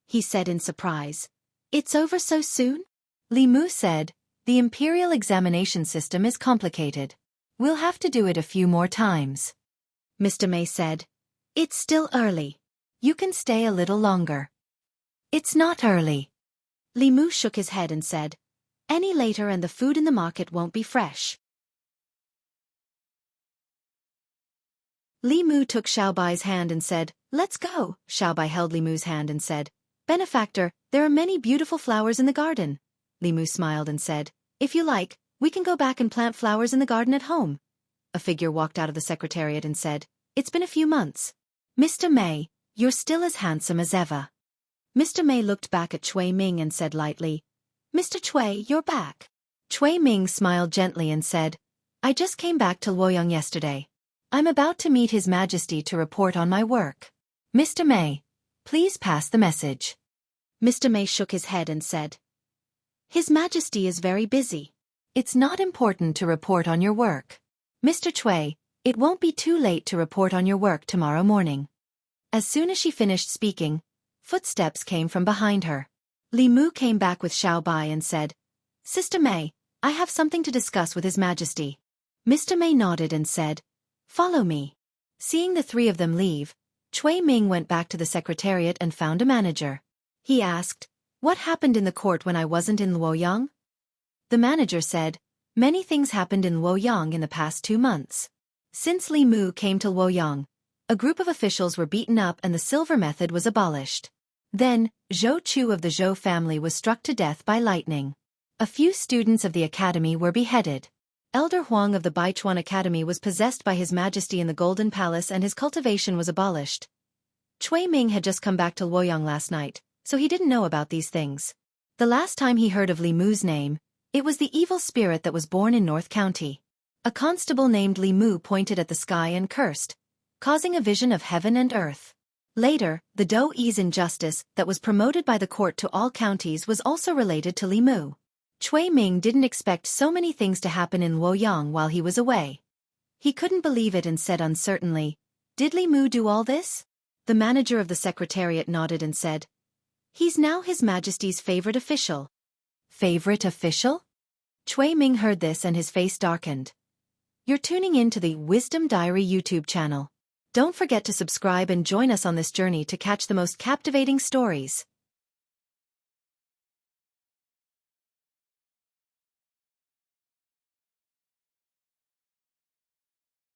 He said in surprise, "It's over so soon?" Li Mu said, "The imperial examination system is complicated. We'll have to do it a few more times." Mr. Mei said, "It's still early. You can stay a little longer." "It's not early." Li Mu shook his head and said, "Any later and the food in the market won't be fresh." Li Mu took Xiao Bai's hand and said, "Let's go." Xiao Bai held Li Mu's hand and said, "Benefactor, there are many beautiful flowers in the garden." Li Mu smiled and said, "If you like, we can go back and plant flowers in the garden at home." A figure walked out of the secretariat and said, "It's been a few months. Mr. Mei, you're still as handsome as ever." Mr. Mei looked back at Cui Ming and said lightly, "Mr. Cui, you're back." Cui Ming smiled gently and said, "I just came back to Luoyang yesterday. I'm about to meet His Majesty to report on my work. Mr. Mei, please pass the message." Mr. Mei shook his head and said, "His Majesty is very busy. It's not important to report on your work. Mr. Cui, it won't be too late to report on your work tomorrow morning." As soon as she finished speaking, footsteps came from behind her. Li Mu came back with Xiao Bai and said, "Sister Mei, I have something to discuss with His Majesty." Mr. Mei nodded and said, "Follow me." Seeing the three of them leave, Cui Ming went back to the secretariat and found a manager. He asked, "What happened in the court when I wasn't in Luoyang?" The manager said, "Many things happened in Luoyang in the past 2 months. Since Li Mu came to Luoyang, a group of officials were beaten up and the silver method was abolished. Then, Zhou Chu of the Zhou family was struck to death by lightning. A few students of the academy were beheaded. Elder Huang of the Baichuan Academy was possessed by His Majesty in the Golden Palace and his cultivation was abolished." Cui Ming had just come back to Luoyang last night, so he didn't know about these things. The last time he heard of Li Mu's name, it was the evil spirit that was born in North County. A constable named Li Mu pointed at the sky and cursed, causing a vision of heaven and earth. Later, the Do-E's injustice that was promoted by the court to all counties was also related to Li Mu. Cui Ming didn't expect so many things to happen in Luoyang while he was away. He couldn't believe it and said uncertainly, "Did Li Mu do all this?" The manager of the secretariat nodded and said, "He's now His Majesty's favorite official." Favorite official? Cui Ming heard this and his face darkened. You're tuning in to the Wisdom Diary YouTube channel. Don't forget to subscribe and join us on this journey to catch the most captivating stories.